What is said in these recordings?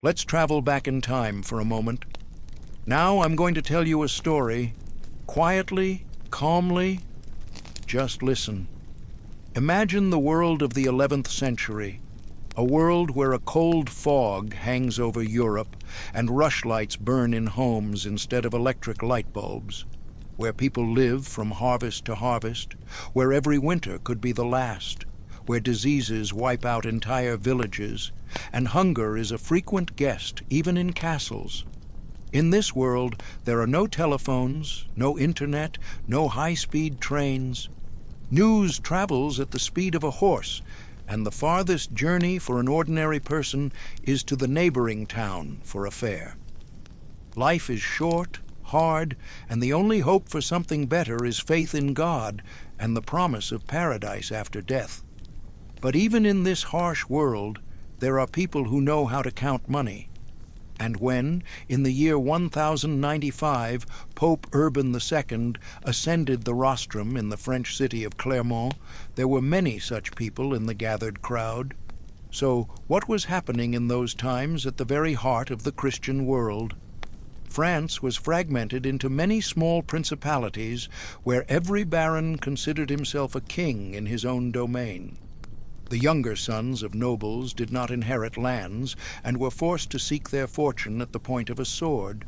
Let's travel back in time for a moment. Now I'm going to tell you a story. Quietly, calmly, just listen. Imagine the world of the 11th century, a world where a cold fog hangs over Europe and rushlights burn in homes instead of electric light bulbs, where people live from harvest to harvest, where every winter could be the last, where diseases wipe out entire villages, and hunger is a frequent guest even in castles. In this world, there are no telephones, no internet, no high-speed trains. News travels at the speed of a horse, and the farthest journey for an ordinary person is to the neighboring town for a fare. Life is short, hard, and the only hope for something better is faith in God and the promise of paradise after death. But even in this harsh world, there are people who know how to count money. And when, in the year 1095, Pope Urban II ascended the rostrum in the French city of Clermont, there were many such people in the gathered crowd. So, what was happening in those times at the very heart of the Christian world? France was fragmented into many small principalities where every baron considered himself a king in his own domain. The younger sons of nobles did not inherit lands and were forced to seek their fortune at the point of a sword.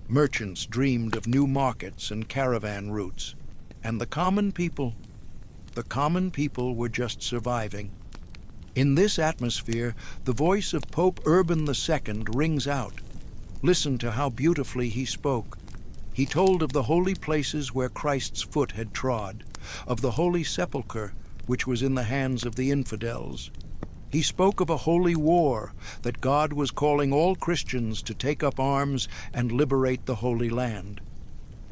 Merchants dreamed of new markets and caravan routes, and the common people were just surviving. In this atmosphere, the voice of Pope Urban II rings out. Listen to how beautifully he spoke. He told of the holy places where Christ's foot had trod, of the Holy Sepulchre, which was in the hands of the infidels. He spoke of a holy war, that God was calling all Christians to take up arms and liberate the Holy Land.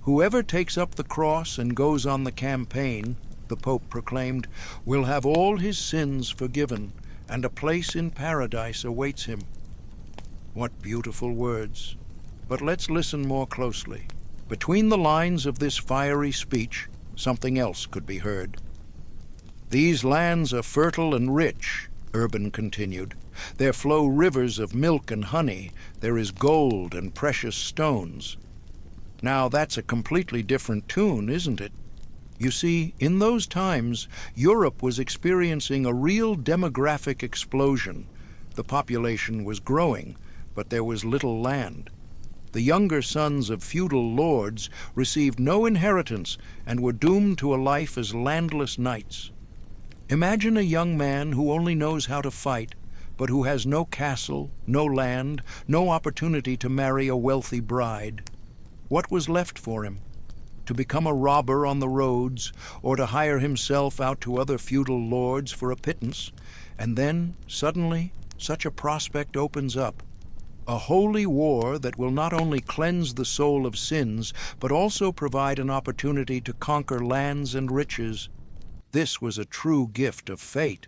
Whoever takes up the cross and goes on the campaign, the Pope proclaimed, will have all his sins forgiven, and a place in paradise awaits him. What beautiful words! But let's listen more closely. Between the lines of this fiery speech, something else could be heard. "These lands are fertile and rich," Urban continued. "There flow rivers of milk and honey. There is gold and precious stones." Now that's a completely different tune, isn't it? You see, in those times, Europe was experiencing a real demographic explosion. The population was growing, but there was little land. The younger sons of feudal lords received no inheritance and were doomed to a life as landless knights. Imagine a young man who only knows how to fight, but who has no castle, no land, no opportunity to marry a wealthy bride. What was left for him? To become a robber on the roads, or to hire himself out to other feudal lords for a pittance, and then, suddenly, such a prospect opens up. A holy war that will not only cleanse the soul of sins, but also provide an opportunity to conquer lands and riches. This was a true gift of fate.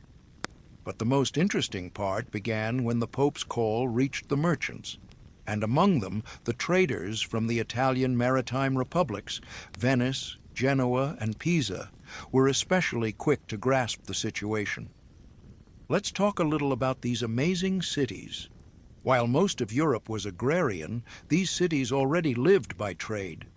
But the most interesting part began when the Pope's call reached the merchants, and among them the traders from the Italian maritime republics, Venice, Genoa, and Pisa, were especially quick to grasp the situation. Let's talk a little about these amazing cities. While most of Europe was agrarian, these cities already lived by trade.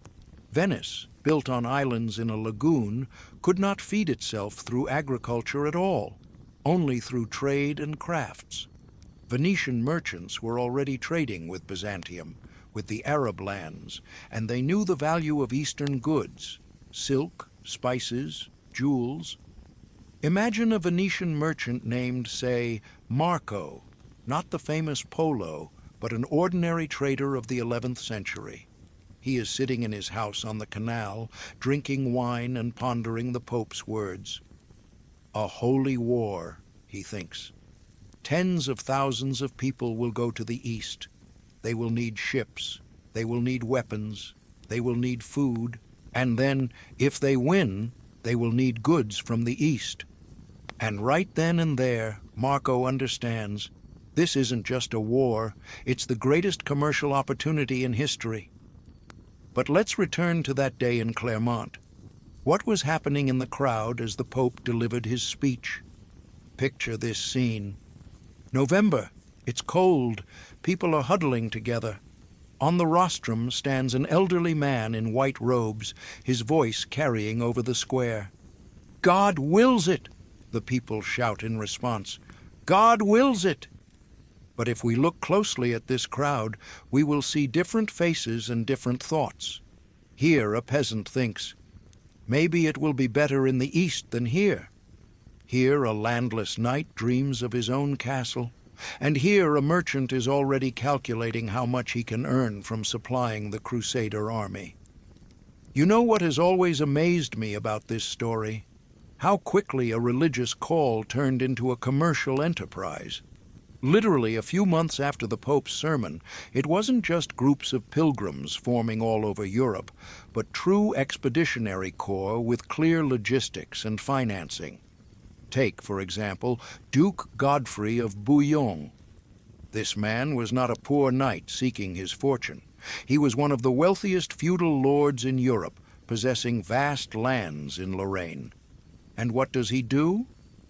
Venice, built on islands in a lagoon, could not feed itself through agriculture at all, only through trade and crafts. Venetian merchants were already trading with Byzantium, with the Arab lands, and they knew the value of Eastern goods, silk, spices, jewels. Imagine a Venetian merchant named, say, Marco, not the famous Polo, but an ordinary trader of the 11th century. He is sitting in his house on the canal, drinking wine and pondering the Pope's words. A holy war, he thinks. Tens of thousands of people will go to the east. They will need ships, they will need weapons, they will need food, and then, if they win, they will need goods from the east. And right then and there, Marco understands, this isn't just a war, it's the greatest commercial opportunity in history. But let's return to that day in Clermont. What was happening in the crowd as the Pope delivered his speech? Picture this scene. November, it's cold, People are huddling together. On the rostrum stands an elderly man in white robes, his voice carrying over the square. "God wills it!" the people shout in response. "God wills it!" But if we look closely at this crowd, we will see different faces and different thoughts. Here a peasant thinks, maybe it will be better in the east than here. Here a landless knight dreams of his own castle, and here a merchant is already calculating how much he can earn from supplying the Crusader army. You know what has always amazed me about this story? How quickly a religious call turned into a commercial enterprise. Literally a few months after the Pope's sermon, it wasn't just groups of pilgrims forming all over Europe, but true expeditionary corps with clear logistics and financing. Take, for example, Duke Godfrey of Bouillon. This man was not a poor knight seeking his fortune. He was one of the wealthiest feudal lords in Europe, possessing vast lands in Lorraine. And what does he do?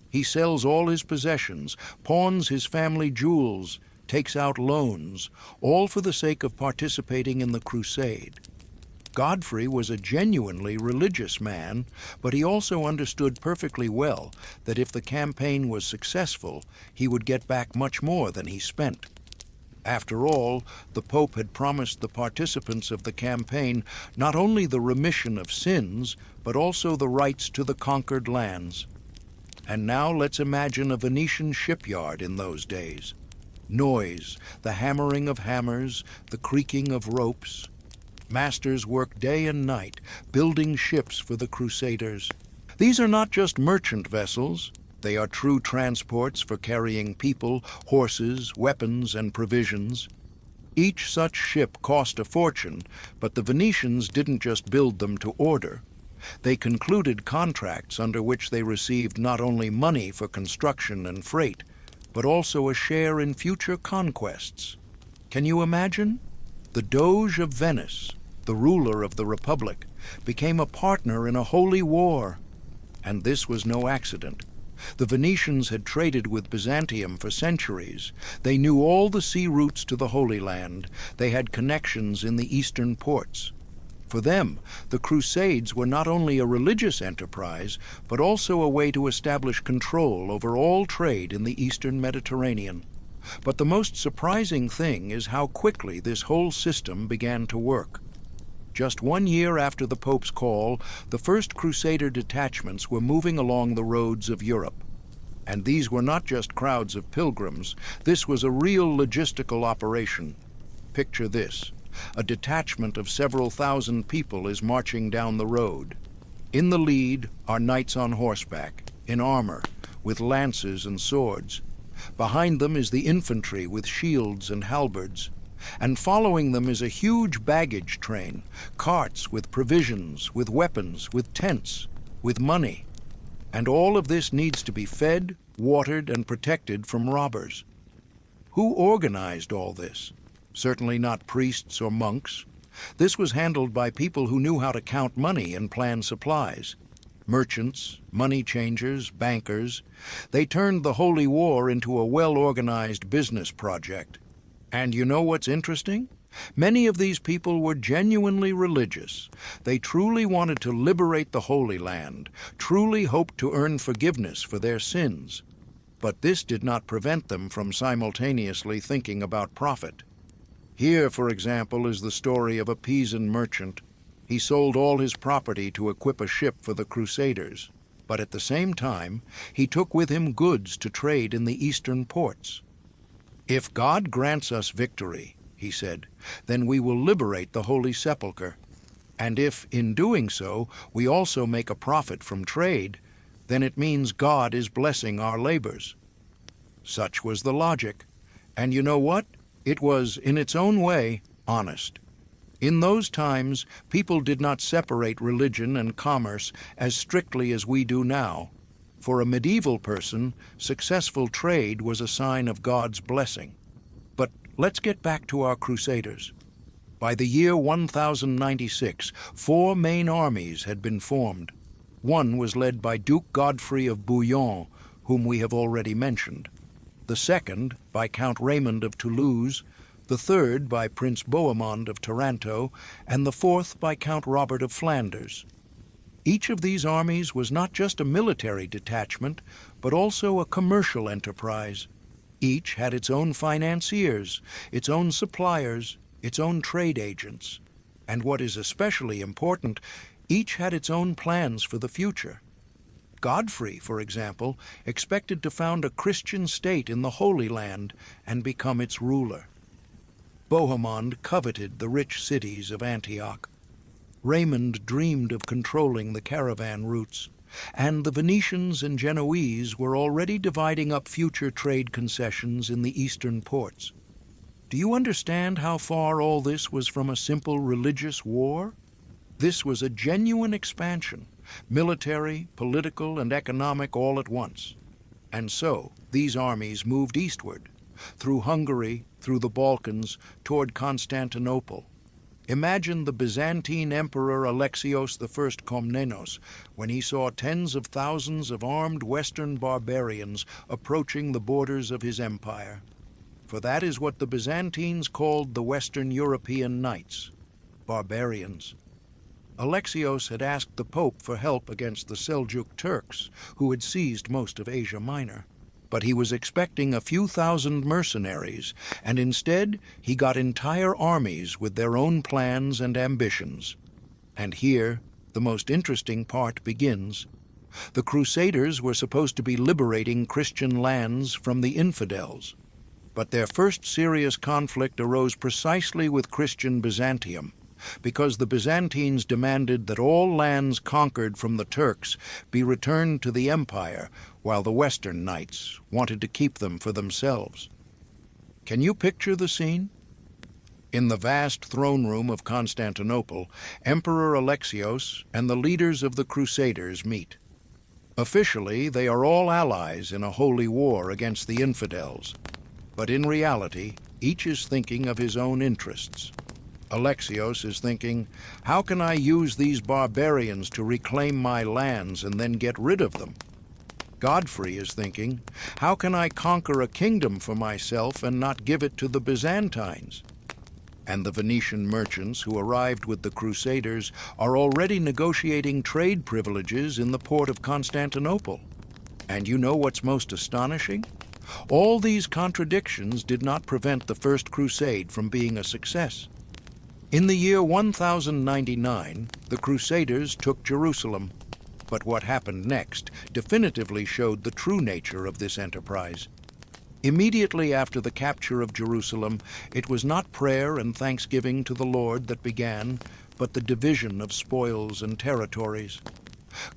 He sells all his possessions, pawns his family jewels, takes out loans, all for the sake of participating in the crusade. Godfrey was a genuinely religious man, but he also understood perfectly well that if the campaign was successful, he would get back much more than he spent. After all, the Pope had promised the participants of the campaign not only the remission of sins, but also the rights to the conquered lands. And now let's imagine a Venetian shipyard in those days. Noise, the hammering of hammers, the creaking of ropes. Masters work day and night, building ships for the Crusaders. These are not just merchant vessels. They are true transports for carrying people, horses, weapons, and provisions. Each such ship cost a fortune, but the Venetians didn't just build them to order. They concluded contracts under which they received not only money for construction and freight, but also a share in future conquests. Can you imagine? The Doge of Venice, the ruler of the Republic, became a partner in a holy war. And this was no accident. The Venetians had traded with Byzantium for centuries. They knew all the sea routes to the Holy Land. They had connections in the eastern ports. For them, the Crusades were not only a religious enterprise, but also a way to establish control over all trade in the eastern Mediterranean. But the most surprising thing is how quickly this whole system began to work. Just 1 year after the Pope's call, the first Crusader detachments were moving along the roads of Europe. And these were not just crowds of pilgrims. This was a real logistical operation. Picture this. A detachment of several thousand people is marching down the road. In the lead are knights on horseback, in armor, with lances and swords. Behind them is the infantry with shields and halberds. And following them is a huge baggage train, carts with provisions, with weapons, with tents, with money. And all of this needs to be fed, watered, and protected from robbers. Who organized all this? Certainly not priests or monks. This was handled by people who knew how to count money and plan supplies. Merchants, money changers, bankers. They turned the Holy War into a well-organized business project. And you know what's interesting? Many of these people were genuinely religious. They truly wanted to liberate the Holy Land, truly hoped to earn forgiveness for their sins. But this did not prevent them from simultaneously thinking about profit. Here, for example, is the story of a Pisan merchant. He sold all his property to equip a ship for the Crusaders. But at the same time, he took with him goods to trade in the eastern ports. "If God grants us victory," he said, "then we will liberate the Holy Sepulchre. And if, in doing so, we also make a profit from trade, then it means God is blessing our labors." Such was the logic. And you know what? It was, in its own way, honest. In those times, people did not separate religion and commerce as strictly as we do now. For a medieval person, successful trade was a sign of God's blessing. But let's get back to our Crusaders. By the year 1096, 4 main armies had been formed. One was led by Duke Godfrey of Bouillon, whom we have already mentioned. The second, by Count Raymond of Toulouse, the third by Prince Bohemond of Taranto, and the fourth by Count Robert of Flanders. Each of these armies was not just a military detachment, but also a commercial enterprise. Each had its own financiers, its own suppliers, its own trade agents. And what is especially important, each had its own plans for the future. Godfrey, for example, expected to found a Christian state in the Holy Land and become its ruler. Bohemond coveted the rich cities of Antioch. Raymond dreamed of controlling the caravan routes, and the Venetians and Genoese were already dividing up future trade concessions in the eastern ports. Do you understand how far all this was from a simple religious war? This was a genuine expansion, military, political, and economic all at once. And so, these armies moved eastward, through Hungary, through the Balkans, toward Constantinople. Imagine the Byzantine Emperor Alexios I Komnenos when he saw tens of thousands of armed Western barbarians approaching the borders of his empire. For that is what the Byzantines called the Western European Knights, barbarians. Alexios had asked the Pope for help against the Seljuk Turks, who had seized most of Asia Minor. But he was expecting a few thousand mercenaries, and instead he got entire armies with their own plans and ambitions. And here, the most interesting part begins. The Crusaders were supposed to be liberating Christian lands from the infidels. But their first serious conflict arose precisely with Christian Byzantium, because the Byzantines demanded that all lands conquered from the Turks be returned to the empire, while the Western Knights wanted to keep them for themselves. Can you picture the scene? In the vast throne room of Constantinople, Emperor Alexios and the leaders of the Crusaders meet. Officially, they are all allies in a holy war against the infidels. But in reality, each is thinking of his own interests. Alexios is thinking, how can I use these barbarians to reclaim my lands and then get rid of them? Godfrey is thinking, how can I conquer a kingdom for myself and not give it to the Byzantines? And the Venetian merchants who arrived with the Crusaders are already negotiating trade privileges in the port of Constantinople. And you know what's most astonishing? All these contradictions did not prevent the First Crusade from being a success. In the year 1099, the Crusaders took Jerusalem. But what happened next definitively showed the true nature of this enterprise. Immediately after the capture of Jerusalem, it was not prayer and thanksgiving to the Lord that began, but the division of spoils and territories.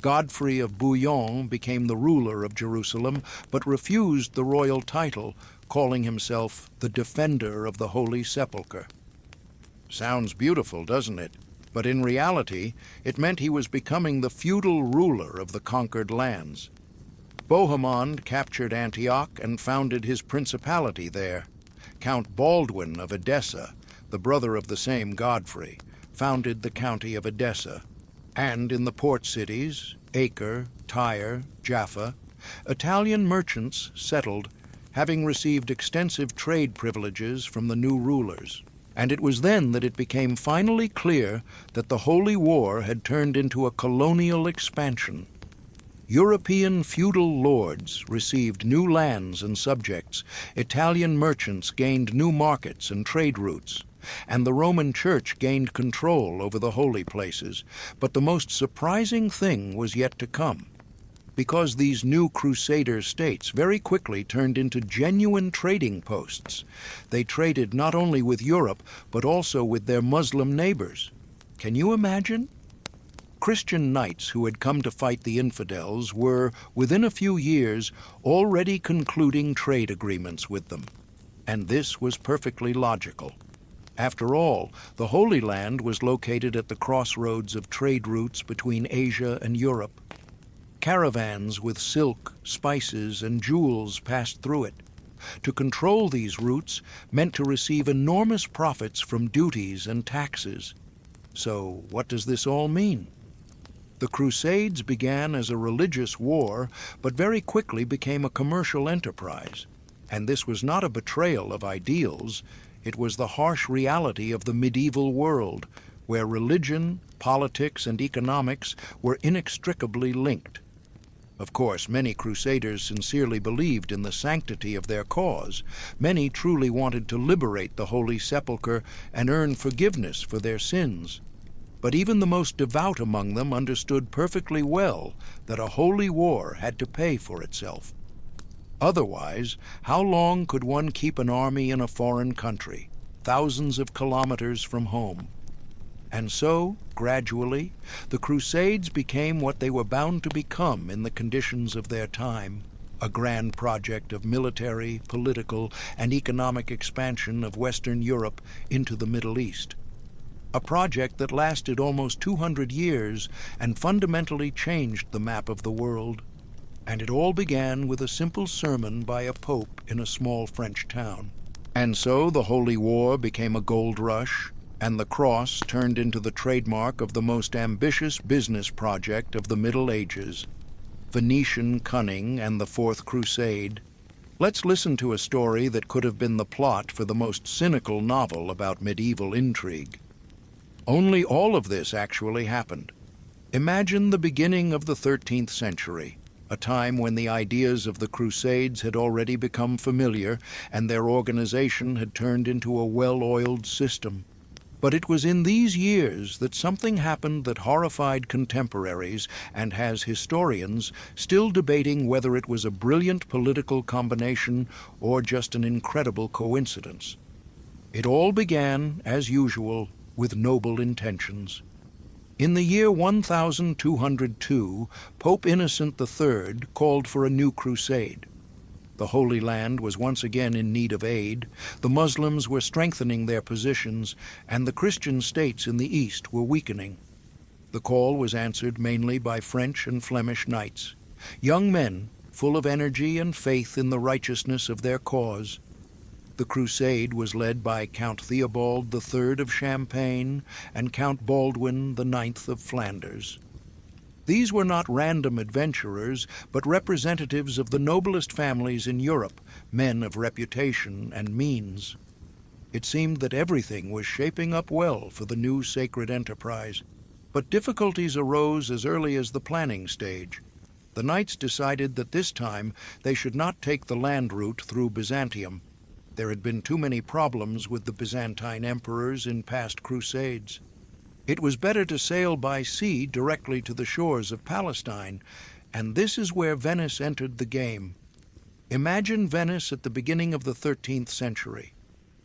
Godfrey of Bouillon became the ruler of Jerusalem, but refused the royal title, calling himself the Defender of the Holy Sepulchre. Sounds beautiful, doesn't it? But in reality, it meant he was becoming the feudal ruler of the conquered lands. Bohemond captured Antioch and founded his principality there. Count Baldwin of Edessa, the brother of the same Godfrey, founded the county of Edessa. And in the port cities, Acre, Tyre, Jaffa, Italian merchants settled, having received extensive trade privileges from the new rulers. And it was then that it became finally clear that the Holy War had turned into a colonial expansion. European feudal lords received new lands and subjects, Italian merchants gained new markets and trade routes, and the Roman Church gained control over the holy places. But the most surprising thing was yet to come, because these new Crusader states very quickly turned into genuine trading posts. They traded not only with Europe, but also with their Muslim neighbors. Can you imagine? Christian knights who had come to fight the infidels were, within a few years, already concluding trade agreements with them. And this was perfectly logical. After all, the Holy Land was located at the crossroads of trade routes between Asia and Europe. Caravans with silk, spices, and jewels passed through it. To control these routes meant to receive enormous profits from duties and taxes. So, what does this all mean? The Crusades began as a religious war, but very quickly became a commercial enterprise. And this was not a betrayal of ideals, It was the harsh reality of the medieval world, where religion, politics, and economics were inextricably linked. Of course, many Crusaders sincerely believed in the sanctity of their cause. Many truly wanted to liberate the Holy Sepulchre and earn forgiveness for their sins. But even the most devout among them understood perfectly well that a holy war had to pay for itself. Otherwise, how long could one keep an army in a foreign country, thousands of kilometers from home? And so, gradually, the Crusades became what they were bound to become in the conditions of their time, a grand project of military, political, and economic expansion of Western Europe into the Middle East. A project that lasted almost 200 years and fundamentally changed the map of the world. And it all began with a simple sermon by a pope in a small French town. And so the Holy War became a gold rush, and the cross turned into the trademark of the most ambitious business project of the Middle Ages, Venetian cunning and the Fourth Crusade. Let's listen to a story that could have been the plot for the most cynical novel about medieval intrigue. Only all of this actually happened. Imagine the beginning of the 13th century, a time when the ideas of the Crusades had already become familiar and their organization had turned into a well-oiled system. But it was in these years that something happened that horrified contemporaries and has historians still debating whether it was a brilliant political combination or just an incredible coincidence. It all began, as usual, with noble intentions. In the year 1202, Pope Innocent III called for a new crusade. The Holy Land was once again in need of aid, the Muslims were strengthening their positions, and the Christian states in the east were weakening. The call was answered mainly by French and Flemish knights, young men full of energy and faith in the righteousness of their cause. The crusade was led by Count Theobald III of Champagne and Count Baldwin IX of Flanders. These were not random adventurers, but representatives of the noblest families in Europe, men of reputation and means. It seemed that everything was shaping up well for the new sacred enterprise. But difficulties arose as early as the planning stage. The knights decided that this time they should not take the land route through Byzantium. There had been too many problems with the Byzantine emperors in past crusades. It was better to sail by sea directly to the shores of Palestine, and this is where Venice entered the game. Imagine Venice at the beginning of the 13th century,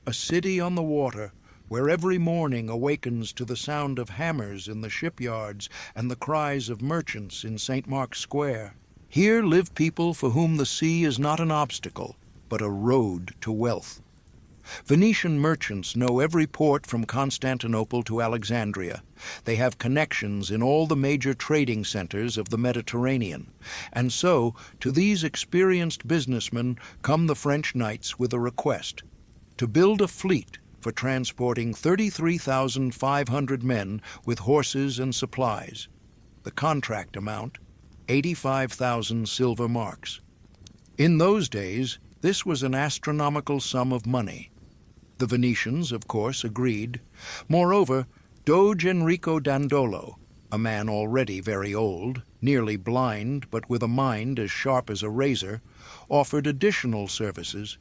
a city on the water where every morning awakens to the sound of hammers in the shipyards and the cries of merchants in St. Mark's Square. Here live people for whom the sea is not an obstacle, but a road to wealth. Venetian merchants know every port from Constantinople to Alexandria. They have connections in all the major trading centers of the Mediterranean. And so, to these experienced businessmen come the French knights with a request: to build a fleet for transporting 33,500 men with horses and supplies. The contract amount, 85,000 silver marks. In those days, this was an astronomical sum of money. The Venetians, of course, agreed. Moreover, Doge Enrico Dandolo, a man already very old, nearly blind but with a mind as sharp as a razor, offered additional services.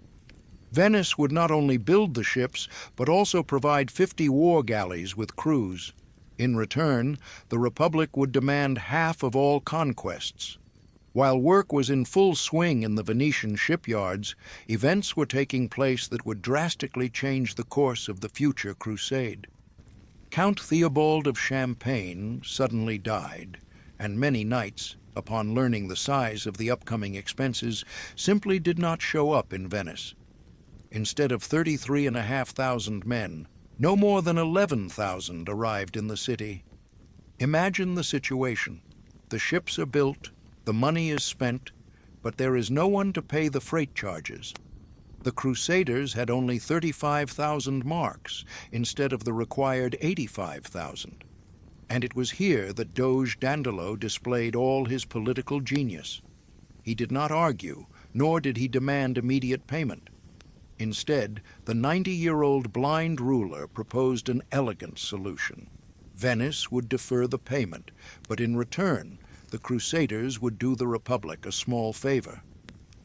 Venice would not only build the ships, but also provide 50 war galleys with crews. In return, the Republic would demand half of all conquests. While work was in full swing in the Venetian shipyards, events were taking place that would drastically change the course of the future crusade. Count Theobald of Champagne suddenly died, and many knights, upon learning the size of the upcoming expenses, simply did not show up in Venice. Instead of 33,500 men, no more than 11,000 arrived in the city. Imagine the situation. The ships are built, the money is spent, but there is no one to pay the freight charges. The Crusaders had only 35,000 marks instead of the required 85,000. And it was here that Doge Dandolo displayed all his political genius. He did not argue, nor did he demand immediate payment. Instead, the 90-year-old blind ruler proposed an elegant solution. Venice would defer the payment, but in return, the Crusaders would do the Republic a small favor.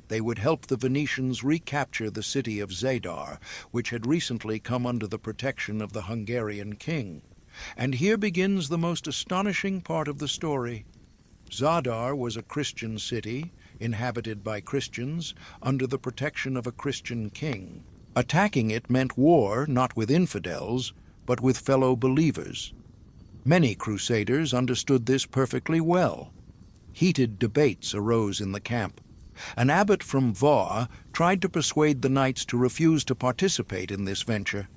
They would help the Venetians recapture the city of Zadar, which had recently come under the protection of the Hungarian king. And here begins the most astonishing part of the story. Zadar was a Christian city, inhabited by Christians, under the protection of a Christian king. Attacking it meant war not with infidels, but with fellow believers. Many Crusaders understood this perfectly well. Heated debates arose in the camp. An abbot from Var tried to persuade the knights to refuse to participate in this venture.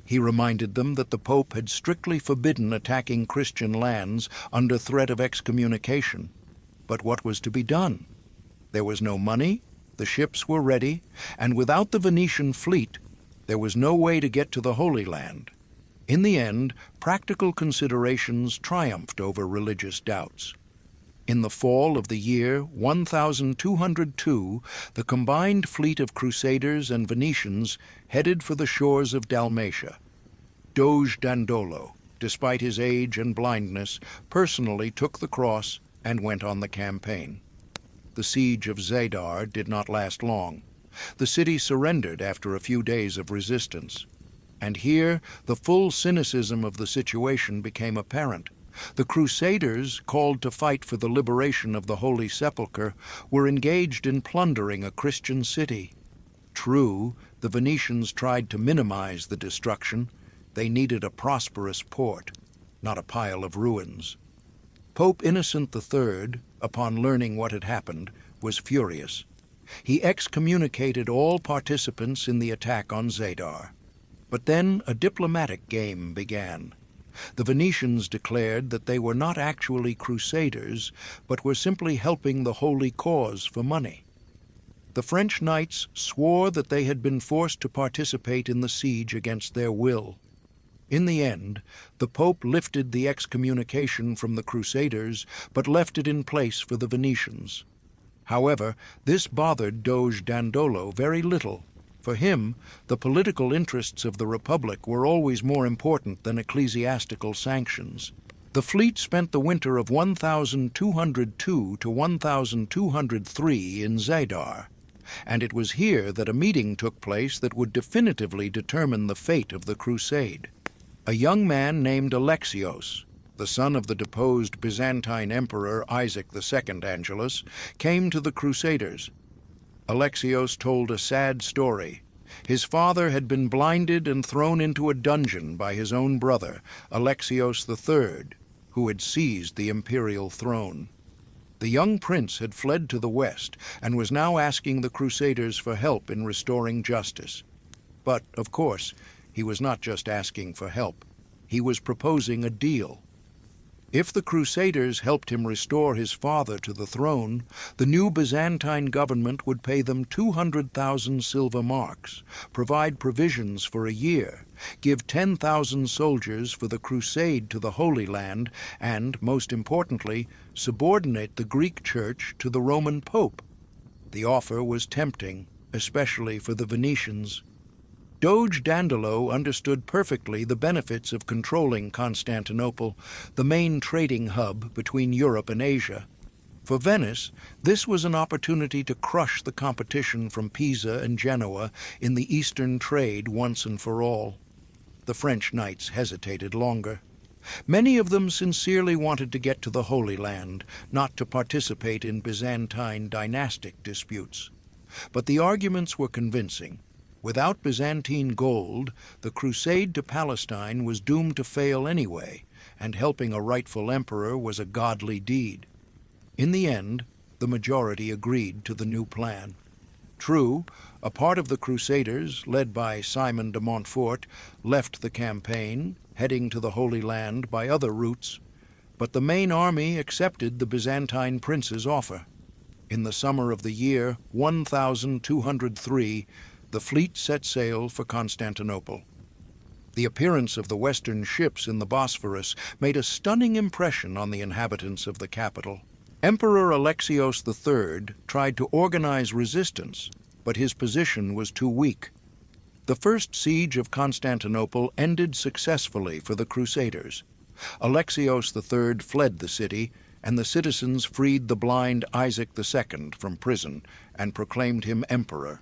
He reminded them that the Pope had strictly forbidden attacking Christian lands under threat of excommunication. But what was to be done? There was no money, the ships were ready, and without the Venetian fleet, there was no way to get to the Holy Land. In the end, practical considerations triumphed over religious doubts. In the fall of the year 1202, the combined fleet of Crusaders and Venetians headed for the shores of Dalmatia. Doge Dandolo, despite his age and blindness, personally took the cross and went on the campaign. The siege of Zadar did not last long. The city surrendered after a few days of resistance. And here, the full cynicism of the situation became apparent. The Crusaders, called to fight for the liberation of the Holy Sepulchre, were engaged in plundering a Christian city. True, the Venetians tried to minimize the destruction. They needed a prosperous port, not a pile of ruins. Pope Innocent III, upon learning what had happened, was furious. He excommunicated all participants in the attack on Zadar. But then a diplomatic game began. The Venetians declared that they were not actually Crusaders, but were simply helping the holy cause for money. The French knights swore that they had been forced to participate in the siege against their will. In the end, the Pope lifted the excommunication from the Crusaders, but left it in place for the Venetians. However, this bothered Doge Dandolo very little. For him, the political interests of the Republic were always more important than ecclesiastical sanctions. The fleet spent the winter of 1202 to 1203 in Zadar, and it was here that a meeting took place that would definitively determine the fate of the crusade. A young man named Alexios, the son of the deposed Byzantine Emperor Isaac II Angelus, came to the Crusaders. Alexios told a sad story. His father had been blinded and thrown into a dungeon by his own brother, Alexios III, who had seized the imperial throne. The young prince had fled to the west and was now asking the Crusaders for help in restoring justice. But, of course, he was not just asking for help. He was proposing a deal. If the Crusaders helped him restore his father to the throne, the new Byzantine government would pay them 200,000 silver marks, provide provisions for a year, give 10,000 soldiers for the crusade to the Holy Land, and, most importantly, subordinate the Greek Church to the Roman Pope. The offer was tempting, especially for the Venetians. Doge Dandolo understood perfectly the benefits of controlling Constantinople, the main trading hub between Europe and Asia. For Venice, this was an opportunity to crush the competition from Pisa and Genoa in the eastern trade once and for all. The French knights hesitated longer. Many of them sincerely wanted to get to the Holy Land, not to participate in Byzantine dynastic disputes. But the arguments were convincing. Without Byzantine gold, the crusade to Palestine was doomed to fail anyway, and helping a rightful emperor was a godly deed. In the end, the majority agreed to the new plan. True, a part of the Crusaders, led by Simon de Montfort, left the campaign, heading to the Holy Land by other routes, but the main army accepted the Byzantine prince's offer. In the summer of the year 1203, the fleet set sail for Constantinople. The appearance of the Western ships in the Bosphorus made a stunning impression on the inhabitants of the capital. Emperor Alexios III tried to organize resistance, but his position was too weak. The first siege of Constantinople ended successfully for the Crusaders. Alexios III fled the city, and the citizens freed the blind Isaac II from prison and proclaimed him emperor.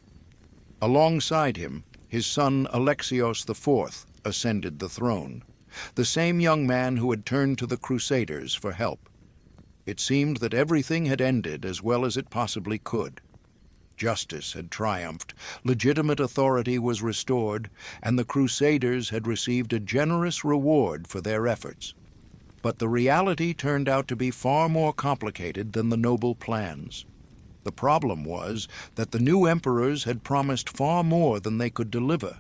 Alongside him, his son Alexios IV ascended the throne, the same young man who had turned to the Crusaders for help. It seemed that everything had ended as well as it possibly could. Justice had triumphed, legitimate authority was restored, and the Crusaders had received a generous reward for their efforts. But the reality turned out to be far more complicated than the noble plans. The problem was that the new emperors had promised far more than they could deliver.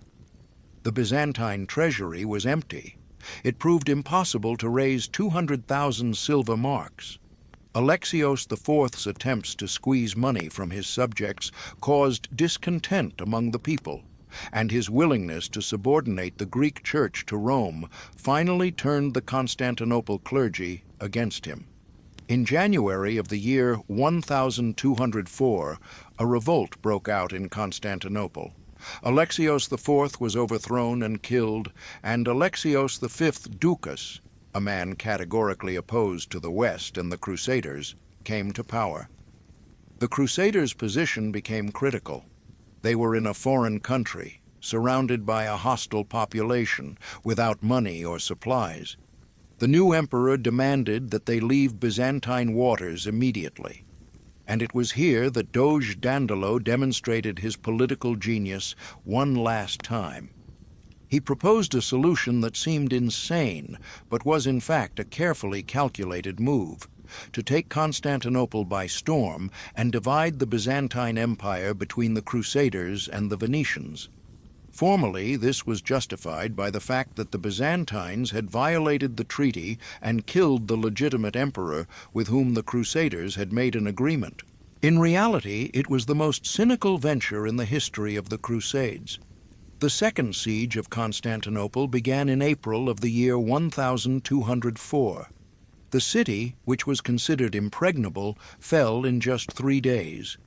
The Byzantine treasury was empty. It proved impossible to raise 200,000 silver marks. Alexios IV's attempts to squeeze money from his subjects caused discontent among the people, and his willingness to subordinate the Greek Church to Rome finally turned the Constantinople clergy against him. In January of the year 1204, a revolt broke out in Constantinople. Alexios IV was overthrown and killed, and Alexios V Ducas, a man categorically opposed to the West and the Crusaders, came to power. The Crusaders' position became critical. They were in a foreign country, surrounded by a hostile population, without money or supplies. The new emperor demanded that they leave Byzantine waters immediately. And it was here that Doge Dandolo demonstrated his political genius one last time. He proposed a solution that seemed insane, but was in fact a carefully calculated move: to take Constantinople by storm and divide the Byzantine Empire between the Crusaders and the Venetians. Formally, this was justified by the fact that the Byzantines had violated the treaty and killed the legitimate emperor with whom the Crusaders had made an agreement. In reality, it was the most cynical venture in the history of the Crusades. The second siege of Constantinople began in April of the year 1204. The city, which was considered impregnable, fell in just 3 days.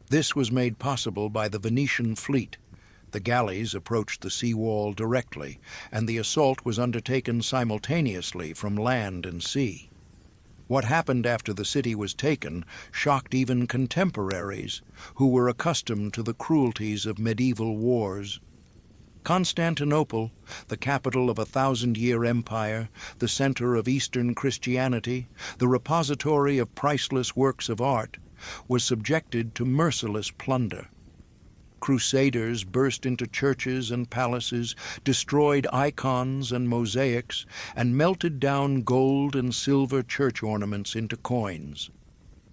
This was made possible by the Venetian fleet. The galleys approached the seawall directly, and the assault was undertaken simultaneously from land and sea. What happened after the city was taken shocked even contemporaries, who were accustomed to the cruelties of medieval wars. Constantinople, the capital of a 1,000-year empire, the center of Eastern Christianity, the repository of priceless works of art, was subjected to merciless plunder. Crusaders burst into churches and palaces, destroyed icons and mosaics, and melted down gold and silver church ornaments into coins.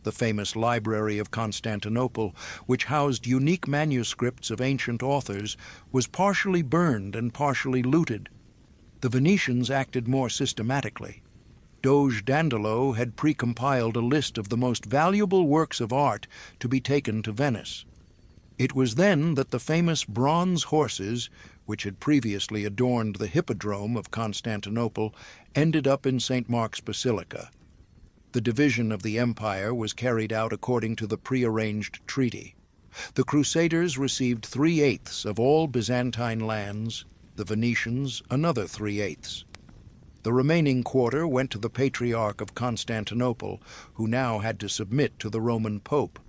The famous Library of Constantinople, which housed unique manuscripts of ancient authors, was partially burned and partially looted. The Venetians acted more systematically. Doge Dandolo had precompiled a list of the most valuable works of art to be taken to Venice. It was then that the famous bronze horses, which had previously adorned the Hippodrome of Constantinople, ended up in St. Mark's Basilica. The division of the empire was carried out according to the prearranged treaty. The Crusaders received 3/8 of all Byzantine lands, the Venetians another 3/8. The remaining quarter went to the Patriarch of Constantinople, who now had to submit to the Roman Pope.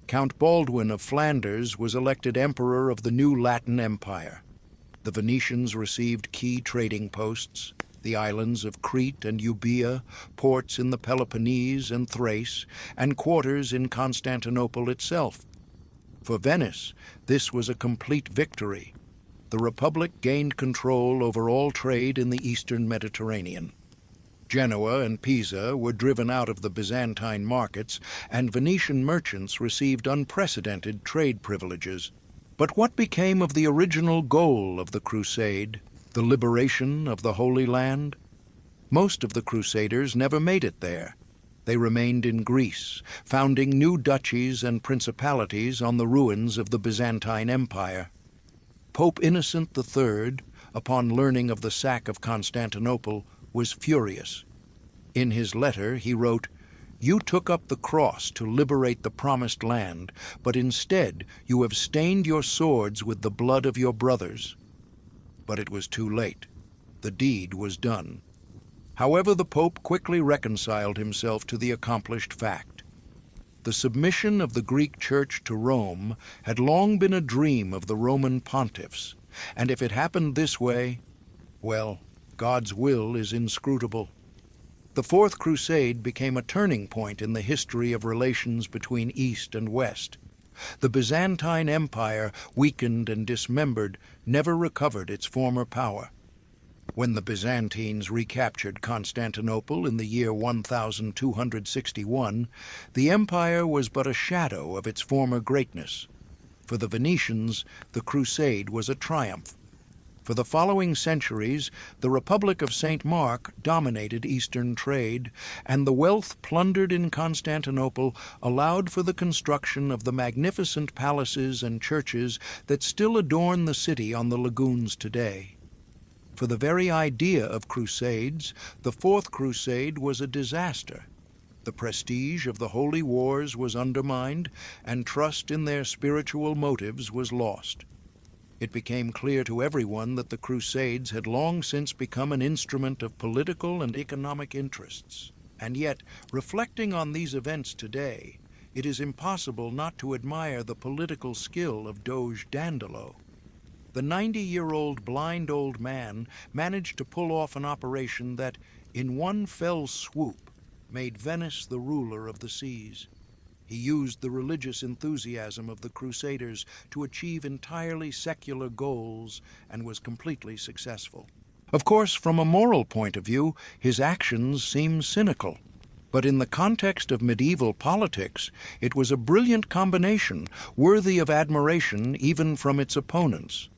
Count Baldwin of Flanders was elected emperor of the new Latin Empire. The Venetians received key trading posts: the islands of Crete and Euboea, ports in the Peloponnese and Thrace, and quarters in Constantinople itself. For Venice, this was a complete victory. The Republic gained control over all trade in the eastern Mediterranean. Genoa and Pisa were driven out of the Byzantine markets, and Venetian merchants received unprecedented trade privileges. But what became of the original goal of the crusade, the liberation of the Holy Land? Most of the Crusaders never made it there. They remained in Greece, founding new duchies and principalities on the ruins of the Byzantine Empire. Pope Innocent III, upon learning of the sack of Constantinople, was furious. In his letter he wrote, You took up the cross to liberate the promised land, but instead you have stained your swords with the blood of your brothers. But it was too late. The deed was done. However, the Pope quickly reconciled himself to the accomplished fact. The submission of the Greek Church to Rome had long been a dream of the Roman pontiffs, and if it happened this way, well, God's will is inscrutable. The Fourth Crusade became a turning point in the history of relations between East and West. The Byzantine Empire, weakened and dismembered, never recovered its former power. When the Byzantines recaptured Constantinople in the year 1261, the empire was but a shadow of its former greatness. For the Venetians, the Crusade was a triumph. For the following centuries, the Republic of St. Mark dominated Eastern trade, and the wealth plundered in Constantinople allowed for the construction of the magnificent palaces and churches that still adorn the city on the lagoons today. For the very idea of crusades, the Fourth Crusade was a disaster. The prestige of the holy wars was undermined, and trust in their spiritual motives was lost. It became clear to everyone that the Crusades had long since become an instrument of political and economic interests. And yet, reflecting on these events today, it is impossible not to admire the political skill of Doge Dandolo. The 90-year-old blind old man managed to pull off an operation that, in one fell swoop, made Venice the ruler of the seas. He used the religious enthusiasm of the Crusaders to achieve entirely secular goals and was completely successful. Of course, from a moral point of view, his actions seem cynical. But in the context of medieval politics, it was a brilliant combination, worthy of admiration even from its opponents.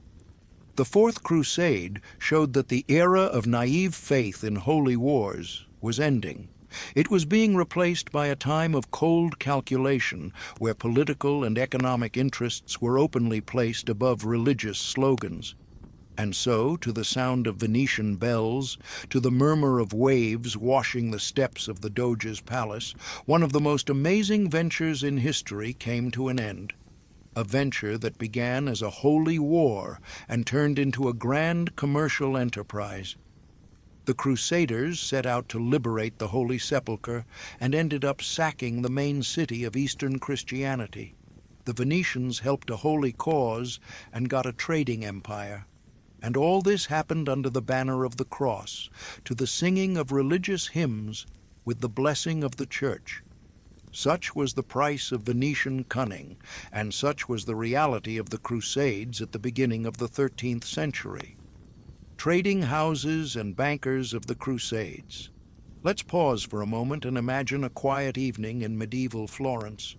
The Fourth Crusade showed that the era of naive faith in holy wars was ending. It was being replaced by a time of cold calculation, where political and economic interests were openly placed above religious slogans. And so, to the sound of Venetian bells, to the murmur of waves washing the steps of the Doge's palace, one of the most amazing ventures in history came to an end. A venture that began as a holy war and turned into a grand commercial enterprise. The Crusaders set out to liberate the Holy Sepulchre and ended up sacking the main city of Eastern Christianity. The Venetians helped a holy cause and got a trading empire. And all this happened under the banner of the cross, to the singing of religious hymns with the blessing of the Church. Such was the price of Venetian cunning, and such was the reality of the Crusades at the beginning of the 13th century. Trading houses and bankers of the Crusades. Let's pause for a moment and imagine a quiet evening in medieval Florence.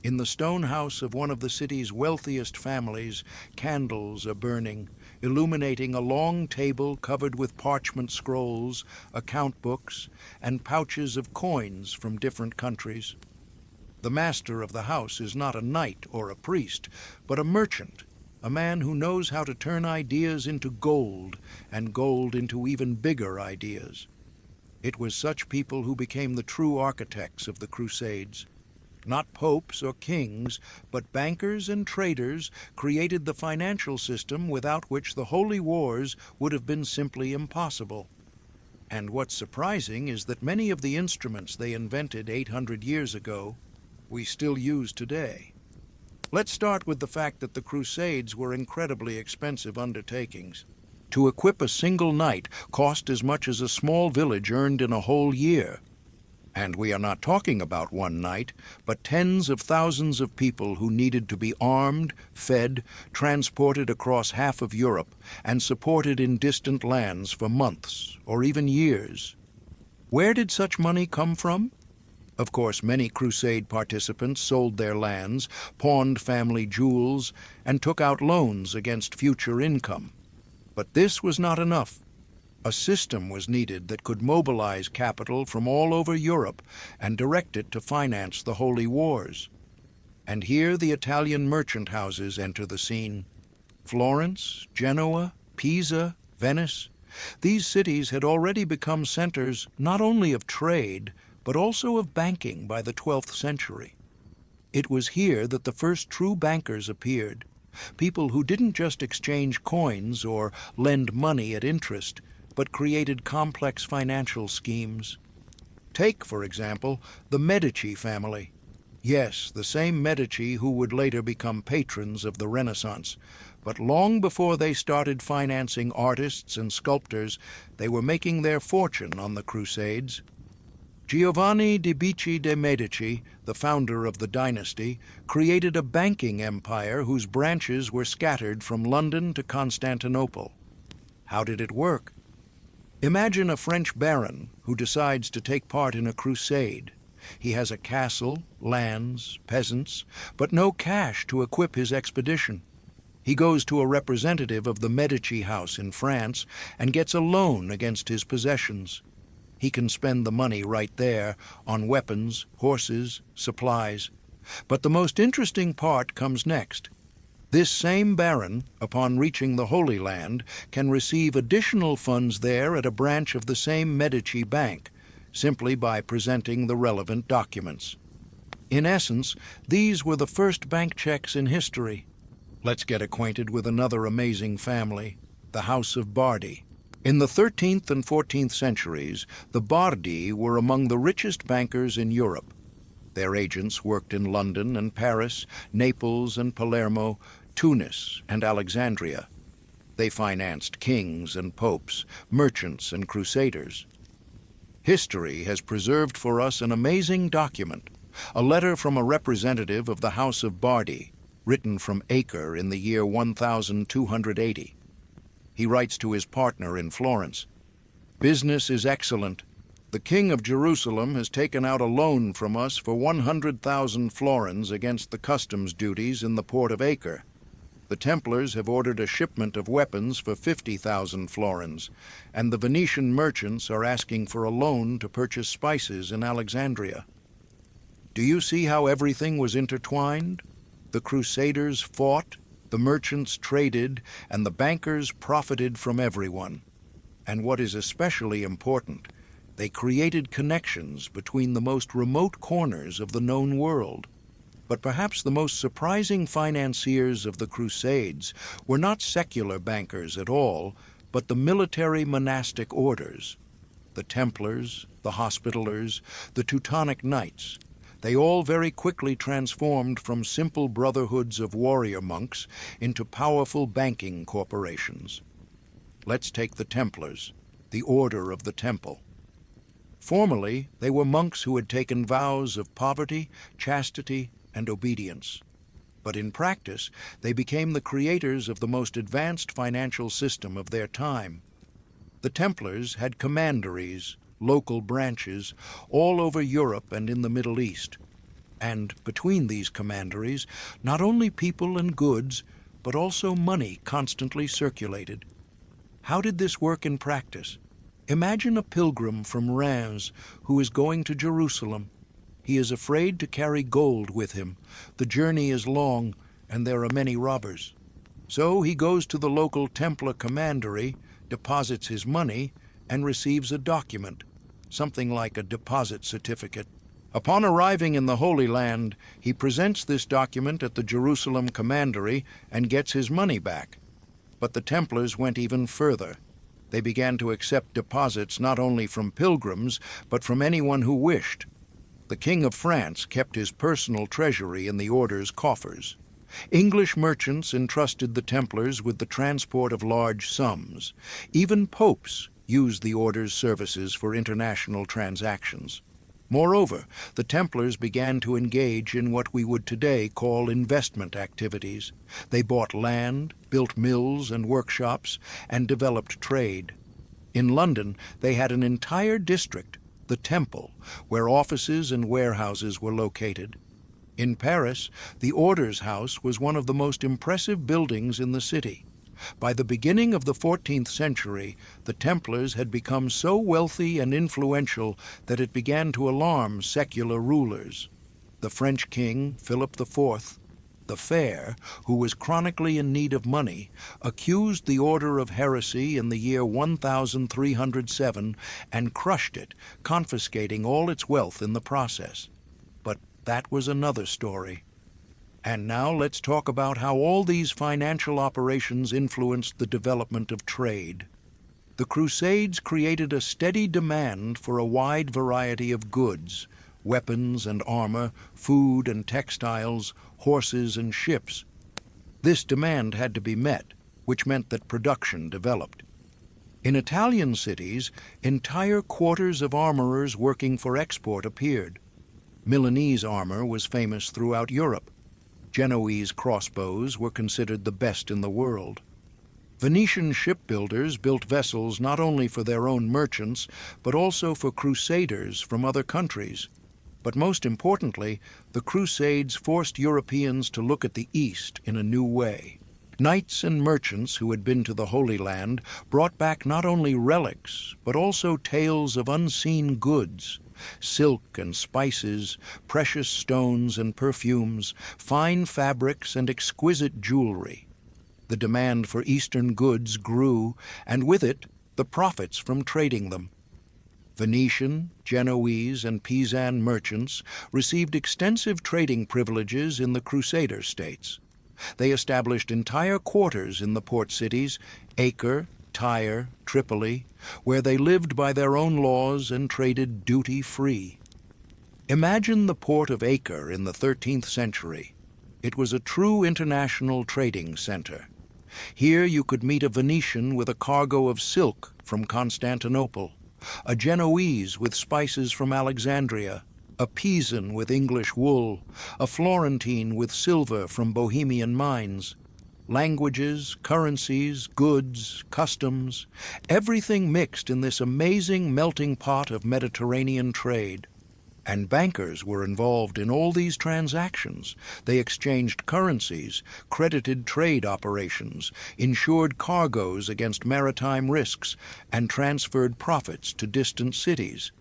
In the stone house of one of the city's wealthiest families, candles are burning, illuminating a long table covered with parchment scrolls, account books, and pouches of coins from different countries. The master of the house is not a knight or a priest, but a merchant, a man who knows how to turn ideas into gold, and gold into even bigger ideas. It was such people who became the true architects of the Crusades. Not popes or kings, but bankers and traders created the financial system without which the holy wars would have been simply impossible. And what's surprising is that many of the instruments they invented 800 years ago, we still use today. Let's start with the fact that the Crusades were incredibly expensive undertakings. To equip a single knight cost as much as a small village earned in a whole year. And we are not talking about one knight, but tens of thousands of people who needed to be armed, fed, transported across half of Europe, and supported in distant lands for months or even years. Where did such money come from? Of course, many crusade participants sold their lands, pawned family jewels, and took out loans against future income. But this was not enough. A system was needed that could mobilize capital from all over Europe and direct it to finance the holy wars. And here the Italian merchant houses enter the scene. Florence, Genoa, Pisa, Venice. These cities had already become centers not only of trade, but also of banking by the 12th century. It was here that the first true bankers appeared, people who didn't just exchange coins or lend money at interest, but created complex financial schemes. Take, for example, the Medici family. Yes, the same Medici who would later become patrons of the Renaissance. But long before they started financing artists and sculptors, they were making their fortune on the Crusades. Giovanni di Bici de' Medici, the founder of the dynasty, created a banking empire whose branches were scattered from London to Constantinople. How did it work? Imagine a French baron who decides to take part in a crusade. He has a castle, lands, peasants, but no cash to equip his expedition. He goes to a representative of the Medici house in France and gets a loan against his possessions. He can spend the money right there on weapons, horses, supplies. But the most interesting part comes next. This same baron, upon reaching the Holy Land, can receive additional funds there at a branch of the same Medici bank, simply by presenting the relevant documents. In essence, these were the first bank checks in history. Let's get acquainted with another amazing family, the House of Bardi. In the 13th and 14th centuries, the Bardi were among the richest bankers in Europe. Their agents worked in London and Paris, Naples and Palermo, Tunis and Alexandria. They financed kings and popes, merchants and crusaders. History has preserved for us an amazing document, a letter from a representative of the House of Bardi, written from Acre in the year 1280. He writes to his partner in Florence, "Business is excellent. The King of Jerusalem has taken out a loan from us for 100,000 florins against the customs duties in the port of Acre. The Templars have ordered a shipment of weapons for 50,000 florins, and the Venetian merchants are asking for a loan to purchase spices in Alexandria." Do you see how everything was intertwined? The Crusaders fought, the merchants traded, and the bankers profited from everyone. And what is especially important, they created connections between the most remote corners of the known world. But perhaps the most surprising financiers of the Crusades were not secular bankers at all, but the military monastic orders. The Templars, the Hospitallers, the Teutonic Knights. They all very quickly transformed from simple brotherhoods of warrior monks into powerful banking corporations. Let's take the Templars, the Order of the Temple. Formerly, they were monks who had taken vows of poverty, chastity, and obedience. But in practice, they became the creators of the most advanced financial system of their time. The Templars had commanderies, local branches, all over Europe and in the Middle East. And between these commanderies, not only people and goods, but also money constantly circulated. How did this work in practice? Imagine a pilgrim from Reims who is going to Jerusalem. He is afraid to carry gold with him. The journey is long, and there are many robbers. So he goes to the local Templar commandery, deposits his money, and receives a document, something like a deposit certificate. Upon arriving in the Holy Land, he presents this document at the Jerusalem commandery and gets his money back. But the Templars went even further. They began to accept deposits not only from pilgrims, but from anyone who wished. The King of France kept his personal treasury in the order's coffers. English merchants entrusted the Templars with the transport of large sums. Even popes used the order's services for international transactions. Moreover, the Templars began to engage in what we would today call investment activities. They bought land, built mills and workshops, and developed trade. In London, they had an entire district, the Temple, where offices and warehouses were located. In Paris, the Order's house was one of the most impressive buildings in the city. By the beginning of the 14th century, the Templars had become so wealthy and influential that it began to alarm secular rulers. The French king, Philip IV, the Fair, who was chronically in need of money, accused the order of heresy in the year 1307 and crushed it, confiscating all its wealth in the process. But that was another story. And now let's talk about how all these financial operations influenced the development of trade. The Crusades created a steady demand for a wide variety of goods: weapons and armor, food and textiles, horses and ships. This demand had to be met, which meant that production developed. In Italian cities, entire quarters of armorers working for export appeared. Milanese armor was famous throughout Europe. Genoese crossbows were considered the best in the world. Venetian shipbuilders built vessels not only for their own merchants, but also for Crusaders from other countries. But most importantly, the Crusades forced Europeans to look at the East in a new way. Knights and merchants who had been to the Holy Land brought back not only relics, but also tales of unseen goods: silk and spices, precious stones and perfumes, fine fabrics and exquisite jewelry. The demand for Eastern goods grew, and with it, the profits from trading them. Venetian, Genoese, and Pisan merchants received extensive trading privileges in the Crusader states. They established entire quarters in the port cities, Acre, Tyre, Tripoli, where they lived by their own laws and traded duty-free. Imagine the port of Acre in the 13th century. It was a true international trading center. Here you could meet a Venetian with a cargo of silk from Constantinople, a Genoese with spices from Alexandria, a Pisan with English wool, a Florentine with silver from Bohemian mines. Languages, currencies, goods, customs, everything mixed in this amazing melting pot of Mediterranean trade. And bankers were involved in all these transactions. They exchanged currencies, credited trade operations, insured cargoes against maritime risks, and transferred profits to distant cities.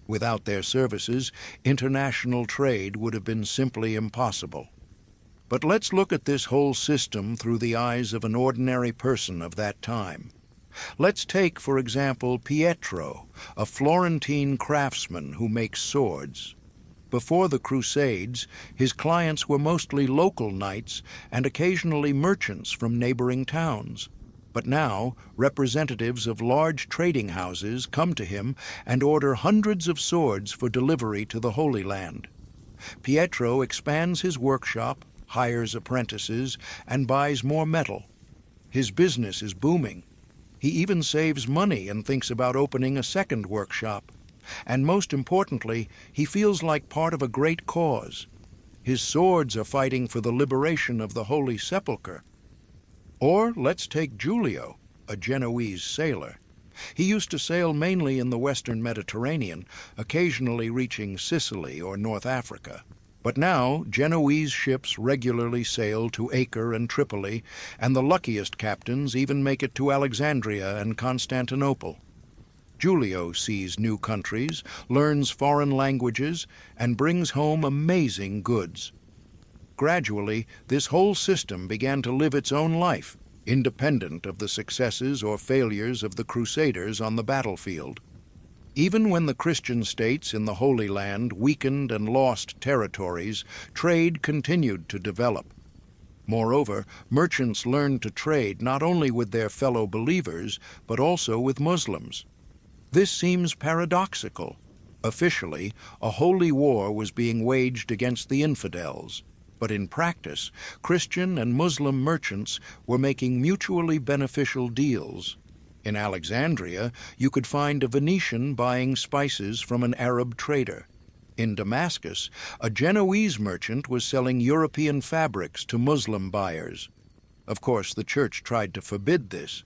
Without their services, international trade would have been simply impossible. But let's look at this whole system through the eyes of an ordinary person of that time. Let's take, for example, Pietro, a Florentine craftsman who makes swords. Before the Crusades, his clients were mostly local knights and occasionally merchants from neighboring towns. But now, representatives of large trading houses come to him and order hundreds of swords for delivery to the Holy Land. Pietro expands his workshop, hires apprentices, and buys more metal. His business is booming. He even saves money and thinks about opening a second workshop. And most importantly, he feels like part of a great cause. His swords are fighting for the liberation of the Holy Sepulchre. Or let's take Giulio, a Genoese sailor. He used to sail mainly in the western Mediterranean, occasionally reaching Sicily or North Africa. But now, Genoese ships regularly sail to Acre and Tripoli, and the luckiest captains even make it to Alexandria and Constantinople. Giulio sees new countries, learns foreign languages, and brings home amazing goods. Gradually, this whole system began to live its own life, independent of the successes or failures of the Crusaders on the battlefield. Even when the Christian states in the Holy Land weakened and lost territories, trade continued to develop. Moreover, merchants learned to trade not only with their fellow believers, but also with Muslims. This seems paradoxical. Officially, a holy war was being waged against the infidels, but in practice, Christian and Muslim merchants were making mutually beneficial deals. In Alexandria, you could find a Venetian buying spices from an Arab trader. In Damascus, a Genoese merchant was selling European fabrics to Muslim buyers. Of course, the Church tried to forbid this.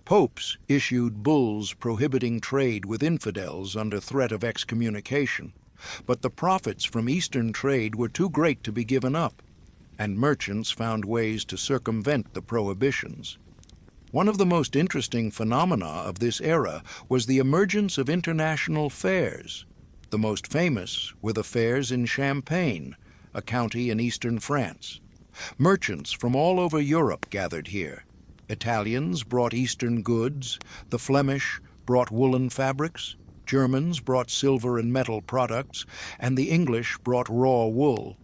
Popes issued bulls prohibiting trade with infidels under threat of excommunication. But the profits from Eastern trade were too great to be given up, and merchants found ways to circumvent the prohibitions. One of the most interesting phenomena of this era was the emergence of international fairs. The most famous were the fairs in Champagne, a county in eastern France. Merchants from all over Europe gathered here. Italians brought Eastern goods, the Flemish brought woolen fabrics, Germans brought silver and metal products, and the English brought raw wool.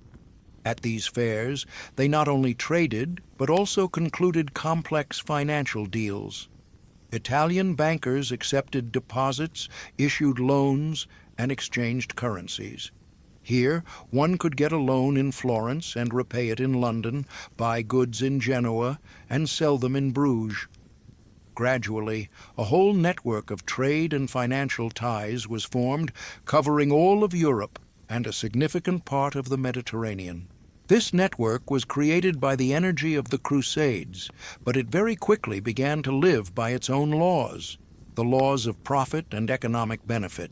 At these fairs, they not only traded, but also concluded complex financial deals. Italian bankers accepted deposits, issued loans, and exchanged currencies. Here, one could get a loan in Florence and repay it in London, buy goods in Genoa, and sell them in Bruges. Gradually, a whole network of trade and financial ties was formed, covering all of Europe and a significant part of the Mediterranean. This network was created by the energy of the Crusades, but it very quickly began to live by its own laws, the laws of profit and economic benefit.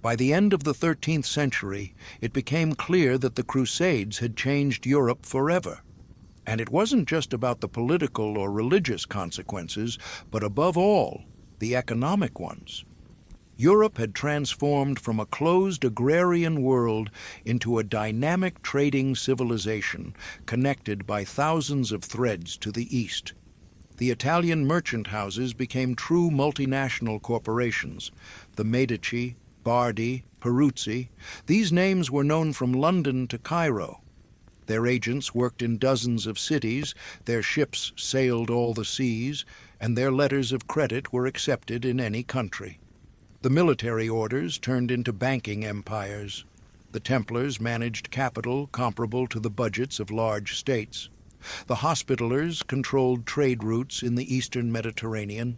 By the end of the 13th century, it became clear that the Crusades had changed Europe forever. And it wasn't just about the political or religious consequences, but above all, the economic ones. Europe had transformed from a closed agrarian world into a dynamic trading civilization connected by thousands of threads to the east. The Italian merchant houses became true multinational corporations. The Medici, Bardi, Peruzzi, these names were known from London to Cairo. Their agents worked in dozens of cities, their ships sailed all the seas, and their letters of credit were accepted in any country. The military orders turned into banking empires. The Templars managed capital comparable to the budgets of large states. The Hospitallers controlled trade routes in the eastern Mediterranean.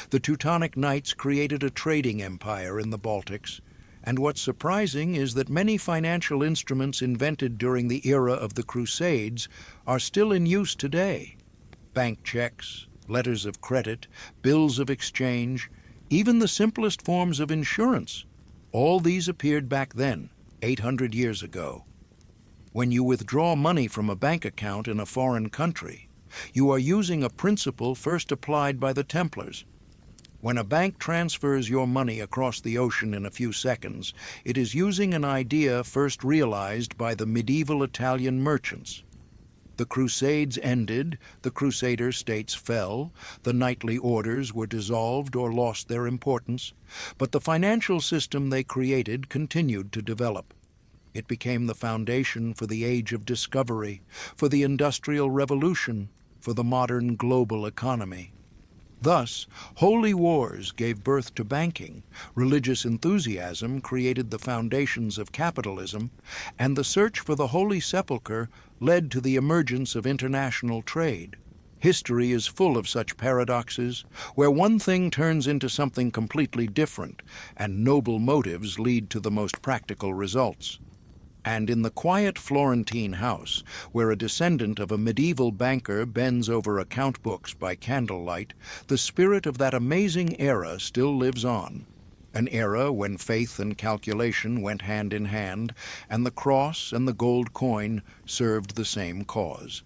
The Teutonic Knights created a trading empire in the Baltics. And what's surprising is that many financial instruments invented during the era of the Crusades are still in use today. Bank checks, letters of credit, bills of exchange, even the simplest forms of insurance. All these appeared back then, 800 years ago. When you withdraw money from a bank account in a foreign country, you are using a principle first applied by the Templars. When a bank transfers your money across the ocean in a few seconds, it is using an idea first realized by the medieval Italian merchants. The Crusades ended, the Crusader states fell, the knightly orders were dissolved or lost their importance, but the financial system they created continued to develop. It became the foundation for the age of discovery, for the Industrial Revolution, for the modern global economy. Thus, holy wars gave birth to banking, religious enthusiasm created the foundations of capitalism, and the search for the Holy Sepulchre led to the emergence of international trade. History is full of such paradoxes, where one thing turns into something completely different, and noble motives lead to the most practical results. And in the quiet Florentine house, where a descendant of a medieval banker bends over account books by candlelight, the spirit of that amazing era still lives on. An era when faith and calculation went hand in hand, and the cross and the gold coin served the same cause.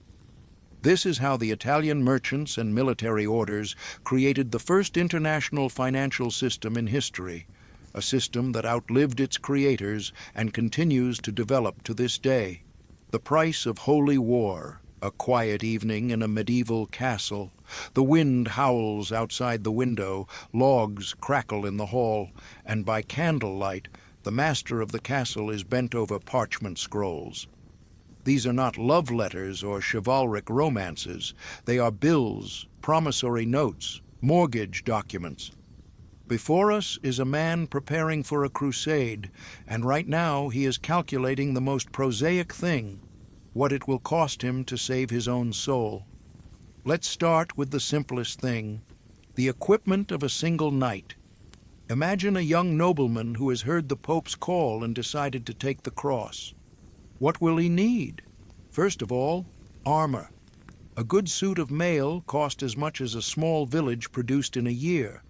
This is how the Italian merchants and military orders created the first international financial system in history, a system that outlived its creators and continues to develop to this day. The price of holy war, a quiet evening in a medieval castle. The wind howls outside the window, logs crackle in the hall, and by candlelight, the master of the castle is bent over parchment scrolls. These are not love letters or chivalric romances. They are bills, promissory notes, mortgage documents. Before us is a man preparing for a crusade, and right now he is calculating the most prosaic thing, what it will cost him to save his own soul. Let's start with the simplest thing, the equipment of a single knight. Imagine a young nobleman who has heard the Pope's call and decided to take the cross. What will he need? First of all, armor. A good suit of mail cost as much as a small village produced in a year.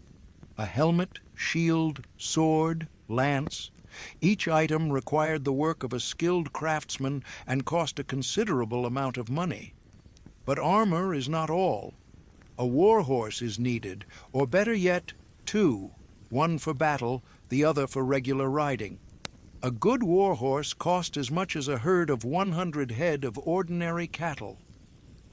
A helmet, shield, sword, lance. Each item required the work of a skilled craftsman and cost a considerable amount of money. But armor is not all. A war horse is needed, or better yet, two, one for battle, the other for regular riding. A good war horse cost as much as a herd of 100 head of ordinary cattle.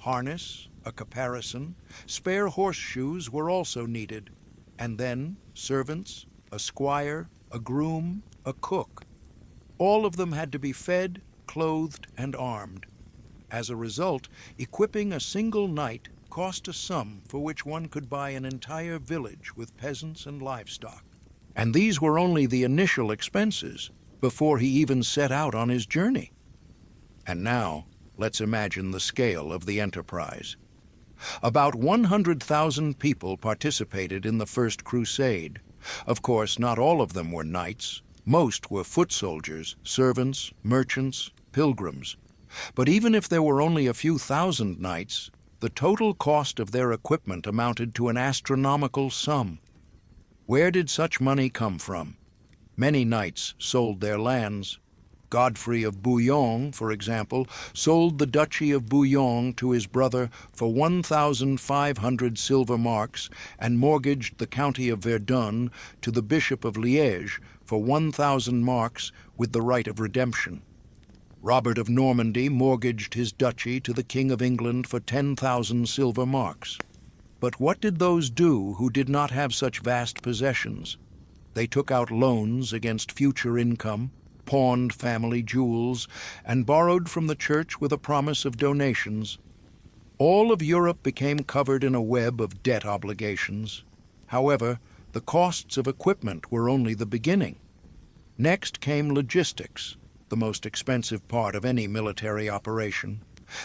harness, a caparison, spare horseshoes were also needed, and then servants, a squire, a groom, a cook. All of them had to be fed, clothed, and armed. As a result, equipping a single knight cost a sum for which one could buy an entire village with peasants and livestock. And these were only the initial expenses before he even set out on his journey. And now, let's imagine the scale of the enterprise. About 100,000 people participated in the First Crusade. Of course, not all of them were knights. Most were foot soldiers, servants, merchants, pilgrims. But even if there were only a few thousand knights, the total cost of their equipment amounted to an astronomical sum. Where did such money come from? Many knights sold their lands. Godfrey of Bouillon, for example, sold the Duchy of Bouillon to his brother for 1,500 silver marks and mortgaged the county of Verdun to the Bishop of Liège for 1,000 marks with the right of redemption. Robert of Normandy mortgaged his duchy to the King of England for 10,000 silver marks. But what did those do who did not have such vast possessions? They took out loans against future income, pawned family jewels, and borrowed from the church with a promise of donations. All of Europe became covered in a web of debt obligations. However, the costs of equipment were only the beginning. Next came logistics, the most expensive part of any military operation.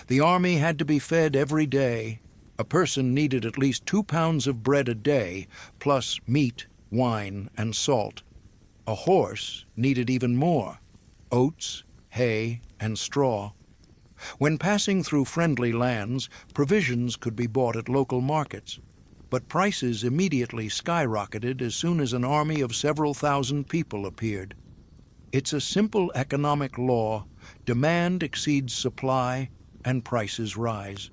The army had to be fed every day. A person needed at least 2 pounds of bread a day, plus meat, wine, and salt. A horse needed even more: oats, hay, and straw. When passing through friendly lands, provisions could be bought at local markets. But prices immediately skyrocketed as soon as an army of several thousand people appeared. It's a simple economic law: demand exceeds supply, and prices rise.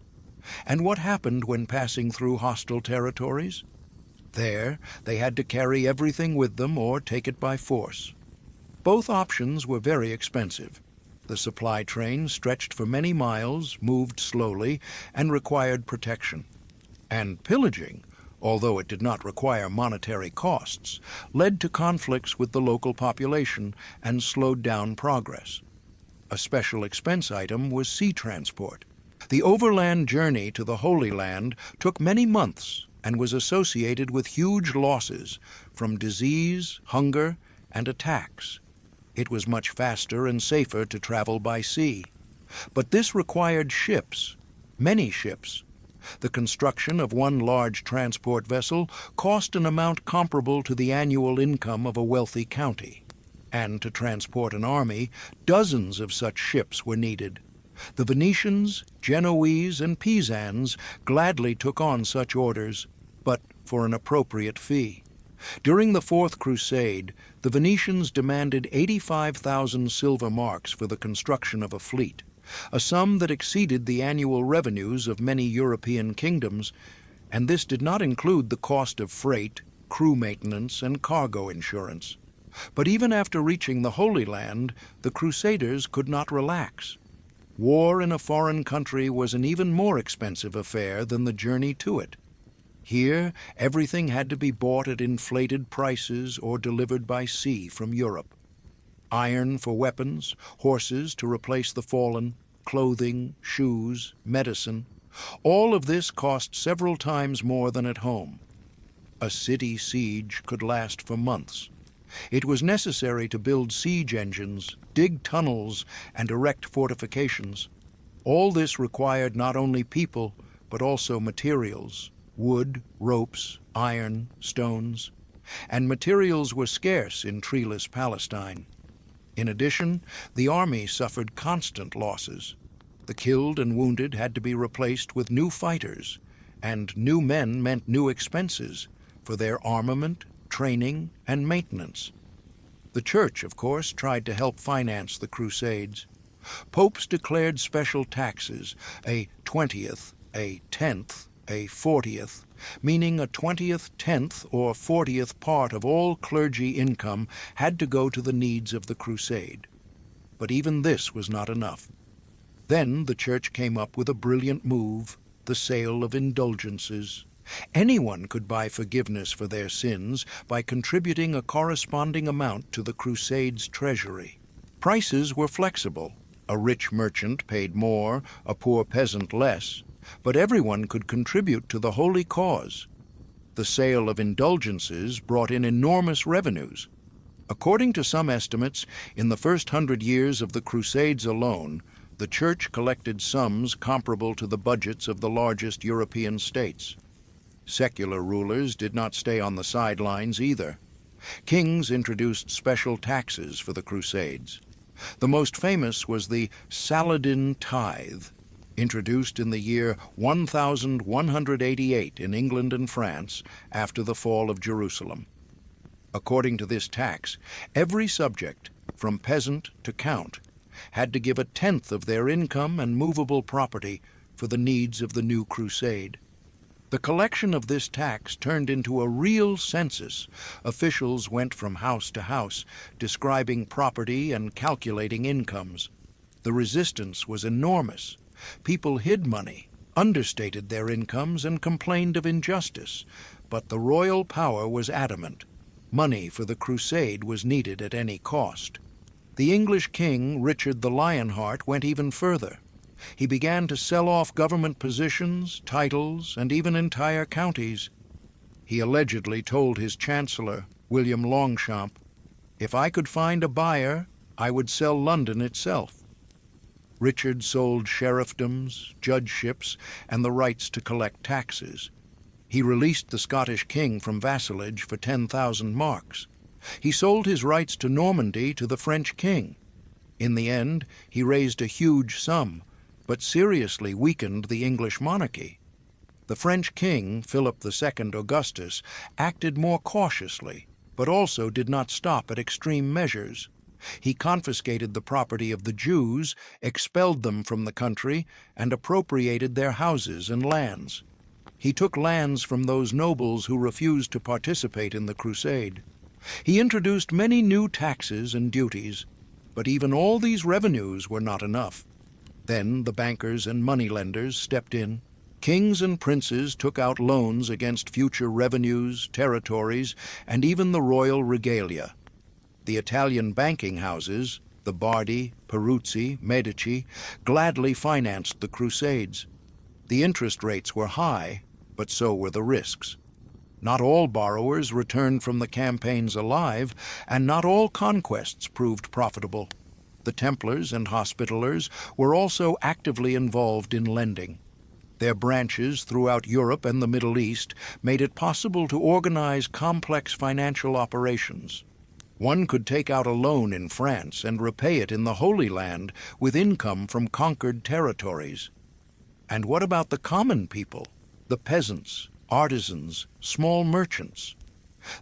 And what happened when passing through hostile territories? There, they had to carry everything with them or take it by force. Both options were very expensive. The supply train stretched for many miles, moved slowly, and required protection. And pillaging, although it did not require monetary costs, led to conflicts with the local population and slowed down progress. A special expense item was sea transport. The overland journey to the Holy Land took many months and was associated with huge losses from disease, hunger, and attacks. It was much faster and safer to travel by sea. But this required ships, many ships. The construction of one large transport vessel cost an amount comparable to the annual income of a wealthy county. And to transport an army, dozens of such ships were needed. The Venetians, Genoese, and Pisans gladly took on such orders, but for an appropriate fee. During the Fourth Crusade, the Venetians demanded 85,000 silver marks for the construction of a fleet, a sum that exceeded the annual revenues of many European kingdoms, and this did not include the cost of freight, crew maintenance, and cargo insurance. But even after reaching the Holy Land, the Crusaders could not relax. War in a foreign country was an even more expensive affair than the journey to it. Here, everything had to be bought at inflated prices or delivered by sea from Europe. Iron for weapons, horses to replace the fallen, clothing, shoes, medicine. All of this cost several times more than at home. A city siege could last for months. It was necessary to build siege engines, dig tunnels, and erect fortifications. All this required not only people, but also materials: wood, ropes, iron, stones. And materials were scarce in treeless Palestine. In addition, the army suffered constant losses. The killed and wounded had to be replaced with new fighters, and new men meant new expenses for their armament, training, and maintenance. The Church, of course, tried to help finance the Crusades. Popes declared special taxes, a 20th, a 10th, a 40th, meaning a 20th, 10th, or 40th part of all clergy income had to go to the needs of the crusade. But even this was not enough. Then the church came up with a brilliant move, the sale of indulgences. Anyone could buy forgiveness for their sins by contributing a corresponding amount to the Crusades' treasury. Prices were flexible. A rich merchant paid more, a poor peasant less, but everyone could contribute to the holy cause. The sale of indulgences brought in enormous revenues. According to some estimates, in the first 100 years of the Crusades alone, the Church collected sums comparable to the budgets of the largest European states. Secular rulers did not stay on the sidelines either. Kings introduced special taxes for the Crusades. The most famous was the Saladin tithe, introduced in the year 1188 in England and France after the fall of Jerusalem. According to this tax, every subject, from peasant to count, had to give a tenth of their income and movable property for the needs of the new crusade. The collection of this tax turned into a real census. Officials went from house to house, describing property and calculating incomes. The resistance was enormous. People hid money, understated their incomes, and complained of injustice. But the royal power was adamant. Money for the crusade was needed at any cost. The English king, Richard the Lionheart, went even further. He began to sell off government positions, titles, and even entire counties. He allegedly told his chancellor, William Longchamp, "If I could find a buyer, I would sell London itself." Richard sold sheriffdoms, judgeships, and the rights to collect taxes. He released the Scottish king from vassalage for 10,000 marks. He sold his rights to Normandy to the French king. In the end, he raised a huge sum, but seriously weakened the English monarchy. The French king, Philip II Augustus, acted more cautiously, but also did not stop at extreme measures. He confiscated the property of the Jews, expelled them from the country, and appropriated their houses and lands. He took lands from those nobles who refused to participate in the crusade. He introduced many new taxes and duties, but even all these revenues were not enough. Then the bankers and moneylenders stepped in. Kings and princes took out loans against future revenues, territories, and even the royal regalia. The Italian banking houses, the Bardi, Peruzzi, Medici, gladly financed the Crusades. The interest rates were high, but so were the risks. Not all borrowers returned from the campaigns alive, and not all conquests proved profitable. The Templars and Hospitallers were also actively involved in lending. Their branches throughout Europe and the Middle East made it possible to organize complex financial operations. One could take out a loan in France and repay it in the Holy Land with income from conquered territories. And what about the common people, the peasants, artisans, small merchants?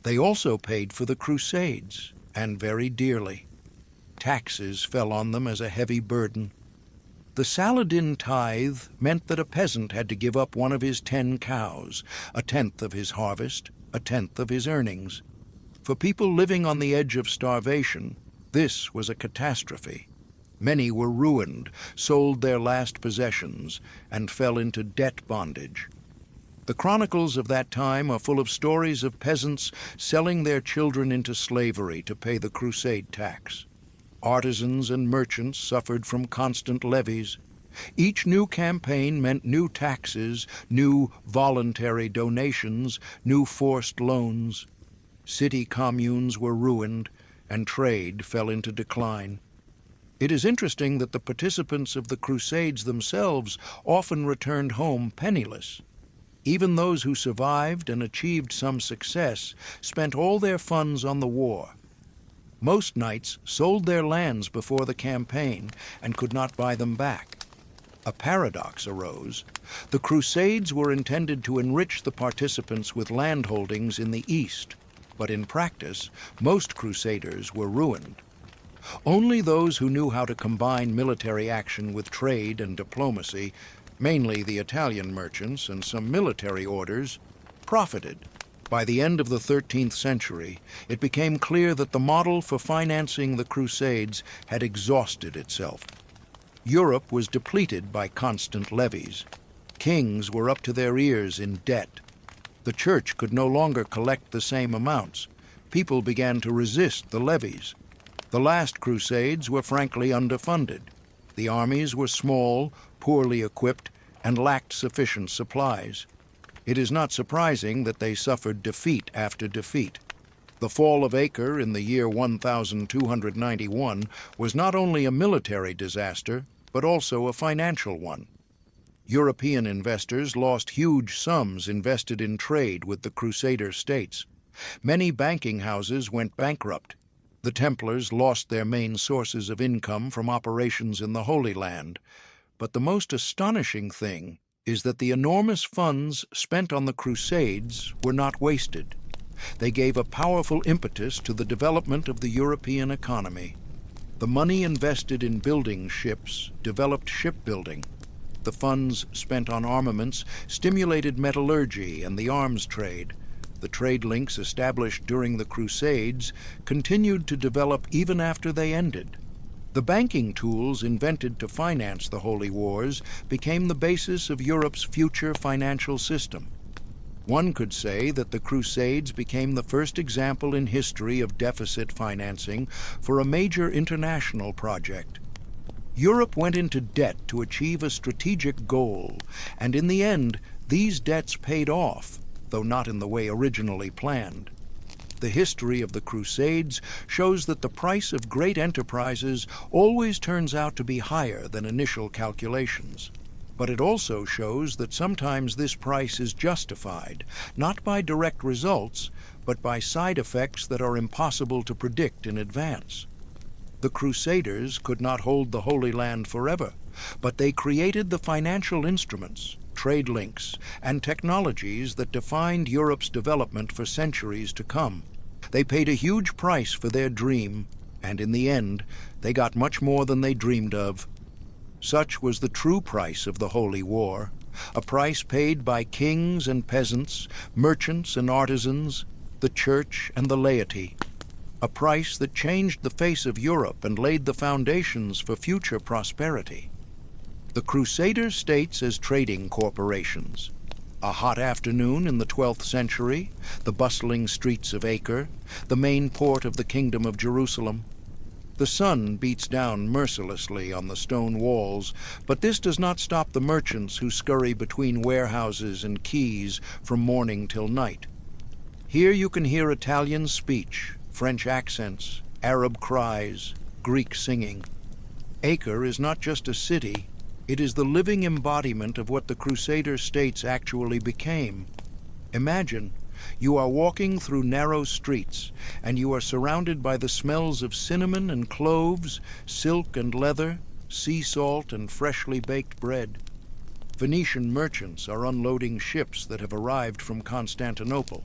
They also paid for the Crusades, and very dearly. Taxes fell on them as a heavy burden. The Saladin tithe meant that a peasant had to give up one of his 10 cows, a tenth of his harvest, a tenth of his earnings. For people living on the edge of starvation, this was a catastrophe. Many were ruined, sold their last possessions, and fell into debt bondage. The chronicles of that time are full of stories of peasants selling their children into slavery to pay the crusade tax. Artisans and merchants suffered from constant levies. Each new campaign meant new taxes, new voluntary donations, new forced loans. City communes were ruined, and trade fell into decline. It is interesting that the participants of the Crusades themselves often returned home penniless. Even those who survived and achieved some success spent all their funds on the war. Most knights sold their lands before the campaign and could not buy them back. A paradox arose. The Crusades were intended to enrich the participants with landholdings in the East, but in practice, most Crusaders were ruined. Only those who knew how to combine military action with trade and diplomacy, mainly the Italian merchants and some military orders, profited. By the end of the 13th century, it became clear that the model for financing the Crusades had exhausted itself. Europe was depleted by constant levies. Kings were up to their ears in debt. The church could no longer collect the same amounts. People began to resist the levies. The last Crusades were frankly underfunded. The armies were small, poorly equipped, and lacked sufficient supplies. It is not surprising that they suffered defeat after defeat. The fall of Acre in the year 1291 was not only a military disaster, but also a financial one. European investors lost huge sums invested in trade with the Crusader states. Many banking houses went bankrupt. The Templars lost their main sources of income from operations in the Holy Land. But the most astonishing thing is that the enormous funds spent on the Crusades were not wasted. They gave a powerful impetus to the development of the European economy. The money invested in building ships developed shipbuilding. The funds spent on armaments stimulated metallurgy and the arms trade. The trade links established during the Crusades continued to develop even after they ended. The banking tools invented to finance the Holy Wars became the basis of Europe's future financial system. One could say that the Crusades became the first example in history of deficit financing for a major international project. Europe went into debt to achieve a strategic goal, and in the end, these debts paid off, though not in the way originally planned. The history of the Crusades shows that the price of great enterprises always turns out to be higher than initial calculations. But it also shows that sometimes this price is justified, not by direct results, but by side effects that are impossible to predict in advance. The Crusaders could not hold the Holy Land forever, but they created the financial instruments, trade links, and technologies that defined Europe's development for centuries to come. They paid a huge price for their dream, and in the end, they got much more than they dreamed of. Such was the true price of the Holy War, a price paid by kings and peasants, merchants and artisans, the church and the laity. A price that changed the face of Europe and laid the foundations for future prosperity. The Crusader states as trading corporations. A hot afternoon in the 12th century, the bustling streets of Acre, the main port of the Kingdom of Jerusalem. The sun beats down mercilessly on the stone walls, but this does not stop the merchants who scurry between warehouses and quays from morning till night. Here you can hear Italian speech, French accents, Arab cries, Greek singing. Acre is not just a city, it is the living embodiment of what the Crusader states actually became. Imagine, you are walking through narrow streets, and you are surrounded by the smells of cinnamon and cloves, silk and leather, sea salt and freshly baked bread. Venetian merchants are unloading ships that have arrived from Constantinople.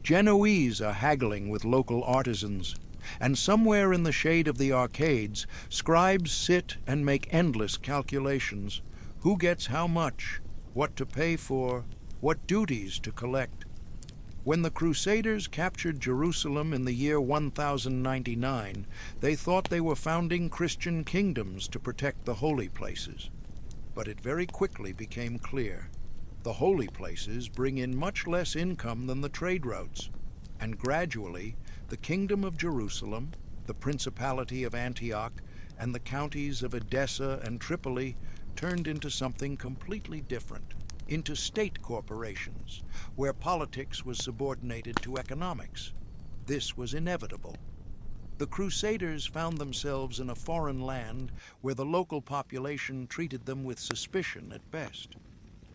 Genoese are haggling with local artisans, and somewhere in the shade of the arcades, scribes sit and make endless calculations. Who gets how much? What to pay for? What duties to collect? When the Crusaders captured Jerusalem in the year 1099, they thought they were founding Christian kingdoms to protect the holy places. But it very quickly became clear. The holy places bring in much less income than the trade routes, and gradually the Kingdom of Jerusalem, the Principality of Antioch, and the counties of Edessa and Tripoli turned into something completely different, into state corporations, where politics was subordinated to economics. This was inevitable. The Crusaders found themselves in a foreign land where the local population treated them with suspicion at best.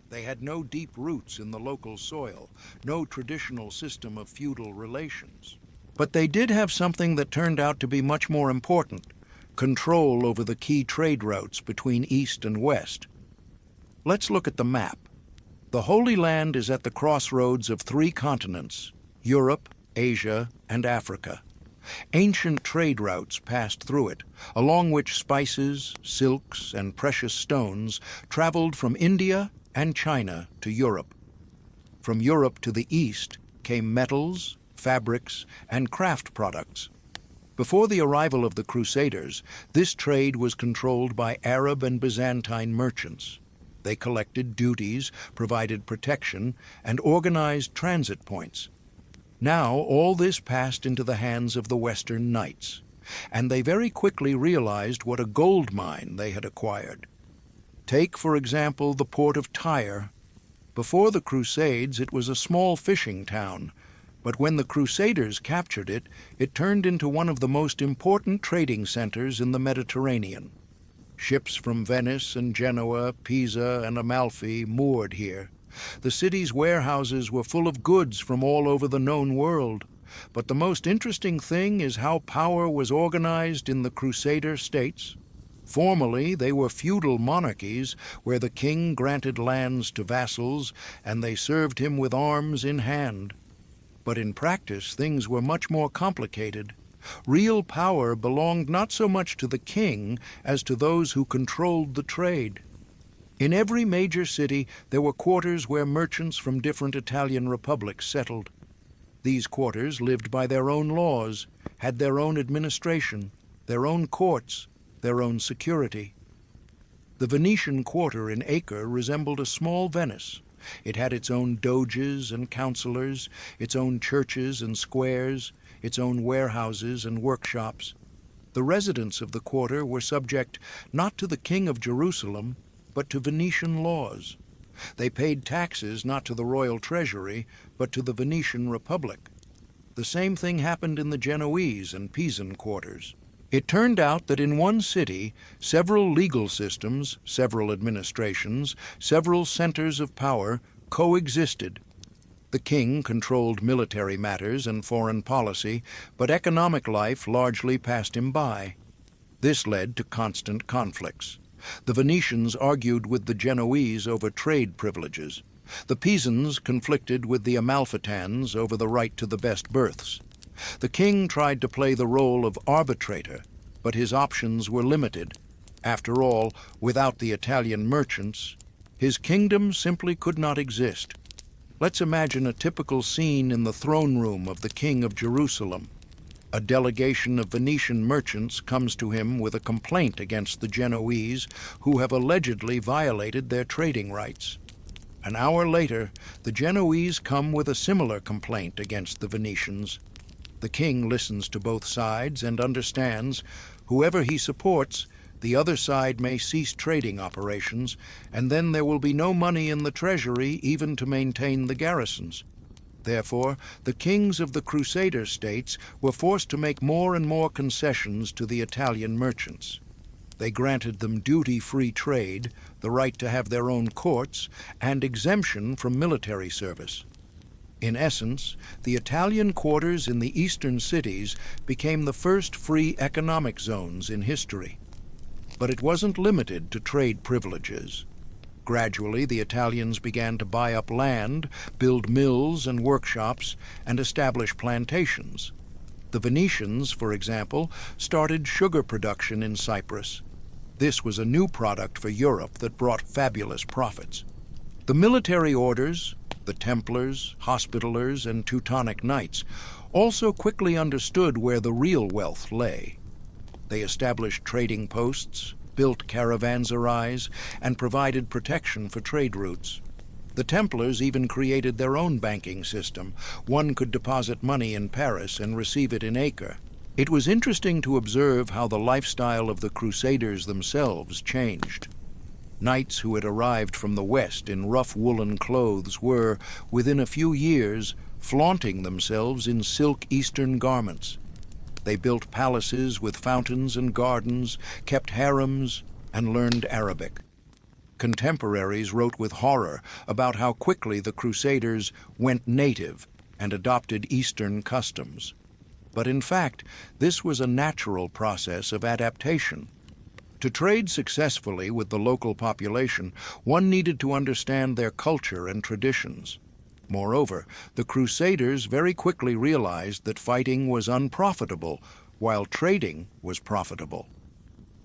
They had no deep roots in the local soil, no traditional system of feudal relations. But they did have something that turned out to be much more important: control over the key trade routes between East and West. Let's look at the map. The Holy Land is at the crossroads of 3 continents: Europe, Asia, and Africa. Ancient trade routes passed through it, along which spices, silks, and precious stones traveled from India and China to Europe. From Europe to the east came metals, fabrics, and craft products. Before the arrival of the Crusaders, this trade was controlled by Arab and Byzantine merchants. They collected duties, provided protection, and organized transit points. Now all this passed into the hands of the Western Knights, and they very quickly realized what a gold mine they had acquired. Take, for example, the port of Tyre. Before the Crusades, it was a small fishing town, but when the Crusaders captured it, it turned into one of the most important trading centers in the Mediterranean. Ships from Venice and Genoa, Pisa, and Amalfi moored here. The city's warehouses were full of goods from all over the known world. But the most interesting thing is how power was organized in the Crusader states. Formerly, they were feudal monarchies where the king granted lands to vassals and they served him with arms in hand. But in practice, things were much more complicated. Real power belonged not so much to the king as to those who controlled the trade. In every major city, there were quarters where merchants from different Italian republics settled. These quarters lived by their own laws, had their own administration, their own courts, their own security. The Venetian quarter in Acre resembled a small Venice. It had its own doges and councillors, its own churches and squares, its own warehouses and workshops. The residents of the quarter were subject not to the king of Jerusalem, but to Venetian laws. They paid taxes not to the royal treasury, but to the Venetian Republic. The same thing happened in the Genoese and Pisan quarters. It turned out that in one city, several legal systems, several administrations, several centers of power coexisted. The king controlled military matters and foreign policy, but economic life largely passed him by. This led to constant conflicts. The Venetians argued with the Genoese over trade privileges. The Pisans conflicted with the Amalfitans over the right to the best berths. The king tried to play the role of arbitrator, but his options were limited. After all, without the Italian merchants, his kingdom simply could not exist. Let's imagine a typical scene in the throne room of the king of Jerusalem. A delegation of Venetian merchants comes to him with a complaint against the Genoese, who have allegedly violated their trading rights. An hour later, the Genoese come with a similar complaint against the Venetians. The king listens to both sides and understands whoever he supports, the other side may cease trading operations, and then there will be no money in the treasury even to maintain the garrisons. Therefore, the kings of the Crusader states were forced to make more and more concessions to the Italian merchants. They granted them duty-free trade, the right to have their own courts, and exemption from military service. In essence, the Italian quarters in the eastern cities became the first free economic zones in history. But it wasn't limited to trade privileges. Gradually, the Italians began to buy up land, build mills and workshops, and establish plantations. The Venetians, for example, started sugar production in Cyprus. This was a new product for Europe that brought fabulous profits. The military orders, the Templars, Hospitallers, and Teutonic Knights, also quickly understood where the real wealth lay. They established trading posts, built caravanserais, and provided protection for trade routes. The Templars even created their own banking system. One could deposit money in Paris and receive it in Acre. It was interesting to observe how the lifestyle of the Crusaders themselves changed. Knights who had arrived from the West in rough woolen clothes were, within a few years, flaunting themselves in silk Eastern garments. They built palaces with fountains and gardens, kept harems, and learned Arabic. Contemporaries wrote with horror about how quickly the Crusaders went native and adopted Eastern customs. But in fact, this was a natural process of adaptation. To trade successfully with the local population, one needed to understand their culture and traditions. Moreover, the Crusaders very quickly realized that fighting was unprofitable, while trading was profitable.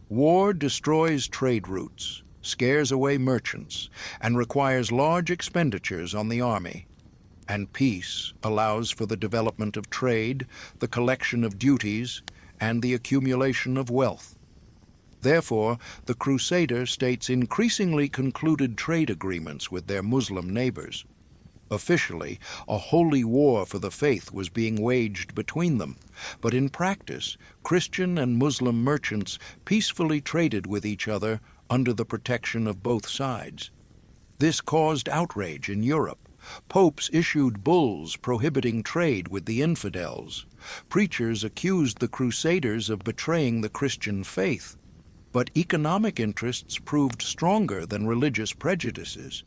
War destroys trade routes, scares away merchants, and requires large expenditures on the army. And peace allows for the development of trade, the collection of duties, and the accumulation of wealth. Therefore, the Crusader states increasingly concluded trade agreements with their Muslim neighbors. Officially, a holy war for the faith was being waged between them, but in practice, Christian and Muslim merchants peacefully traded with each other under the protection of both sides. This caused outrage in Europe. Popes issued bulls prohibiting trade with the infidels. Preachers accused the Crusaders of betraying the Christian faith. But economic interests proved stronger than religious prejudices.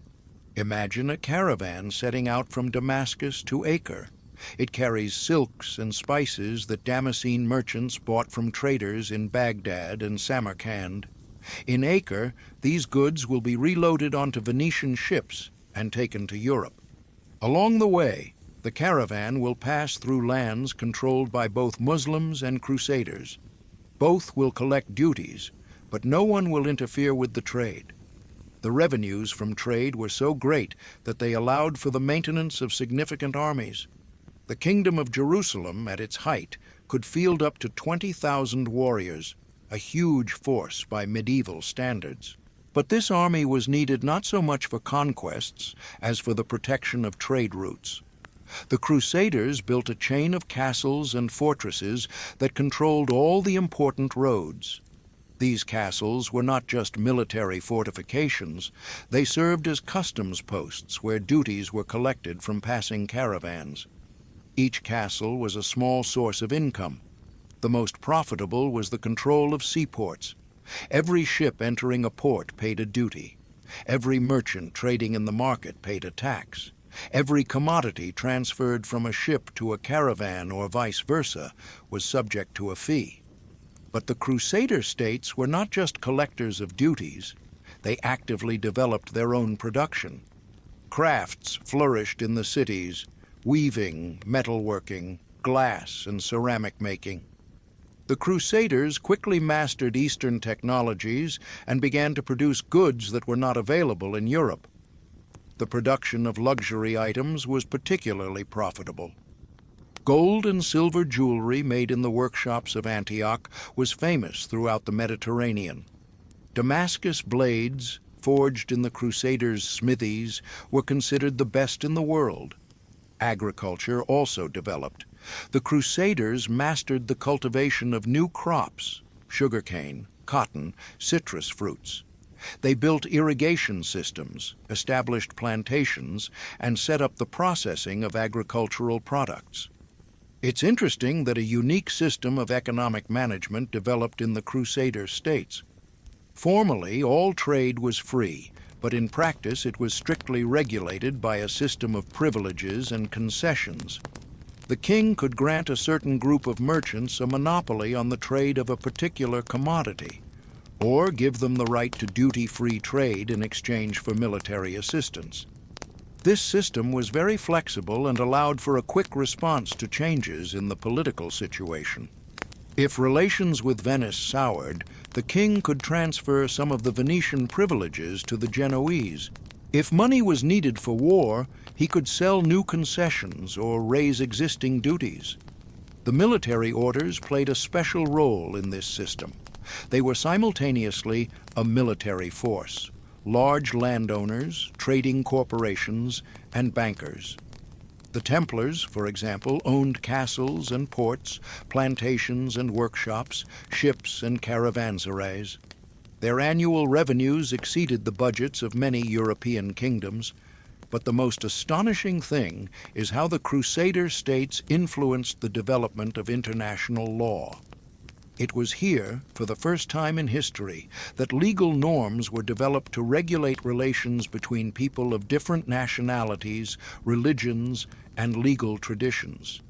Imagine a caravan setting out from Damascus to Acre. It carries silks and spices that Damascene merchants bought from traders in Baghdad and Samarkand. In Acre, these goods will be reloaded onto Venetian ships and taken to Europe. Along the way, the caravan will pass through lands controlled by both Muslims and Crusaders. Both will collect duties, but no one will interfere with the trade. The revenues from trade were so great that they allowed for the maintenance of significant armies. The Kingdom of Jerusalem, at its height, could field up to 20,000 warriors, a huge force by medieval standards. But this army was needed not so much for conquests as for the protection of trade routes. The Crusaders built a chain of castles and fortresses that controlled all the important roads. These castles were not just military fortifications. They served as customs posts where duties were collected from passing caravans. Each castle was a small source of income. The most profitable was the control of seaports. Every ship entering a port paid a duty. Every merchant trading in the market paid a tax. Every commodity transferred from a ship to a caravan or vice versa was subject to a fee. But the Crusader states were not just collectors of duties. They actively developed their own production. Crafts flourished in the cities: weaving, metalworking, glass, and ceramic making. The Crusaders quickly mastered Eastern technologies and began to produce goods that were not available in Europe. The production of luxury items was particularly profitable. Gold and silver jewelry made in the workshops of Antioch was famous throughout the Mediterranean. Damascus blades, forged in the Crusaders' smithies, were considered the best in the world. Agriculture also developed. The Crusaders mastered the cultivation of new crops: sugarcane, cotton, citrus fruits. They built irrigation systems, established plantations, and set up the processing of agricultural products. It's interesting that a unique system of economic management developed in the Crusader states. Formally, all trade was free, but in practice it was strictly regulated by a system of privileges and concessions. The king could grant a certain group of merchants a monopoly on the trade of a particular commodity, or give them the right to duty-free trade in exchange for military assistance. This system was very flexible and allowed for a quick response to changes in the political situation. If relations with Venice soured, the king could transfer some of the Venetian privileges to the Genoese. If money was needed for war, he could sell new concessions or raise existing duties. The military orders played a special role in this system. They were simultaneously a military force: large landowners, trading corporations, and bankers. The Templars, for example, owned castles and ports, plantations and workshops, ships and caravanserais. Their annual revenues exceeded the budgets of many European kingdoms. But the most astonishing thing is how the Crusader states influenced the development of international law. It was here, for the first time in history, that legal norms were developed to regulate relations between people of different nationalities, religions, and legal traditions.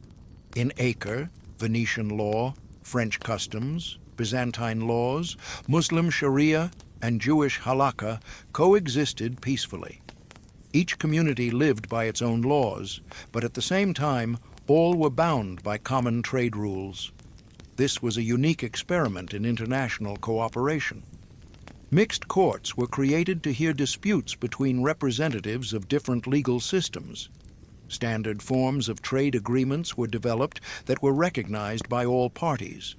In Acre, Venetian law, French customs, Byzantine laws, Muslim Sharia, and Jewish halakha coexisted peacefully. Each community lived by its own laws, but at the same time, all were bound by common trade rules. This was a unique experiment in international cooperation. Mixed courts were created to hear disputes between representatives of different legal systems. Standard forms of trade agreements were developed that were recognized by all parties.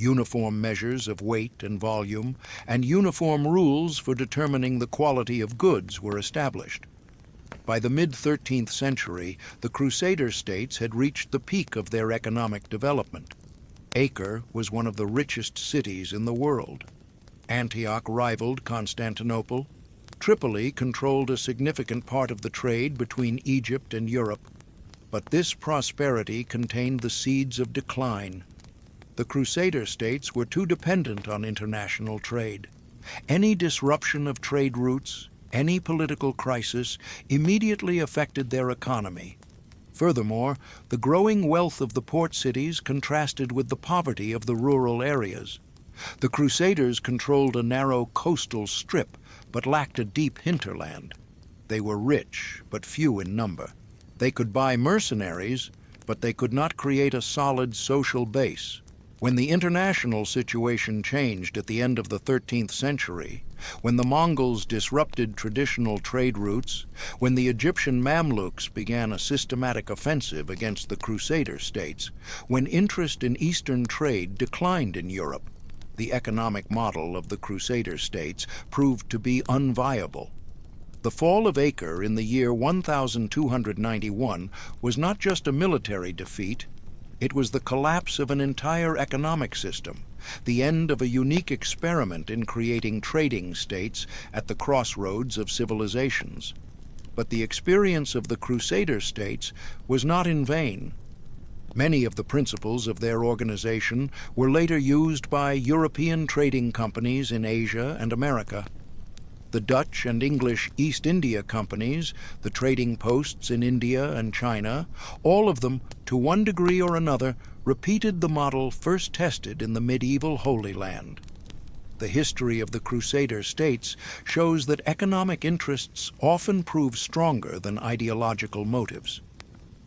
uniform measures of weight and volume, and uniform rules for determining the quality of goods were established. By the mid-13th century, the Crusader states had reached the peak of their economic development. Acre was one of the richest cities in the world. Antioch rivaled Constantinople. Tripoli controlled a significant part of the trade between Egypt and Europe. But this prosperity contained the seeds of decline. The Crusader states were too dependent on international trade. Any disruption of trade routes, any political crisis, immediately affected their economy. Furthermore, the growing wealth of the port cities contrasted with the poverty of the rural areas. The Crusaders controlled a narrow coastal strip, but lacked a deep hinterland. They were rich, but few in number. They could buy mercenaries, but they could not create a solid social base. When the international situation changed at the end of the 13th century, when the Mongols disrupted traditional trade routes, when the Egyptian Mamluks began a systematic offensive against the Crusader states, when interest in Eastern trade declined in Europe, the economic model of the Crusader states proved to be unviable. The fall of Acre in the year 1291 was not just a military defeat. It was the collapse of an entire economic system, the end of a unique experiment in creating trading states at the crossroads of civilizations. But the experience of the Crusader states was not in vain. Many of the principles of their organization were later used by European trading companies in Asia and America. The Dutch and English East India companies, the trading posts in India and China, all of them, to one degree or another, repeated the model first tested in the medieval Holy Land. The history of the Crusader states shows that economic interests often prove stronger than ideological motives.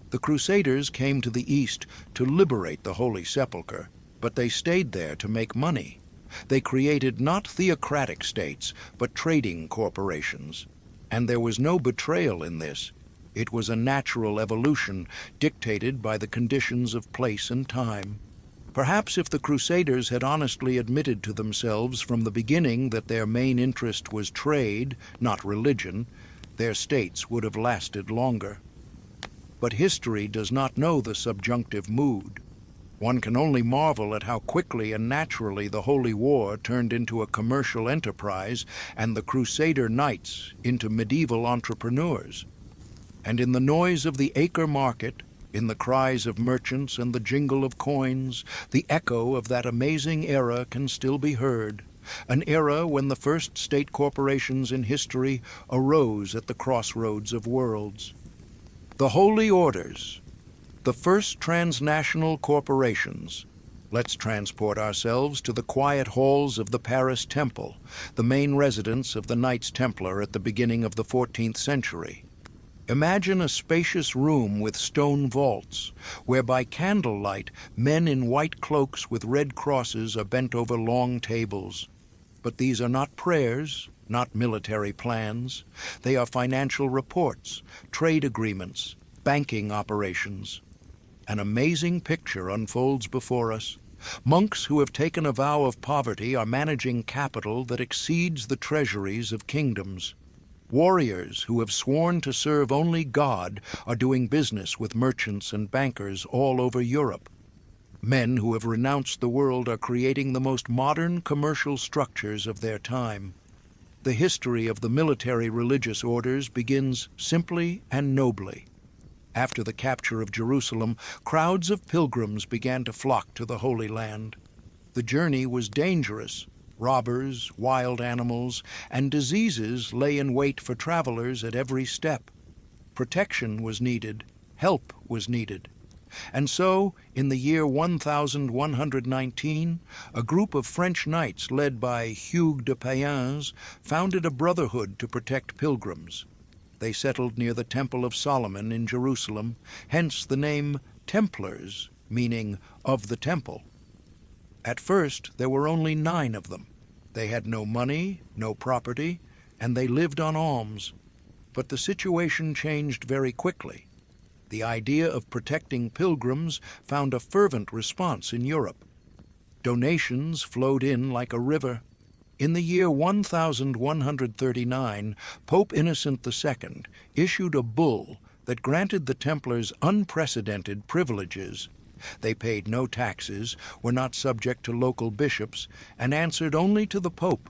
The Crusaders came to the East to liberate the Holy Sepulchre, but they stayed there to make money. They created not theocratic states, but trading corporations. And there was no betrayal in this. It was a natural evolution dictated by the conditions of place and time. Perhaps if the Crusaders had honestly admitted to themselves from the beginning that their main interest was trade, not religion, their states would have lasted longer. But history does not know the subjunctive mood. One can only marvel at how quickly and naturally the Holy War turned into a commercial enterprise and the Crusader knights into medieval entrepreneurs. And in the noise of the Acre market, in the cries of merchants and the jingle of coins, the echo of that amazing era can still be heard, an era when the first state corporations in history arose at the crossroads of worlds. The Holy Orders, the first transnational corporations. Let's transport ourselves to the quiet halls of the Paris Temple, the main residence of the Knights Templar at the beginning of the 14th century. Imagine a spacious room with stone vaults, where by candlelight men in white cloaks with red crosses are bent over long tables. But these are not prayers, not military plans. They are financial reports, trade agreements, banking operations. An amazing picture unfolds before us. Monks who have taken a vow of poverty are managing capital that exceeds the treasuries of kingdoms. Warriors who have sworn to serve only God are doing business with merchants and bankers all over Europe. Men who have renounced the world are creating the most modern commercial structures of their time. The history of the military religious orders begins simply and nobly. After the capture of Jerusalem, crowds of pilgrims began to flock to the Holy Land. The journey was dangerous. Robbers, wild animals, and diseases lay in wait for travelers at every step. Protection was needed. Help was needed. And so, in the year 1119, a group of French knights led by Hugues de Payens founded a brotherhood to protect pilgrims. They settled near the Temple of Solomon in Jerusalem, hence the name Templars, meaning of the temple. At first, there were only 9 of them. They had no money, no property, and they lived on alms. But the situation changed very quickly. The idea of protecting pilgrims found a fervent response in Europe. Donations flowed in like a river. In the year 1139, Pope Innocent II issued a bull that granted the Templars unprecedented privileges. They paid no taxes, were not subject to local bishops, and answered only to the Pope.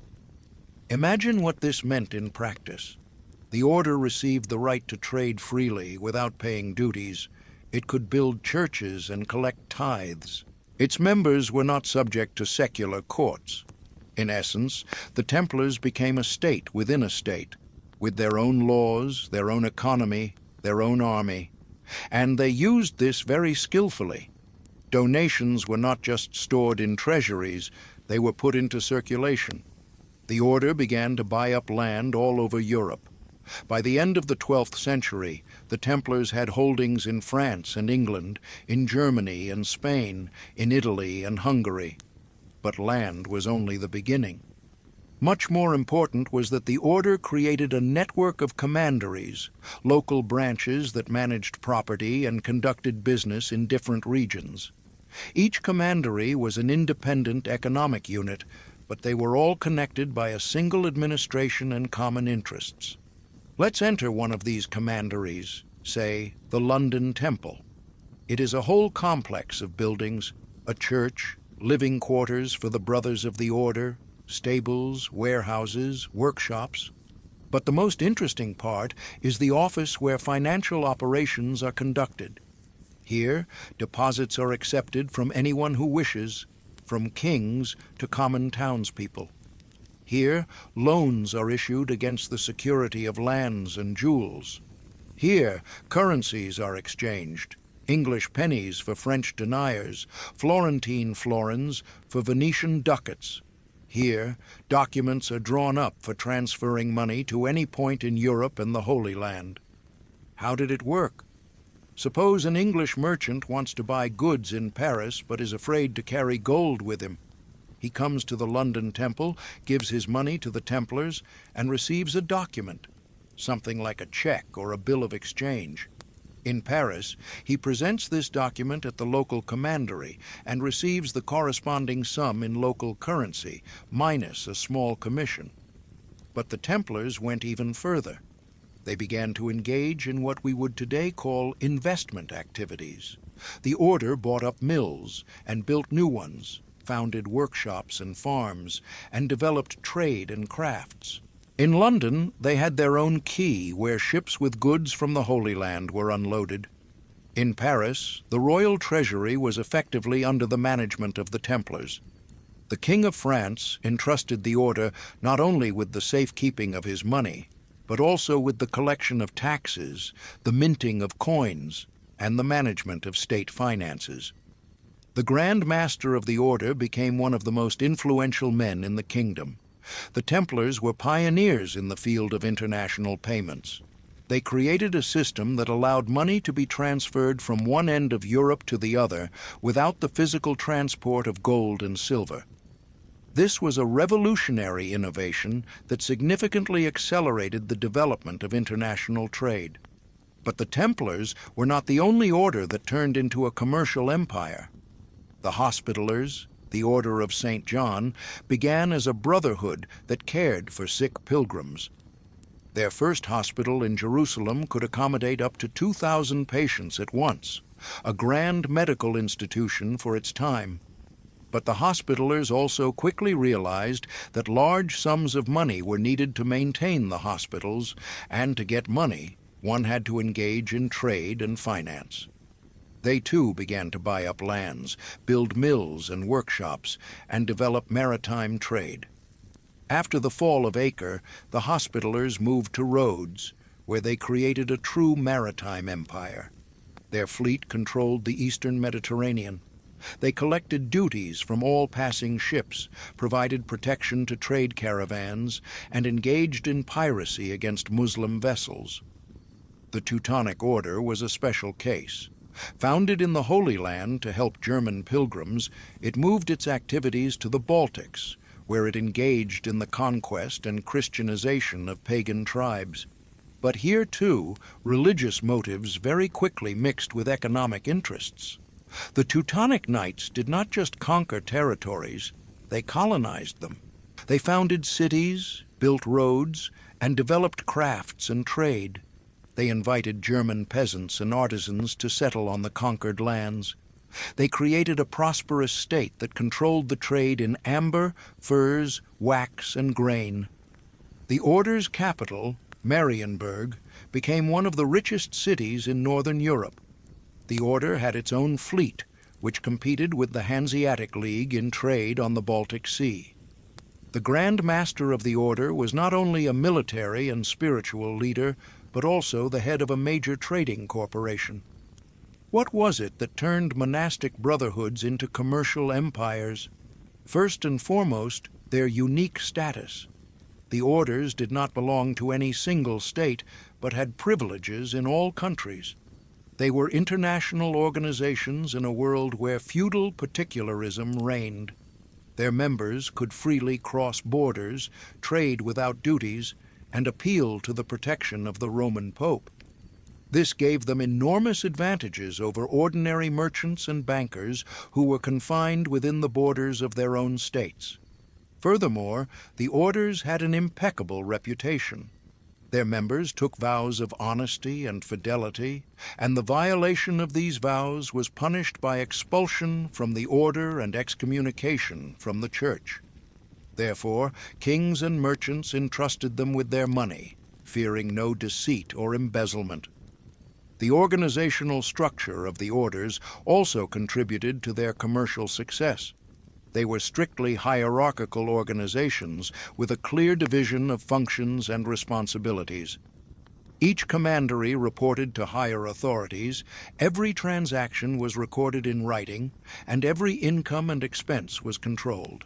Imagine what this meant in practice. The order received the right to trade freely without paying duties. It could build churches and collect tithes. Its members were not subject to secular courts. In essence, the Templars became a state within a state, with their own laws, their own economy, their own army. And they used this very skillfully. Donations were not just stored in treasuries, they were put into circulation. The order began to buy up land all over Europe. By the end of the 12th century, the Templars had holdings in France and England, in Germany and Spain, in Italy and Hungary. But land was only the beginning. Much more important was that the order created a network of commanderies, local branches that managed property and conducted business in different regions. Each commandery was an independent economic unit, but they were all connected by a single administration and common interests. Let's enter one of these commanderies, say, the London Temple. It is a whole complex of buildings, a church, living quarters for the brothers of the order, stables, warehouses, workshops. But the most interesting part is the office where financial operations are conducted. Here, deposits are accepted from anyone who wishes, from kings to common townspeople. Here, loans are issued against the security of lands and jewels. Here, currencies are exchanged. English pennies for French deniers, Florentine florins for Venetian ducats. Here, documents are drawn up for transferring money to any point in Europe and the Holy Land. How did it work? Suppose an English merchant wants to buy goods in Paris but is afraid to carry gold with him. He comes to the London Temple, gives his money to the Templars, and receives a document, something like a check or a bill of exchange. In Paris, he presents this document at the local commandery and receives the corresponding sum in local currency, minus a small commission. But the Templars went even further. They began to engage in what we would today call investment activities. The order bought up mills and built new ones, founded workshops and farms, and developed trade and crafts. In London, they had their own quay where ships with goods from the Holy Land were unloaded. In Paris, the royal treasury was effectively under the management of the Templars. The King of France entrusted the order not only with the safekeeping of his money, but also with the collection of taxes, the minting of coins, and the management of state finances. The Grand Master of the order became one of the most influential men in the kingdom. The Templars were pioneers in the field of international payments. They created a system that allowed money to be transferred from one end of Europe to the other without the physical transport of gold and silver. This was a revolutionary innovation that significantly accelerated the development of international trade. But the Templars were not the only order that turned into a commercial empire. The Hospitallers, the Order of St. John, began as a brotherhood that cared for sick pilgrims. Their first hospital in Jerusalem could accommodate up to 2,000 patients at once, a grand medical institution for its time. But the Hospitallers also quickly realized that large sums of money were needed to maintain the hospitals, and to get money, one had to engage in trade and finance. They too began to buy up lands, build mills and workshops, and develop maritime trade. After the fall of Acre, the Hospitallers moved to Rhodes, where they created a true maritime empire. Their fleet controlled the eastern Mediterranean. They collected duties from all passing ships, provided protection to trade caravans, and engaged in piracy against Muslim vessels. The Teutonic Order was a special case. Founded in the Holy Land to help German pilgrims, it moved its activities to the Baltics, where it engaged in the conquest and Christianization of pagan tribes. But here, too, religious motives very quickly mixed with economic interests. The Teutonic Knights did not just conquer territories, they colonized them. They founded cities, built roads, and developed crafts and trade. They invited German peasants and artisans to settle on the conquered lands. They created a prosperous state that controlled the trade in amber, furs, wax, and grain. The Order's capital, Marienburg, became one of the richest cities in northern Europe. The Order had its own fleet, which competed with the Hanseatic League in trade on the Baltic Sea. The Grand Master of the Order was not only a military and spiritual leader, but also the head of a major trading corporation. What was it that turned monastic brotherhoods into commercial empires? First and foremost, their unique status. The orders did not belong to any single state, but had privileges in all countries. They were international organizations in a world where feudal particularism reigned. Their members could freely cross borders, trade without duties, and appeal to the protection of the Roman Pope. This gave them enormous advantages over ordinary merchants and bankers who were confined within the borders of their own states. Furthermore, the orders had an impeccable reputation. Their members took vows of honesty and fidelity, and the violation of these vows was punished by expulsion from the order and excommunication from the church. Therefore, kings and merchants entrusted them with their money, fearing no deceit or embezzlement. The organizational structure of the orders also contributed to their commercial success. They were strictly hierarchical organizations with a clear division of functions and responsibilities. Each commandery reported to higher authorities, every transaction was recorded in writing, and every income and expense was controlled.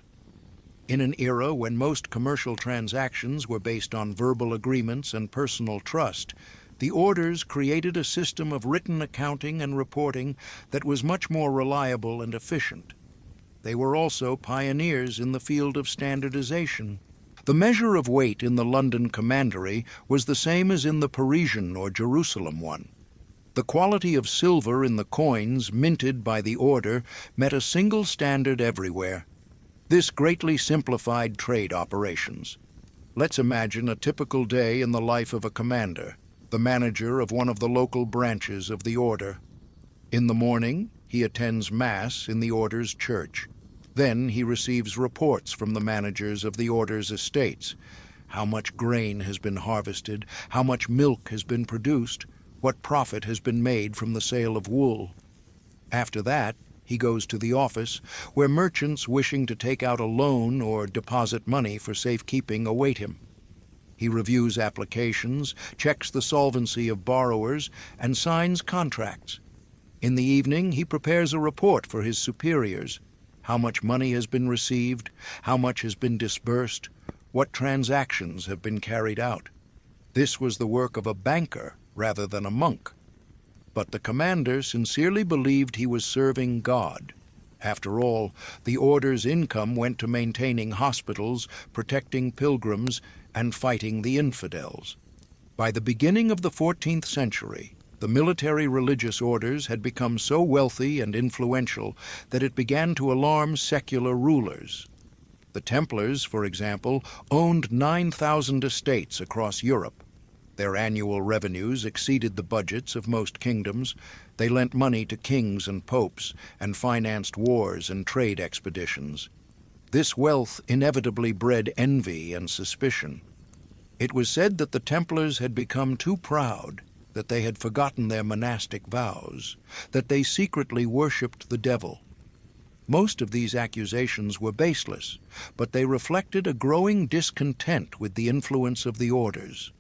In an era when most commercial transactions were based on verbal agreements and personal trust, the orders created a system of written accounting and reporting that was much more reliable and efficient. They were also pioneers in the field of standardization. The measure of weight in the London commandery was the same as in the Parisian or Jerusalem one. The quality of silver in the coins minted by the order met a single standard everywhere. This greatly simplified trade operations. Let's imagine a typical day in the life of a commander, the manager of one of the local branches of the order. In the morning, he attends Mass in the order's church. Then he receives reports from the managers of the order's estates. How much grain has been harvested, how much milk has been produced, what profit has been made from the sale of wool. After that, he goes to the office, where merchants wishing to take out a loan or deposit money for safekeeping await him. He reviews applications, checks the solvency of borrowers, and signs contracts. In the evening, he prepares a report for his superiors. How much money has been received, how much has been disbursed, what transactions have been carried out. This was the work of a banker rather than a monk. But the commander sincerely believed he was serving God. After all, the order's income went to maintaining hospitals, protecting pilgrims, and fighting the infidels. By the beginning of the 14th century, the military religious orders had become so wealthy and influential that it began to alarm secular rulers. The Templars, for example, owned 9,000 estates across Europe. Their annual revenues exceeded the budgets of most kingdoms. They lent money to kings and popes and financed wars and trade expeditions. This wealth inevitably bred envy and suspicion. It was said that the Templars had become too proud, that they had forgotten their monastic vows, that they secretly worshipped the devil. Most of these accusations were baseless, but they reflected a growing discontent with the influence of the orders.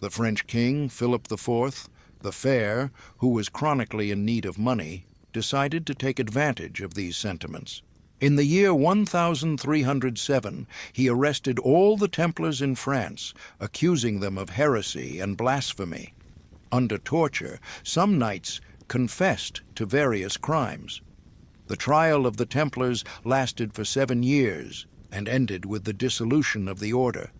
The French king, Philip IV, the Fair, who was chronically in need of money, decided to take advantage of these sentiments. In the year 1307, he arrested all the Templars in France, accusing them of heresy and blasphemy. Under torture, some knights confessed to various crimes. The trial of the Templars lasted for 7 years and ended with the dissolution of the order.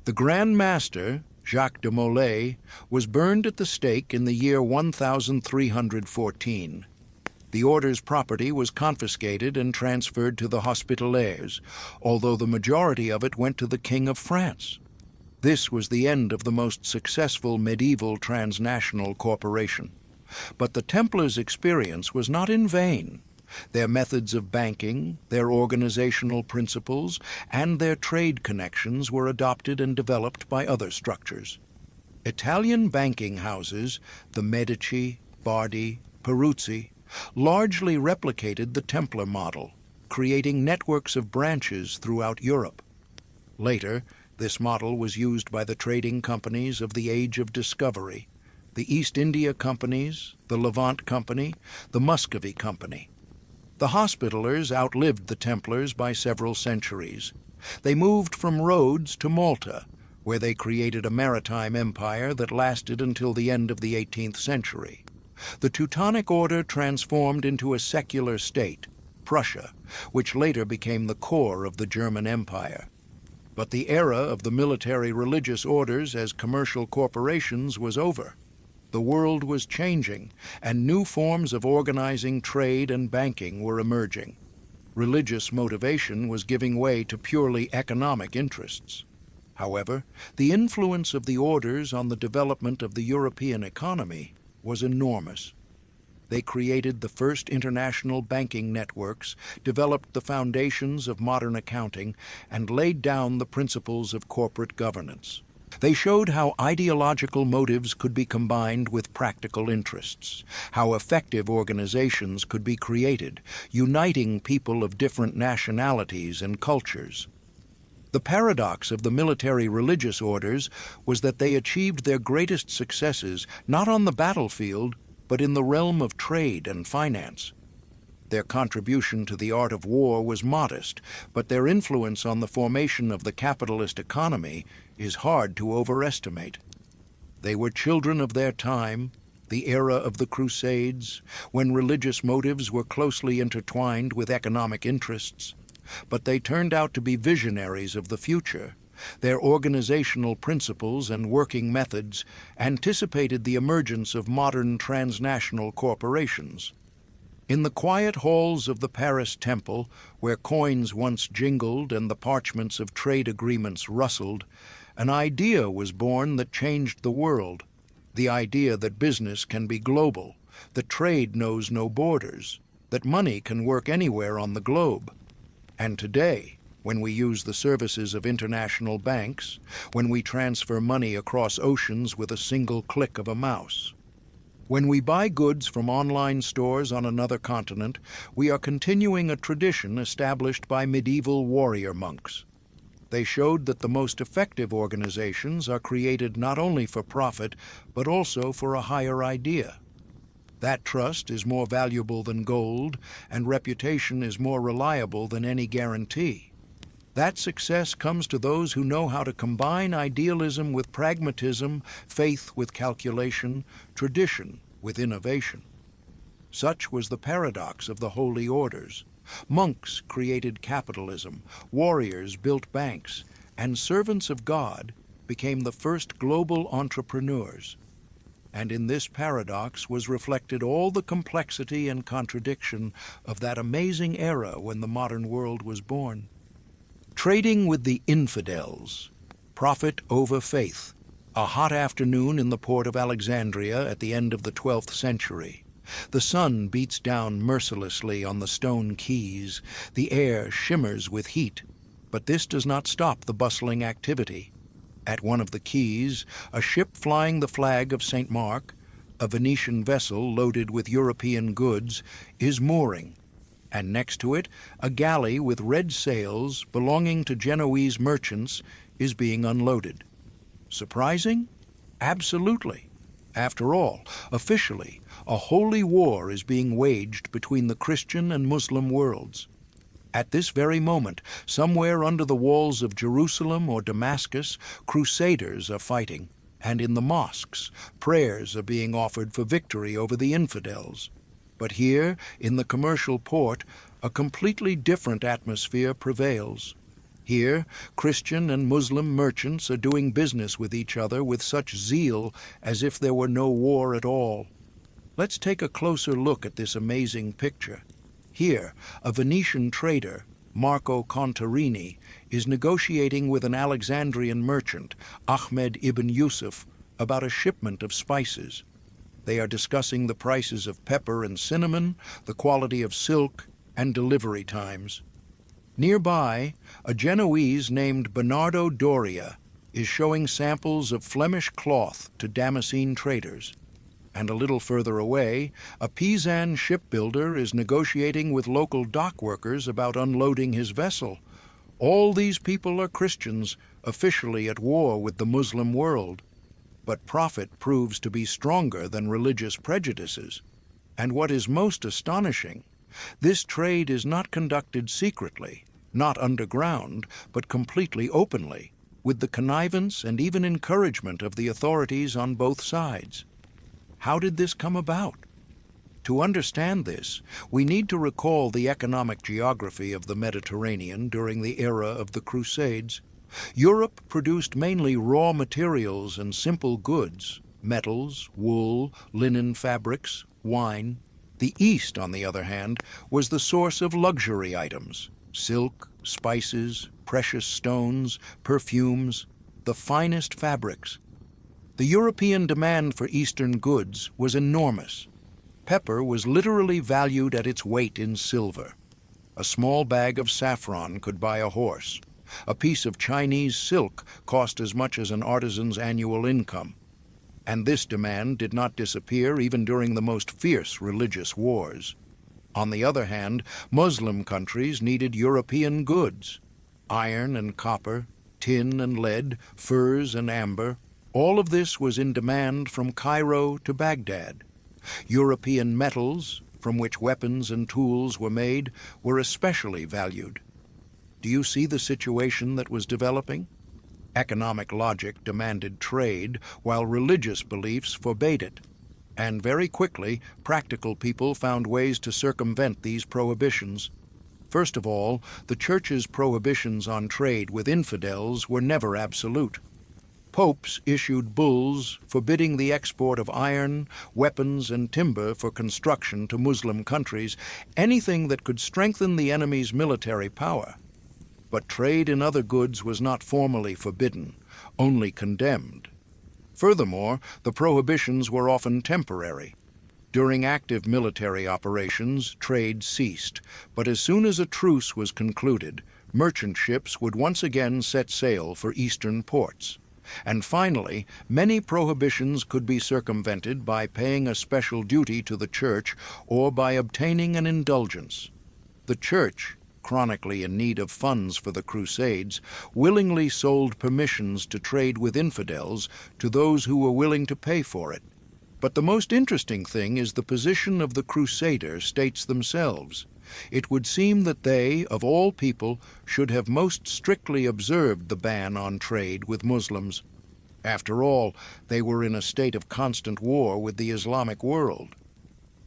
The Grand Master, Jacques de Molay, was burned at the stake in the year 1314. The order's property was confiscated and transferred to the Hospitallers, although the majority of it went to the King of France. This was the end of the most successful medieval transnational corporation. But the Templars' experience was not in vain. Their methods of banking, their organizational principles, and their trade connections were adopted and developed by other structures. Italian banking houses, the Medici, Bardi, Peruzzi, largely replicated the Templar model, creating networks of branches throughout Europe. Later, this model was used by the trading companies of the Age of Discovery, the East India Companies, the Levant Company, the Muscovy Company. The Hospitallers outlived the Templars by several centuries. They moved from Rhodes to Malta, where they created a maritime empire that lasted until the end of the 18th century. The Teutonic Order transformed into a secular state, Prussia, which later became the core of the German Empire. But the era of the military religious orders as commercial corporations was over. The world was changing, and new forms of organizing trade and banking were emerging. Religious motivation was giving way to purely economic interests. However, the influence of the orders on the development of the European economy was enormous. They created the first international banking networks, developed the foundations of modern accounting, and laid down the principles of corporate governance. They showed how ideological motives could be combined with practical interests, how effective organizations could be created, uniting people of different nationalities and cultures. The paradox of the military religious orders was that they achieved their greatest successes not on the battlefield, but in the realm of trade and finance. Their contribution to the art of war was modest, but their influence on the formation of the capitalist economy is hard to overestimate. They were children of their time, the era of the Crusades, when religious motives were closely intertwined with economic interests. But they turned out to be visionaries of the future. Their organizational principles and working methods anticipated the emergence of modern transnational corporations. In the quiet halls of the Paris Temple, where coins once jingled and the parchments of trade agreements rustled, an idea was born that changed the world. The idea that business can be global, that trade knows no borders, that money can work anywhere on the globe. And today, when we use the services of international banks, when we transfer money across oceans with a single click of a mouse, when we buy goods from online stores on another continent, we are continuing a tradition established by medieval warrior monks. They showed that the most effective organizations are created not only for profit, but also for a higher idea. That trust is more valuable than gold, and reputation is more reliable than any guarantee. That success comes to those who know how to combine idealism with pragmatism, faith with calculation, tradition with innovation. Such was the paradox of the holy orders. Monks created capitalism, warriors built banks, and servants of God became the first global entrepreneurs. And in this paradox was reflected all the complexity and contradiction of that amazing era when the modern world was born. Trading with the infidels, profit over faith, a hot afternoon in the port of Alexandria at the end of the 12th century. The sun beats down mercilessly on the stone quays, the air shimmers with heat, but this does not stop the bustling activity. At one of the quays, a ship flying the flag of St. Mark, a Venetian vessel loaded with European goods, is mooring, and next to it, a galley with red sails belonging to Genoese merchants is being unloaded. Surprising? Absolutely. After all, officially, a holy war is being waged between the Christian and Muslim worlds. At this very moment, somewhere under the walls of Jerusalem or Damascus, Crusaders are fighting, and in the mosques, prayers are being offered for victory over the infidels. But here, in the commercial port, a completely different atmosphere prevails. Here, Christian and Muslim merchants are doing business with each other with such zeal as if there were no war at all. Let's take a closer look at this amazing picture. Here, a Venetian trader, Marco Contarini, is negotiating with an Alexandrian merchant, Ahmed ibn Yusuf, about a shipment of spices. They are discussing the prices of pepper and cinnamon, the quality of silk, and delivery times. Nearby, a Genoese named Bernardo Doria is showing samples of Flemish cloth to Damascene traders. And a little further away, a Pisan shipbuilder is negotiating with local dock workers about unloading his vessel. All these people are Christians, officially at war with the Muslim world. But profit proves to be stronger than religious prejudices. And what is most astonishing, this trade is not conducted secretly, not underground, but completely openly, with the connivance and even encouragement of the authorities on both sides. How did this come about? To understand this, we need to recall the economic geography of the Mediterranean during the era of the Crusades. Europe produced mainly raw materials and simple goods, metals, wool, linen fabrics, wine. The East, on the other hand, was the source of luxury items, silk, spices, precious stones, perfumes, the finest fabrics. The European demand for Eastern goods was enormous. Pepper was literally valued at its weight in silver. A small bag of saffron could buy a horse. A piece of Chinese silk cost as much as an artisan's annual income. And this demand did not disappear even during the most fierce religious wars. On the other hand, Muslim countries needed European goods. Iron and copper, tin and lead, furs and amber. All of this was in demand from Cairo to Baghdad. European metals, from which weapons and tools were made, were especially valued. Do you see the situation that was developing? Economic logic demanded trade, while religious beliefs forbade it. And very quickly, practical people found ways to circumvent these prohibitions. First of all, the Church's prohibitions on trade with infidels were never absolute. Popes issued bulls forbidding the export of iron, weapons, and timber for construction to Muslim countries, anything that could strengthen the enemy's military power. But trade in other goods was not formally forbidden, only condemned. Furthermore, the prohibitions were often temporary. During active military operations, trade ceased, but as soon as a truce was concluded, merchant ships would once again set sail for eastern ports. And finally, many prohibitions could be circumvented by paying a special duty to the Church or by obtaining an indulgence. The Church, chronically in need of funds for the Crusades, willingly sold permissions to trade with infidels to those who were willing to pay for it. But the most interesting thing is the position of the Crusader states themselves. It would seem that they, of all people, should have most strictly observed the ban on trade with Muslims. After all, they were in a state of constant war with the Islamic world.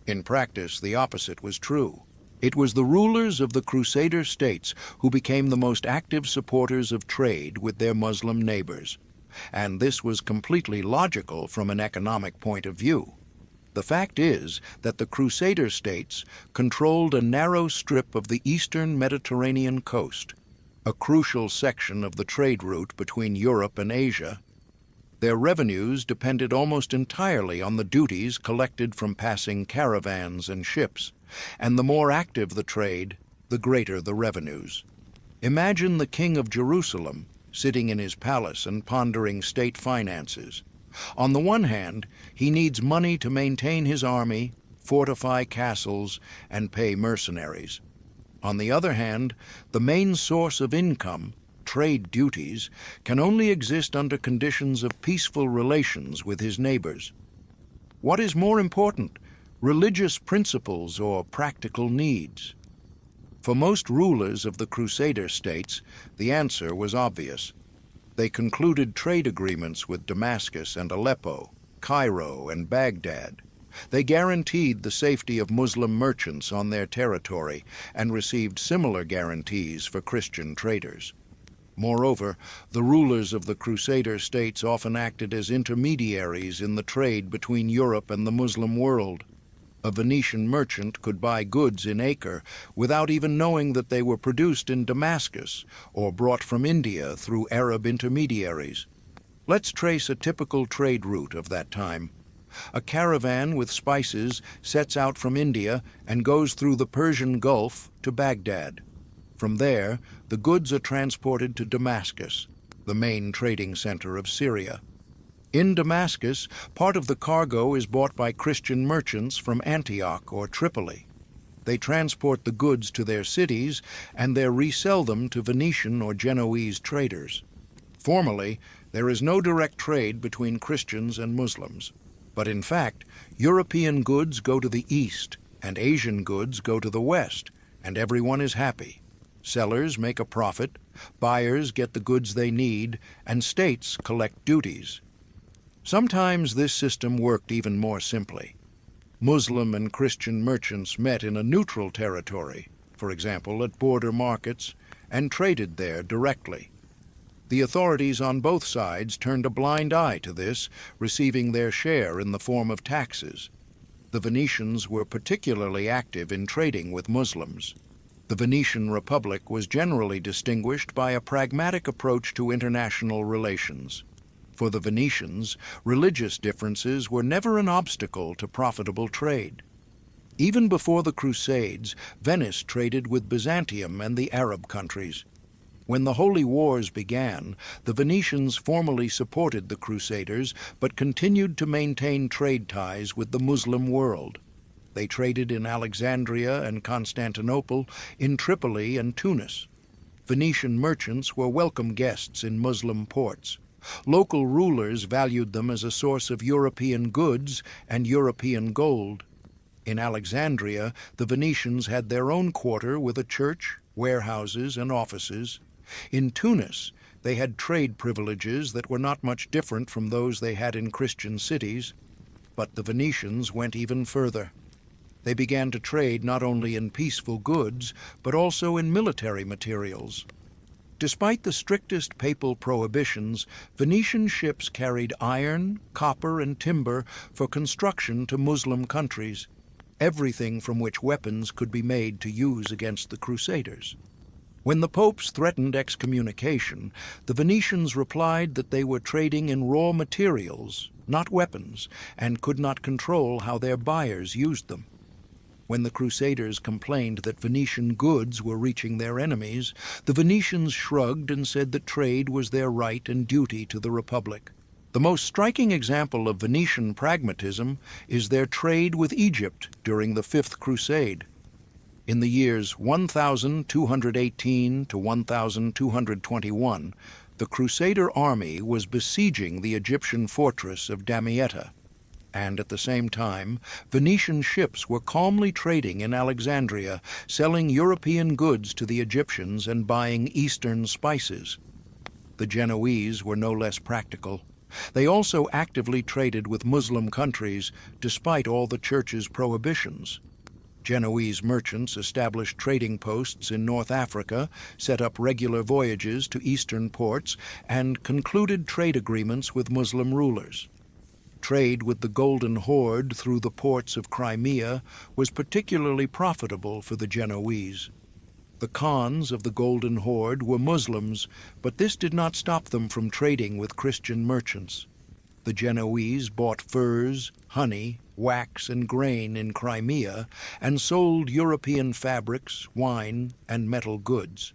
In practice, the opposite was true. It was the rulers of the Crusader states who became the most active supporters of trade with their Muslim neighbors. And this was completely logical from an economic point of view. The fact is that the Crusader states controlled a narrow strip of the eastern Mediterranean coast, a crucial section of the trade route between Europe and Asia. Their revenues depended almost entirely on the duties collected from passing caravans and ships, and the more active the trade, the greater the revenues. Imagine the king of Jerusalem sitting in his palace and pondering state finances. On the one hand, he needs money to maintain his army, fortify castles, and pay mercenaries. On the other hand, the main source of income, trade duties, can only exist under conditions of peaceful relations with his neighbors. What is more important, religious principles or practical needs? For most rulers of the Crusader states, the answer was obvious. They concluded trade agreements with Damascus and Aleppo, Cairo and Baghdad. They guaranteed the safety of Muslim merchants on their territory and received similar guarantees for Christian traders. Moreover, the rulers of the Crusader states often acted as intermediaries in the trade between Europe and the Muslim world. A Venetian merchant could buy goods in Acre without even knowing that they were produced in Damascus or brought from India through Arab intermediaries. Let's trace a typical trade route of that time. A caravan with spices sets out from India and goes through the Persian Gulf to Baghdad. From there, the goods are transported to Damascus, the main trading center of Syria. In Damascus, part of the cargo is bought by Christian merchants from Antioch or Tripoli. They transport the goods to their cities and there resell them to Venetian or Genoese traders. Formally, there is no direct trade between Christians and Muslims. But in fact, European goods go to the east and Asian goods go to the west, and everyone is happy. Sellers make a profit, buyers get the goods they need, and states collect duties. Sometimes this system worked even more simply. Muslim and Christian merchants met in a neutral territory, for example at border markets, and traded there directly. The authorities on both sides turned a blind eye to this, receiving their share in the form of taxes. The Venetians were particularly active in trading with Muslims. The Venetian Republic was generally distinguished by a pragmatic approach to international relations. For the Venetians, religious differences were never an obstacle to profitable trade. Even before the Crusades, Venice traded with Byzantium and the Arab countries. When the Holy Wars began, the Venetians formally supported the Crusaders but continued to maintain trade ties with the Muslim world. They traded in Alexandria and Constantinople, in Tripoli and Tunis. Venetian merchants were welcome guests in Muslim ports. Local rulers valued them as a source of European goods and European gold. In Alexandria, the Venetians had their own quarter with a church, warehouses, and offices. In Tunis, they had trade privileges that were not much different from those they had in Christian cities. But the Venetians went even further. They began to trade not only in peaceful goods, but also in military materials. Despite the strictest papal prohibitions, Venetian ships carried iron, copper, and timber for construction to Muslim countries, everything from which weapons could be made to use against the Crusaders. When the popes threatened excommunication, the Venetians replied that they were trading in raw materials, not weapons, and could not control how their buyers used them. When the Crusaders complained that Venetian goods were reaching their enemies, the Venetians shrugged and said that trade was their right and duty to the Republic. The most striking example of Venetian pragmatism is their trade with Egypt during the Fifth Crusade. In the years 1218 to 1221, the Crusader army was besieging the Egyptian fortress of Damietta, and at the same time, Venetian ships were calmly trading in Alexandria, selling European goods to the Egyptians and buying Eastern spices. The Genoese were no less practical. They also actively traded with Muslim countries, despite all the Church's prohibitions. Genoese merchants established trading posts in North Africa, set up regular voyages to eastern ports, and concluded trade agreements with Muslim rulers. Trade with the Golden Horde through the ports of Crimea was particularly profitable for the Genoese. The Khans of the Golden Horde were Muslims, but this did not stop them from trading with Christian merchants. The Genoese bought furs, honey, wax, and grain in Crimea and sold European fabrics, wine, and metal goods.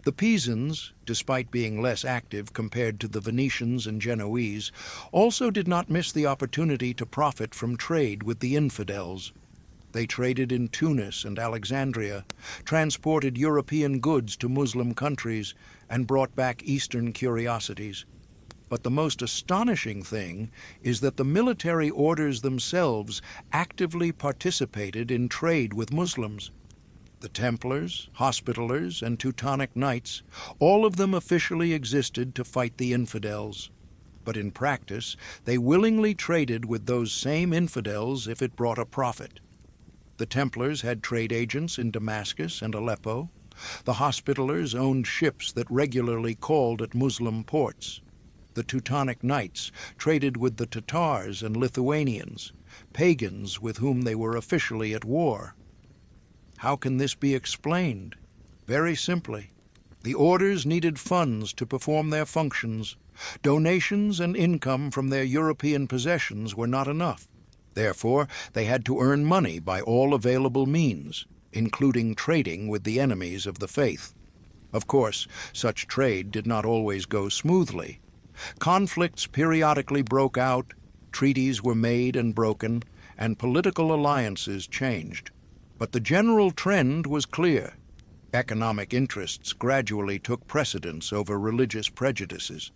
The Pisans, despite being less active compared to the Venetians and Genoese, also did not miss the opportunity to profit from trade with the infidels. They traded in Tunis and Alexandria, transported European goods to Muslim countries, and brought back Eastern curiosities. But the most astonishing thing is that the military orders themselves actively participated in trade with Muslims. The Templars, Hospitallers, and Teutonic Knights, all of them officially existed to fight the infidels. But in practice, they willingly traded with those same infidels if it brought a profit. The Templars had trade agents in Damascus and Aleppo. The Hospitallers owned ships that regularly called at Muslim ports. The Teutonic Knights traded with the Tatars and Lithuanians, pagans with whom they were officially at war. How can this be explained? Very simply. The orders needed funds to perform their functions. Donations and income from their European possessions were not enough. Therefore, they had to earn money by all available means, including trading with the enemies of the faith. Of course, such trade did not always go smoothly. Conflicts periodically broke out, treaties were made and broken, and political alliances changed. But the general trend was clear. Economic interests gradually took precedence over religious prejudices.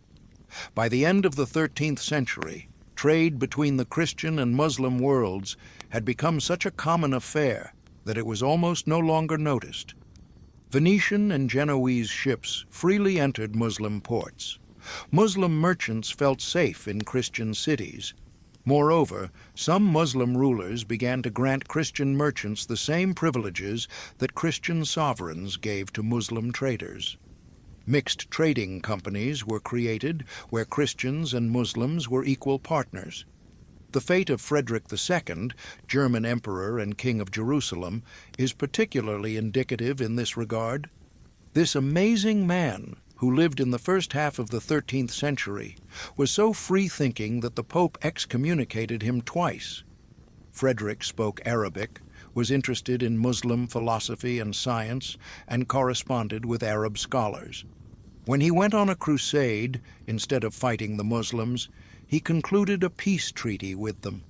By the end of the 13th century, trade between the Christian and Muslim worlds had become such a common affair that it was almost no longer noticed. Venetian and Genoese ships freely entered Muslim ports. Muslim merchants felt safe in Christian cities. Moreover, some Muslim rulers began to grant Christian merchants the same privileges that Christian sovereigns gave to Muslim traders. Mixed trading companies were created where Christians and Muslims were equal partners. The fate of Frederick II, German Emperor and King of Jerusalem, is particularly indicative in this regard. This amazing man, who lived in the first half of the 13th century, was so free-thinking that the Pope excommunicated him twice. Frederick spoke Arabic, was interested in Muslim philosophy and science, and corresponded with Arab scholars. When he went on a crusade, instead of fighting the Muslims, he concluded a peace treaty with them.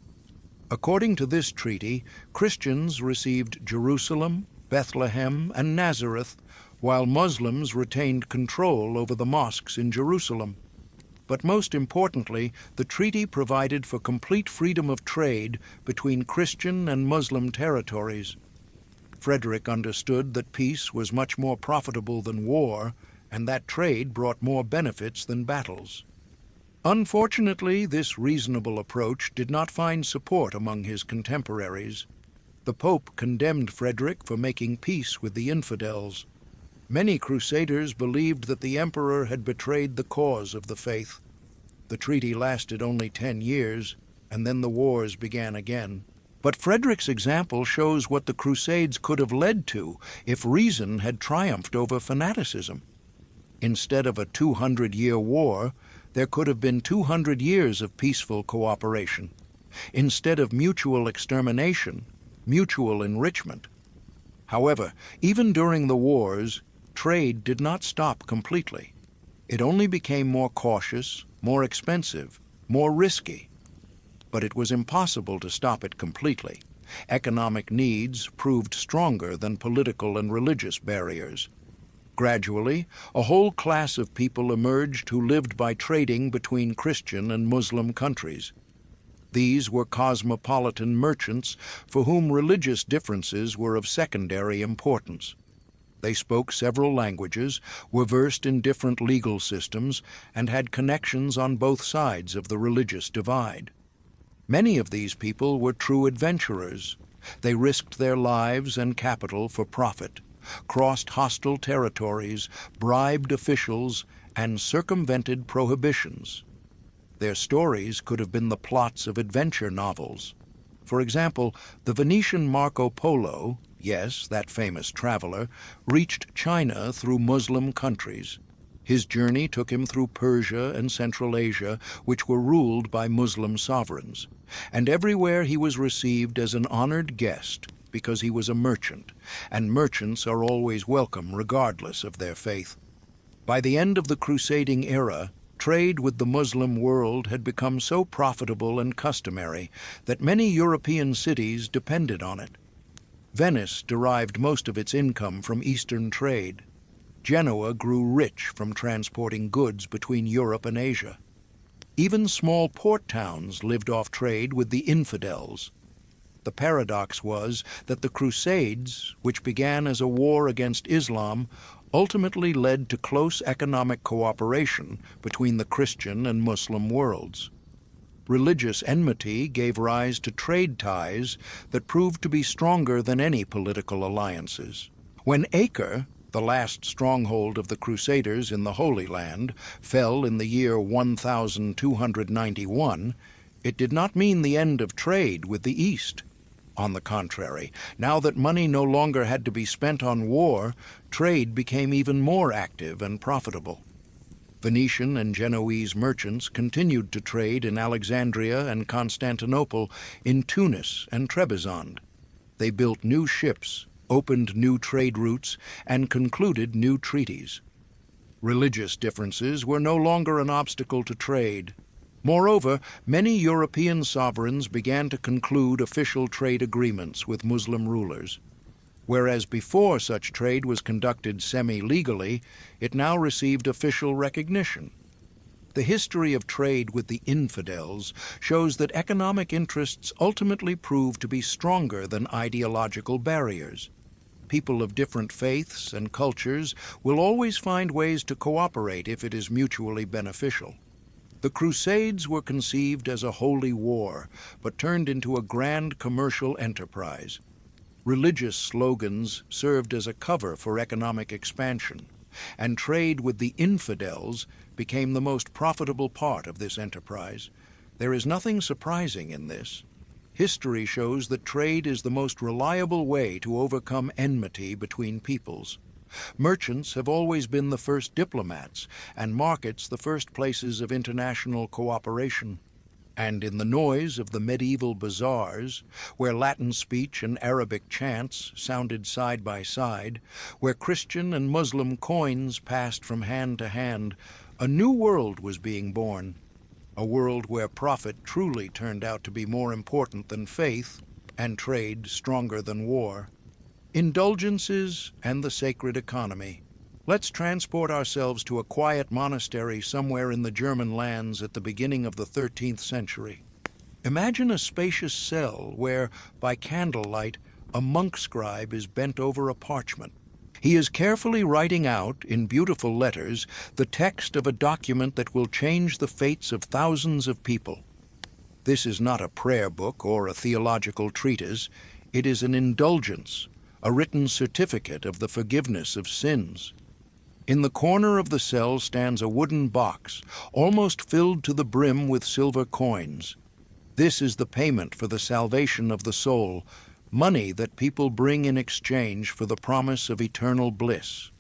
According to this treaty, Christians received Jerusalem, Bethlehem, and Nazareth, while Muslims retained control over the mosques in Jerusalem. But most importantly, the treaty provided for complete freedom of trade between Christian and Muslim territories. Frederick understood that peace was much more profitable than war, and that trade brought more benefits than battles. Unfortunately, this reasonable approach did not find support among his contemporaries. The Pope condemned Frederick for making peace with the infidels. Many Crusaders believed that the emperor had betrayed the cause of the faith. The treaty lasted only 10 years, and then the wars began again. But Frederick's example shows what the Crusades could have led to if reason had triumphed over fanaticism. Instead of a 200-year war, there could have been 200 years of peaceful cooperation. Instead of mutual extermination, mutual enrichment. However, even during the wars, trade did not stop completely. It only became more cautious, more expensive, more risky. But it was impossible to stop it completely. Economic needs proved stronger than political and religious barriers. Gradually, a whole class of people emerged who lived by trading between Christian and Muslim countries. These were cosmopolitan merchants for whom religious differences were of secondary importance. They spoke several languages, were versed in different legal systems, and had connections on both sides of the religious divide. Many of these people were true adventurers. They risked their lives and capital for profit, crossed hostile territories, bribed officials, and circumvented prohibitions. Their stories could have been the plots of adventure novels. For example, the Venetian Marco Polo, yes, that famous traveler, reached China through Muslim countries. His journey took him through Persia and Central Asia, which were ruled by Muslim sovereigns, and everywhere he was received as an honored guest because he was a merchant, and merchants are always welcome regardless of their faith. By the end of the crusading era, trade with the Muslim world had become so profitable and customary that many European cities depended on it. Venice derived most of its income from Eastern trade. Genoa grew rich from transporting goods between Europe and Asia. Even small port towns lived off trade with the infidels. The paradox was that the Crusades, which began as a war against Islam, ultimately led to close economic cooperation between the Christian and Muslim worlds. Religious enmity gave rise to trade ties that proved to be stronger than any political alliances. When Acre, The last stronghold of the Crusaders in the Holy Land fell in the year 1291, it did not mean the end of trade with the East. On the contrary, now that money no longer had to be spent on war, trade became even more active and profitable. Venetian and Genoese merchants continued to trade in Alexandria and Constantinople, in Tunis and Trebizond. They built new ships, opened new trade routes, and concluded new treaties. Religious differences were no longer an obstacle to trade. Moreover, many European sovereigns began to conclude official trade agreements with Muslim rulers. Whereas before such trade was conducted semi-legally, it now received official recognition. The history of trade with the infidels shows that economic interests ultimately prove to be stronger than ideological barriers. People of different faiths and cultures will always find ways to cooperate if it is mutually beneficial. The Crusades were conceived as a holy war, but turned into a grand commercial enterprise. Religious slogans served as a cover for economic expansion, and trade with the infidels became the most profitable part of this enterprise. There is nothing surprising in this. History shows that trade is the most reliable way to overcome enmity between peoples. Merchants have always been the first diplomats, and markets the first places of international cooperation. And in the noise of the medieval bazaars, where Latin speech and Arabic chants sounded side by side, where Christian and Muslim coins passed from hand to hand, a new world was being born, a world where profit truly turned out to be more important than faith, and trade stronger than war. Indulgences and the sacred economy. Let's transport ourselves to a quiet monastery somewhere in the German lands at the beginning of the 13th century. Imagine a spacious cell where, by candlelight, a monk scribe is bent over a parchment. He is carefully writing out, in beautiful letters, the text of a document that will change the fates of thousands of people. This is not a prayer book or a theological treatise. It is an indulgence, a written certificate of the forgiveness of sins. In the corner of the cell stands a wooden box, almost filled to the brim with silver coins. This is the payment for the salvation of the soul, money that people bring in exchange for the promise of eternal bliss.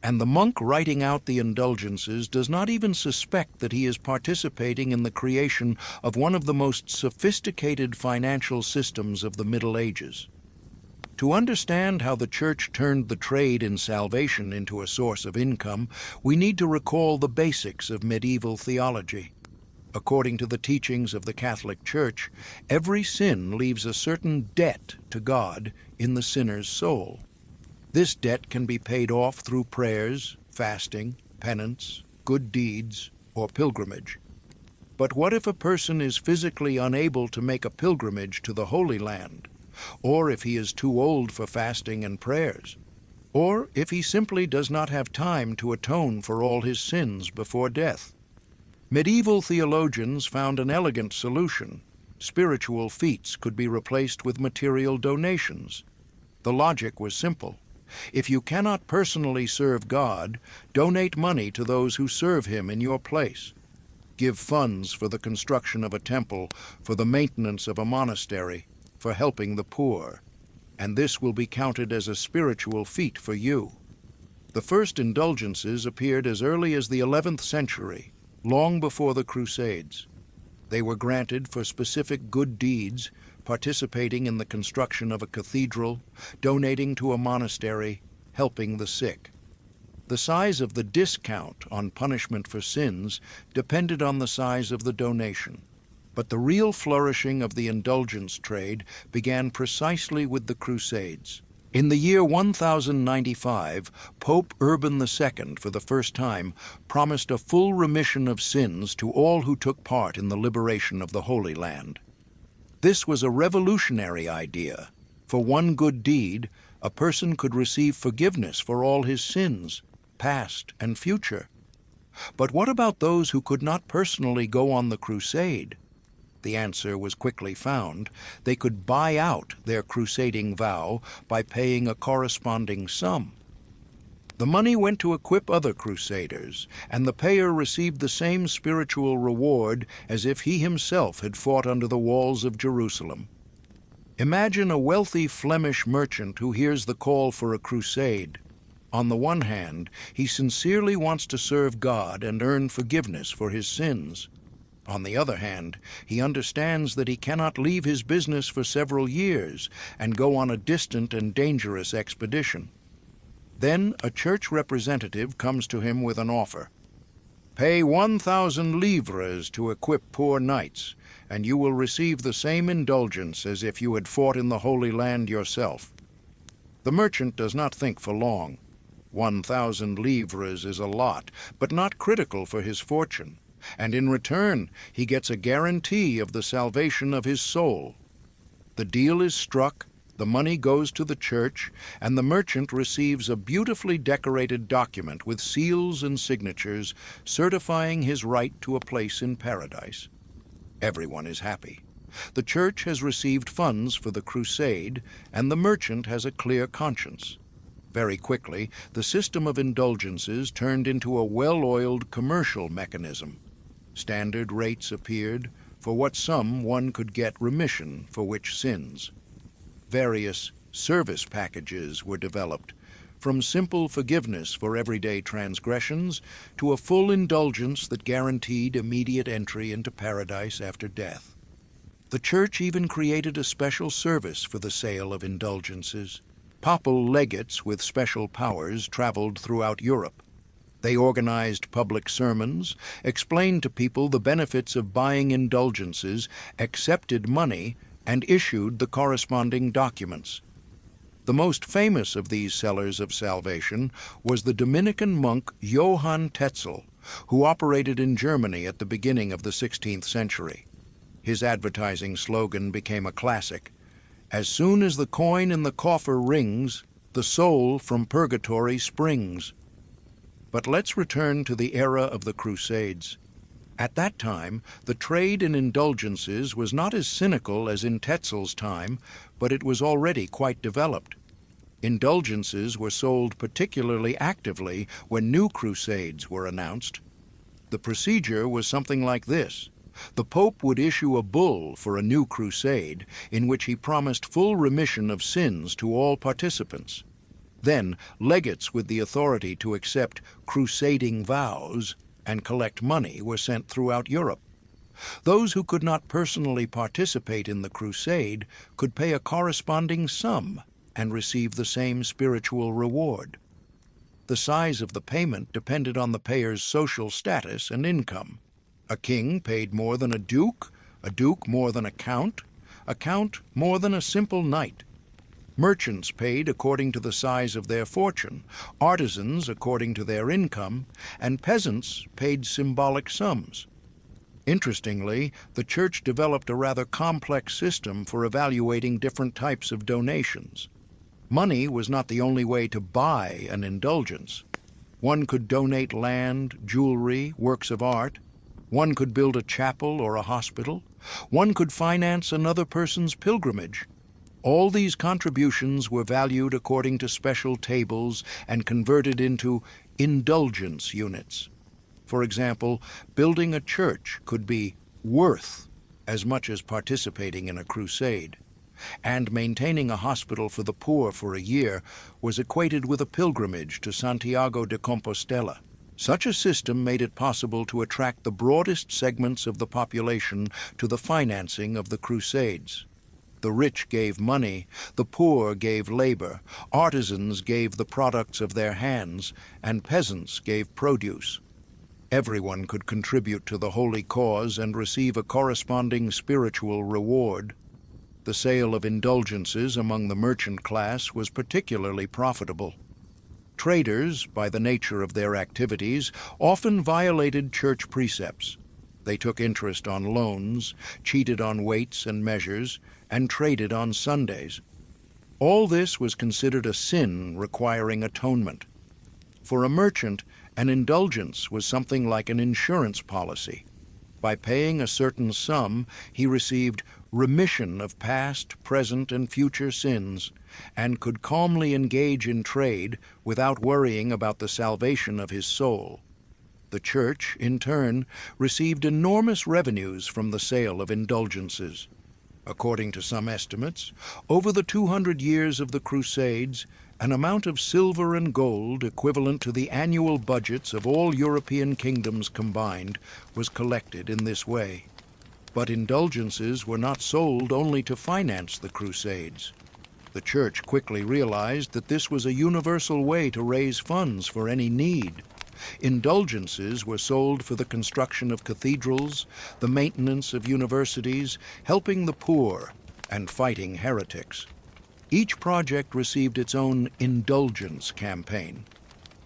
And the monk writing out the indulgences does not even suspect that he is participating in the creation of one of the most sophisticated financial systems of the Middle Ages. To understand how the Church turned the trade in salvation into a source of income, we need to recall the basics of medieval theology. According to the teachings of the Catholic Church, every sin leaves a certain debt to God in the sinner's soul. This debt can be paid off through prayers, fasting, penance, good deeds, or pilgrimage. But what if a person is physically unable to make a pilgrimage to the Holy Land? Or if he is too old for fasting and prayers? Or if he simply does not have time to atone for all his sins before death? Medieval theologians found an elegant solution. Spiritual feats could be replaced with material donations. The logic was simple. If you cannot personally serve God, donate money to those who serve Him in your place. Give funds for the construction of a temple, for the maintenance of a monastery, for helping the poor, and this will be counted as a spiritual feat for you. The first indulgences appeared as early as the 11th century, long before the Crusades. They were granted for specific good deeds, participating in the construction of a cathedral, donating to a monastery, helping the sick. The size of the discount on punishment for sins depended on the size of the donation. But the real flourishing of the indulgence trade began precisely with the Crusades. In the year 1095, Pope Urban II, for the first time, promised a full remission of sins to all who took part in the liberation of the Holy Land. This was a revolutionary idea. For one good deed, a person could receive forgiveness for all his sins, past and future. But what about those who could not personally go on the crusade? The answer was quickly found. They could buy out their crusading vow by paying a corresponding sum. The money went to equip other Crusaders, and the payer received the same spiritual reward as if he himself had fought under the walls of Jerusalem. Imagine a wealthy Flemish merchant who hears the call for a crusade. On the one hand, he sincerely wants to serve God and earn forgiveness for his sins. On the other hand, he understands that he cannot leave his business for several years and go on a distant and dangerous expedition. Then a church representative comes to him with an offer. Pay 1,000 livres to equip poor knights, and you will receive the same indulgence as if you had fought in the Holy Land yourself. The merchant does not think for long. 1,000 livres is a lot, but not critical for his fortune, and in return he gets a guarantee of the salvation of his soul. The deal is struck, the money goes to the church, and the merchant receives a beautifully decorated document with seals and signatures certifying his right to a place in paradise. Everyone is happy. The church has received funds for the crusade, and the merchant has a clear conscience. Very quickly, the system of indulgences turned into a well-oiled commercial mechanism. Standard rates appeared. For what sum one could get remission for which sins. Various service packages were developed, from simple forgiveness for everyday transgressions to a full indulgence that guaranteed immediate entry into paradise after death. The church even created a special service for the sale of indulgences. Papal legates with special powers traveled throughout Europe. They organized public sermons, explained to people the benefits of buying indulgences, accepted money, and issued the corresponding documents. The most famous of these sellers of salvation was the Dominican monk Johann Tetzel, who operated in Germany at the beginning of the 16th century. His advertising slogan became a classic. As soon as the coin in the coffer rings, the soul from purgatory springs. But let's return to the era of the Crusades. At that time, the trade in indulgences was not as cynical as in Tetzel's time, but it was already quite developed. Indulgences were sold particularly actively when new crusades were announced. The procedure was something like this. The Pope would issue a bull for a new crusade in which he promised full remission of sins to all participants. Then, legates with the authority to accept crusading vows and collect money were sent throughout Europe. Those who could not personally participate in the crusade could pay a corresponding sum and receive the same spiritual reward. The size of the payment depended on the payer's social status and income. A king paid more than a duke more than a count more than a simple knight. Merchants paid according to the size of their fortune, artisans according to their income, and peasants paid symbolic sums. Interestingly, the church developed a rather complex system for evaluating different types of donations. Money was not the only way to buy an indulgence. One could donate land, jewelry, works of art. One could build a chapel or a hospital. One could finance another person's pilgrimage. All these contributions were valued according to special tables and converted into indulgence units. For example, building a church could be worth as much as participating in a crusade, and maintaining a hospital for the poor for a year was equated with a pilgrimage to Santiago de Compostela. Such a system made it possible to attract the broadest segments of the population to the financing of the Crusades. The rich gave money, the poor gave labor, artisans gave the products of their hands, and peasants gave produce. Everyone could contribute to the holy cause and receive a corresponding spiritual reward. The sale of indulgences among the merchant class was particularly profitable. Traders, by the nature of their activities, often violated church precepts. They took interest on loans, cheated on weights and measures, and traded on Sundays. All this was considered a sin requiring atonement. For a merchant, an indulgence was something like an insurance policy. By paying a certain sum, he received remission of past, present, and future sins, and could calmly engage in trade without worrying about the salvation of his soul. The Church, in turn, received enormous revenues from the sale of indulgences. According to some estimates, over the 200 years of the Crusades, an amount of silver and gold equivalent to the annual budgets of all European kingdoms combined was collected in this way. But indulgences were not sold only to finance the Crusades. The Church quickly realized that this was a universal way to raise funds for any need. Indulgences were sold for the construction of cathedrals, the maintenance of universities, helping the poor, and fighting heretics. Each project received its own indulgence campaign.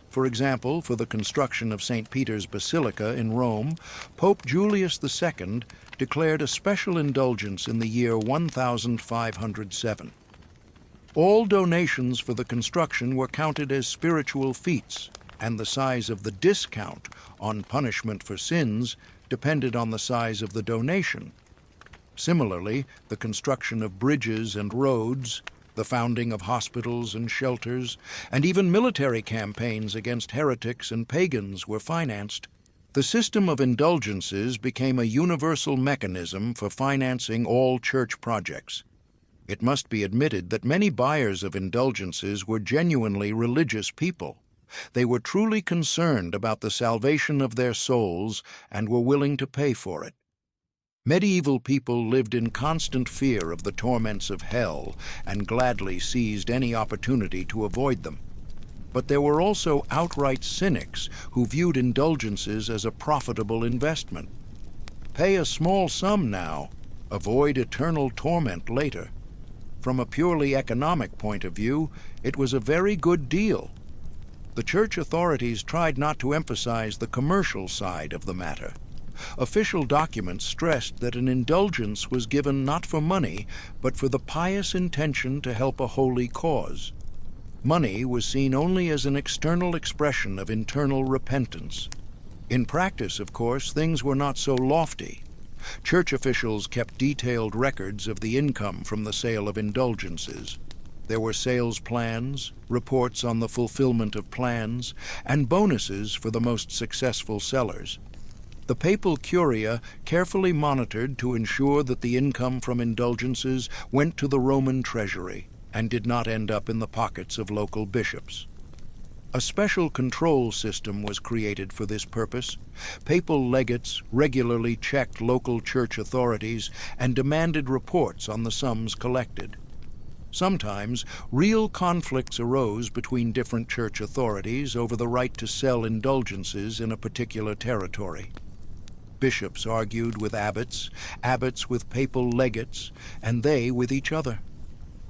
For example, for the construction of St. Peter's Basilica in Rome, Pope Julius II declared a special indulgence in the year 1507. All donations for the construction were counted as spiritual feats, and the size of the discount on punishment for sins depended on the size of the donation. Similarly, the construction of bridges and roads, the founding of hospitals and shelters, and even military campaigns against heretics and pagans were financed. The system of indulgences became a universal mechanism for financing all church projects. It must be admitted that many buyers of indulgences were genuinely religious people. They were truly concerned about the salvation of their souls and were willing to pay for it. Medieval people lived in constant fear of the torments of hell and gladly seized any opportunity to avoid them. But there were also outright cynics who viewed indulgences as a profitable investment. Pay a small sum now, avoid eternal torment later. From a purely economic point of view, it was a very good deal. The church authorities tried not to emphasize the commercial side of the matter. Official documents stressed that an indulgence was given not for money, but for the pious intention to help a holy cause. Money was seen only as an external expression of internal repentance. In practice, of course, things were not so lofty. Church officials kept detailed records of the income from the sale of indulgences. There were sales plans, reports on the fulfillment of plans, and bonuses for the most successful sellers. The papal curia carefully monitored to ensure that the income from indulgences went to the Roman treasury and did not end up in the pockets of local bishops. A special control system was created for this purpose. Papal legates regularly checked local church authorities and demanded reports on the sums collected. Sometimes, real conflicts arose between different church authorities over the right to sell indulgences in a particular territory. Bishops argued with abbots, abbots with papal legates, and they with each other.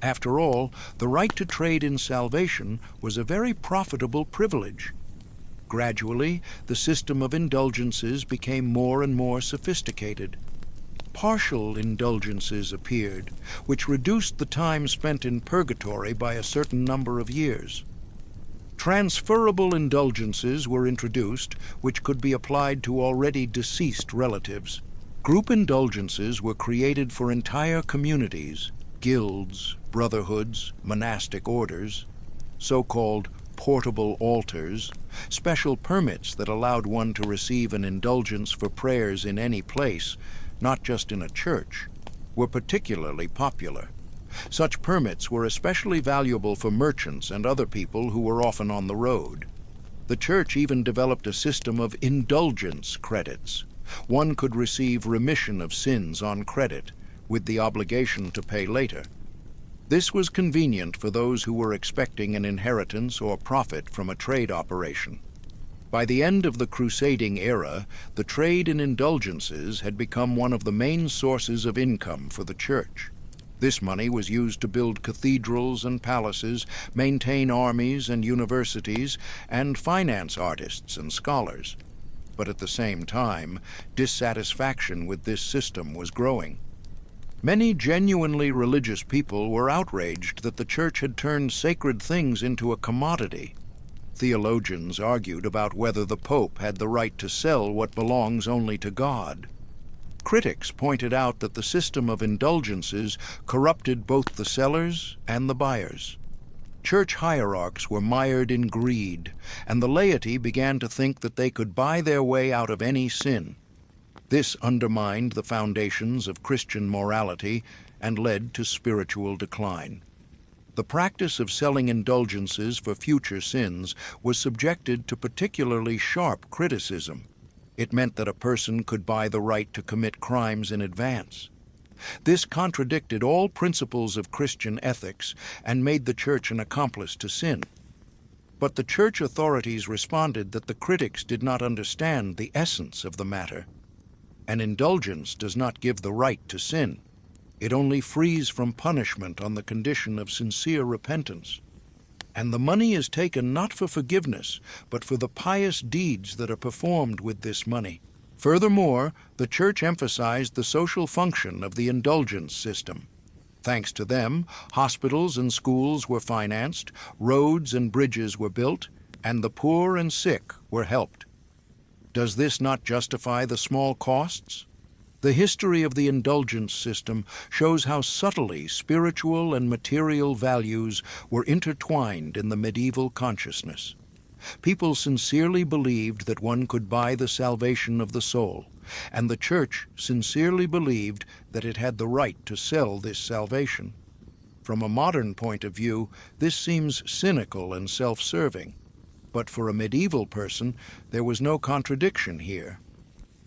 After all, the right to trade in salvation was a very profitable privilege. Gradually, the system of indulgences became more and more sophisticated. Partial indulgences appeared, which reduced the time spent in purgatory by a certain number of years. Transferable indulgences were introduced, which could be applied to already deceased relatives. Group indulgences were created for entire communities, guilds, brotherhoods, monastic orders, so-called portable altars, special permits that allowed one to receive an indulgence for prayers in any place, not just in a church, were particularly popular. Such permits were especially valuable for merchants and other people who were often on the road. The church even developed a system of indulgence credits. One could receive remission of sins on credit, with the obligation to pay later. This was convenient for those who were expecting an inheritance or profit from a trade operation. By the end of the crusading era, the trade in indulgences had become one of the main sources of income for the church. This money was used to build cathedrals and palaces, maintain armies and universities, and finance artists and scholars. But at the same time, dissatisfaction with this system was growing. Many genuinely religious people were outraged that the church had turned sacred things into a commodity. Theologians argued about whether the Pope had the right to sell what belongs only to God. Critics pointed out that the system of indulgences corrupted both the sellers and the buyers. Church hierarchs were mired in greed, and the laity began to think that they could buy their way out of any sin. This undermined the foundations of Christian morality and led to spiritual decline. The practice of selling indulgences for future sins was subjected to particularly sharp criticism. It meant that a person could buy the right to commit crimes in advance. This contradicted all principles of Christian ethics and made the church an accomplice to sin. But the church authorities responded that the critics did not understand the essence of the matter. An indulgence does not give the right to sin. It only frees from punishment on the condition of sincere repentance. And the money is taken not for forgiveness, but for the pious deeds that are performed with this money. Furthermore, the church emphasized the social function of the indulgence system. Thanks to them, hospitals and schools were financed, roads and bridges were built, and the poor and sick were helped. Does this not justify the small costs? The history of the indulgence system shows how subtly spiritual and material values were intertwined in the medieval consciousness. People sincerely believed that one could buy the salvation of the soul, and the church sincerely believed that it had the right to sell this salvation. From a modern point of view, this seems cynical and self-serving, but for a medieval person, there was no contradiction here.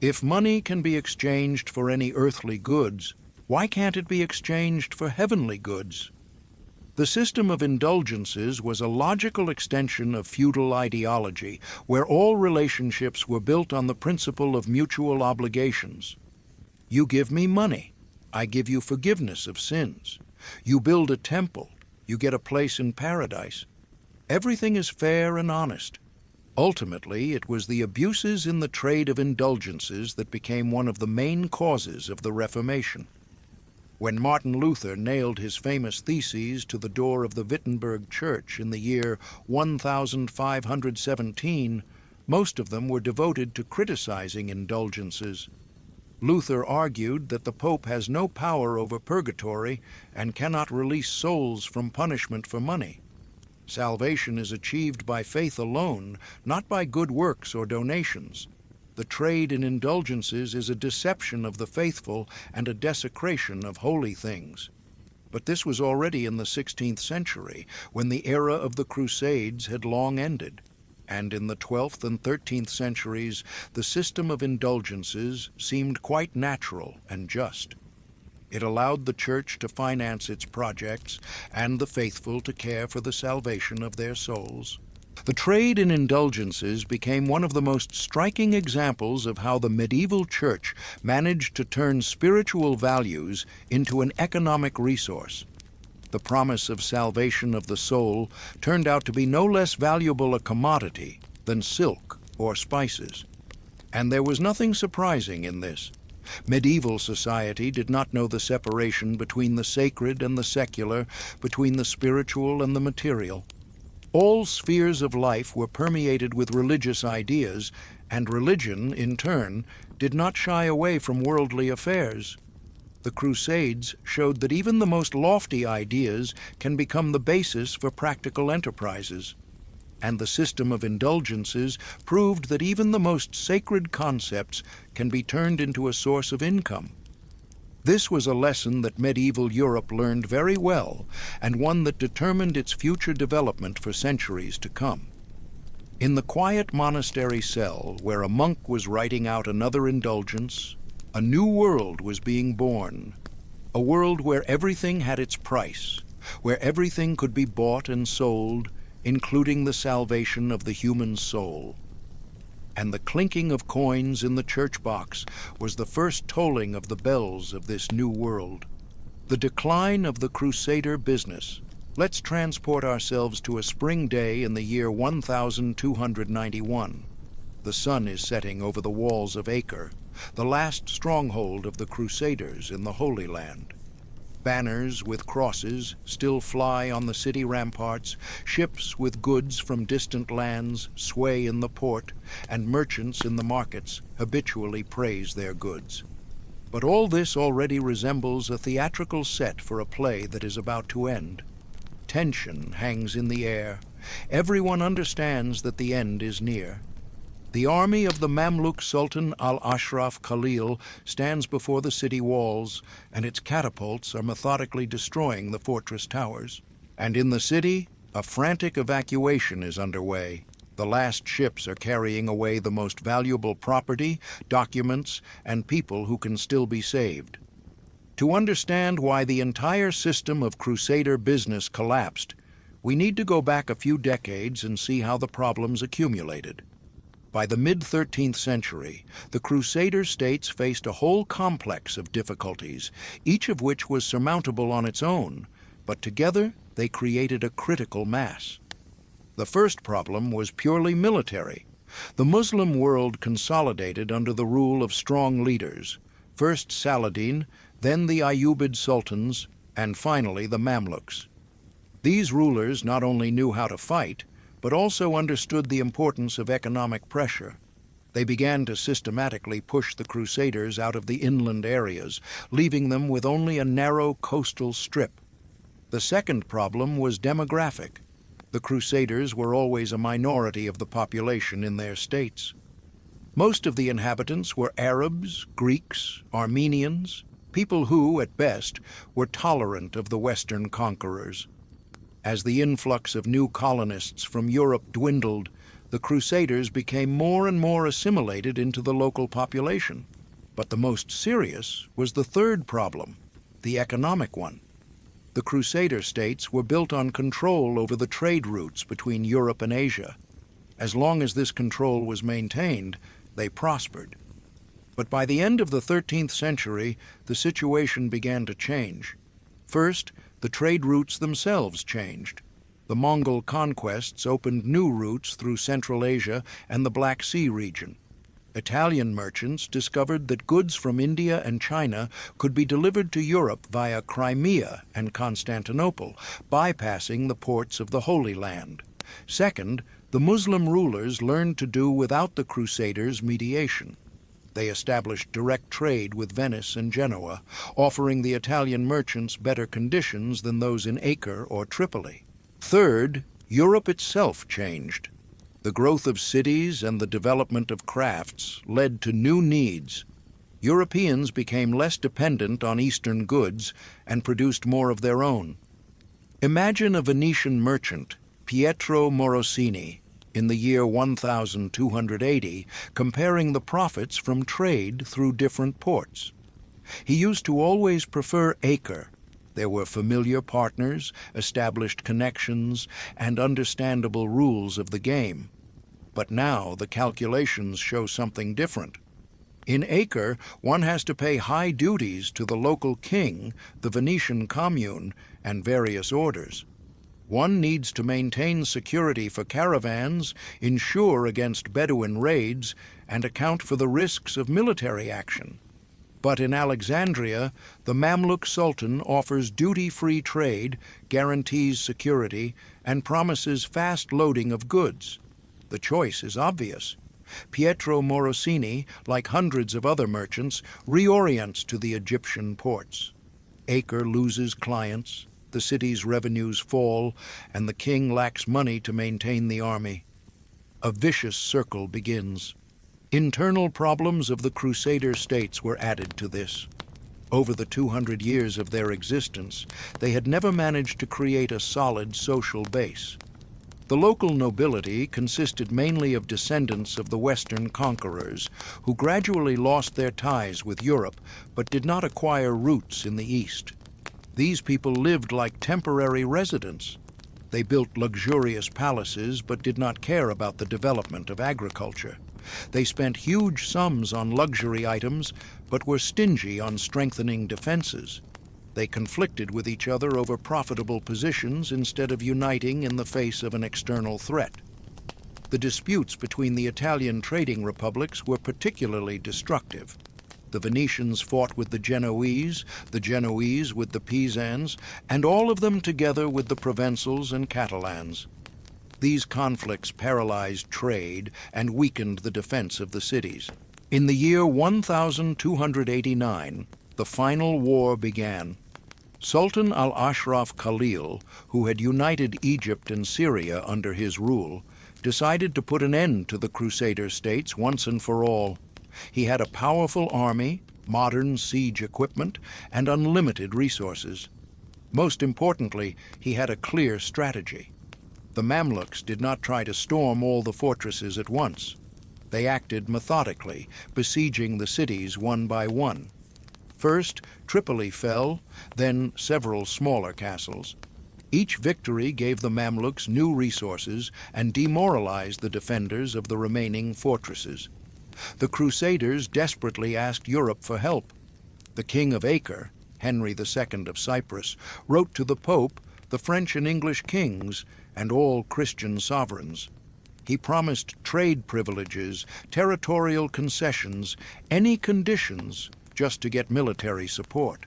If money can be exchanged for any earthly goods, why can't it be exchanged for heavenly goods? The system of indulgences was a logical extension of feudal ideology, where all relationships were built on the principle of mutual obligations. You give me money, I give you forgiveness of sins. You build a temple, you get a place in paradise. Everything is fair and honest. Ultimately, it was the abuses in the trade of indulgences that became one of the main causes of the Reformation. When Martin Luther nailed his famous theses to the door of the Wittenberg Church in the year 1517, most of them were devoted to criticizing indulgences. Luther argued that the Pope has no power over purgatory and cannot release souls from punishment for money. Salvation is achieved by faith alone, not by good works or donations. The trade in indulgences is a deception of the faithful and a desecration of holy things. But this was already in the 16th century, when the era of the Crusades had long ended. And in the 12th and 13th centuries, the system of indulgences seemed quite natural and just. It allowed the church to finance its projects and the faithful to care for the salvation of their souls. The trade in indulgences became one of the most striking examples of how the medieval church managed to turn spiritual values into an economic resource. The promise of salvation of the soul turned out to be no less valuable a commodity than silk or spices. And there was nothing surprising in this. Medieval society did not know the separation between the sacred and the secular, between the spiritual and the material. All spheres of life were permeated with religious ideas, and religion, in turn, did not shy away from worldly affairs. The Crusades showed that even the most lofty ideas can become the basis for practical enterprises. And the system of indulgences proved that even the most sacred concepts can be turned into a source of income. This was a lesson that medieval Europe learned very well, and one that determined its future development for centuries to come. In the quiet monastery cell, where a monk was writing out another indulgence, a new world was being born. A world where everything had its price, where everything could be bought and sold, including the salvation of the human soul. And the clinking of coins in the church box was the first tolling of the bells of this new world. The decline of the Crusader business. Let's transport ourselves to a spring day in the year 1291. The sun is setting over the walls of Acre, the last stronghold of the Crusaders in the Holy Land. Banners with crosses still fly on the city ramparts, ships with goods from distant lands sway in the port, and merchants in the markets habitually praise their goods. But all this already resembles a theatrical set for a play that is about to end. Tension hangs in the air. Everyone understands that the end is near. The army of the Mamluk Sultan al-Ashraf Khalil stands before the city walls, and its catapults are methodically destroying the fortress towers. And in the city, a frantic evacuation is underway. The last ships are carrying away the most valuable property, documents, and people who can still be saved. To understand why the entire system of Crusader business collapsed, we need to go back a few decades and see how the problems accumulated. By the mid-13th century, the Crusader states faced a whole complex of difficulties, each of which was surmountable on its own, but together they created a critical mass. The first problem was purely military. The Muslim world consolidated under the rule of strong leaders, first Saladin, then the Ayyubid sultans, and finally the Mamluks. These rulers not only knew how to fight, but also understood the importance of economic pressure. They began to systematically push the Crusaders out of the inland areas, leaving them with only a narrow coastal strip. The second problem was demographic. The Crusaders were always a minority of the population in their states. Most of the inhabitants were Arabs, Greeks, Armenians, people who, at best, were tolerant of the Western conquerors. As the influx of new colonists from Europe dwindled, the Crusaders became more and more assimilated into the local population. But the most serious was the third problem, the economic one. The Crusader states were built on control over the trade routes between Europe and Asia. As long as this control was maintained, they prospered. But by the end of the 13th century, the situation began to change. First, the trade routes themselves changed. The Mongol conquests opened new routes through Central Asia and the Black Sea region. Italian merchants discovered that goods from India and China could be delivered to Europe via Crimea and Constantinople, bypassing the ports of the Holy Land. Second, the Muslim rulers learned to do without the Crusaders' mediation. They established direct trade with Venice and Genoa, offering the Italian merchants better conditions than those in Acre or Tripoli. Third, Europe itself changed. The growth of cities and the development of crafts led to new needs. Europeans became less dependent on Eastern goods and produced more of their own. Imagine a Venetian merchant, Pietro Morosini, in the year 1280, comparing the profits from trade through different ports. He used to always prefer Acre. There were familiar partners, established connections, and understandable rules of the game. But now the calculations show something different. In Acre, one has to pay high duties to the local king, the Venetian commune, and various orders. One needs to maintain security for caravans, insure against Bedouin raids, and account for the risks of military action. But in Alexandria, the Mamluk Sultan offers duty-free trade, guarantees security, and promises fast loading of goods. The choice is obvious. Pietro Morosini, like hundreds of other merchants, reorients to the Egyptian ports. Acre loses clients, the city's revenues fall, and the king lacks money to maintain the army. A vicious circle begins. Internal problems of the Crusader states were added to this. Over the 200 years of their existence, they had never managed to create a solid social base. The local nobility consisted mainly of descendants of the Western conquerors, who gradually lost their ties with Europe but did not acquire roots in the East. These people lived like temporary residents. They built luxurious palaces but did not care about the development of agriculture. They spent huge sums on luxury items but were stingy on strengthening defenses. They conflicted with each other over profitable positions instead of uniting in the face of an external threat. The disputes between the Italian trading republics were particularly destructive. The Venetians fought with the Genoese with the Pisans, and all of them together with the Provençals and Catalans. These conflicts paralyzed trade and weakened the defense of the cities. In the year 1289, the final war began. Sultan al-Ashraf Khalil, who had united Egypt and Syria under his rule, decided to put an end to the Crusader states once and for all. He had a powerful army, modern siege equipment, and unlimited resources. Most importantly, he had a clear strategy. The Mamluks did not try to storm all the fortresses at once. They acted methodically, besieging the cities one by one. First, Tripoli fell, then several smaller castles. Each victory gave the Mamluks new resources and demoralized the defenders of the remaining fortresses. The Crusaders desperately asked Europe for help. The King of Acre, Henry II of Cyprus, wrote to the Pope, the French and English kings, and all Christian sovereigns. He promised trade privileges, territorial concessions, any conditions just to get military support.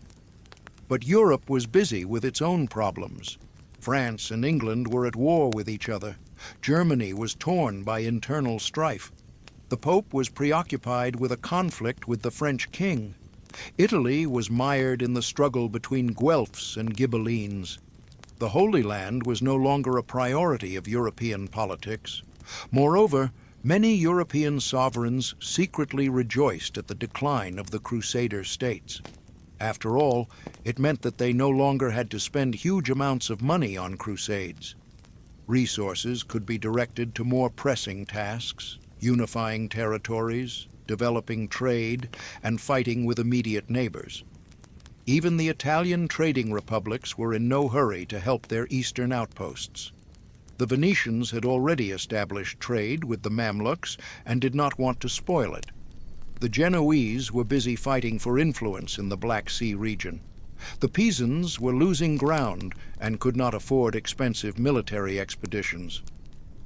But Europe was busy with its own problems. France and England were at war with each other. Germany was torn by internal strife. The Pope was preoccupied with a conflict with the French king. Italy was mired in the struggle between Guelphs and Ghibellines. The Holy Land was no longer a priority of European politics. Moreover, many European sovereigns secretly rejoiced at the decline of the Crusader states. After all, it meant that they no longer had to spend huge amounts of money on crusades. Resources could be directed to more pressing tasks, unifying territories, developing trade, and fighting with immediate neighbors. Even the Italian trading republics were in no hurry to help their eastern outposts. The Venetians had already established trade with the Mamluks and did not want to spoil it. The Genoese were busy fighting for influence in the Black Sea region. The Pisans were losing ground and could not afford expensive military expeditions.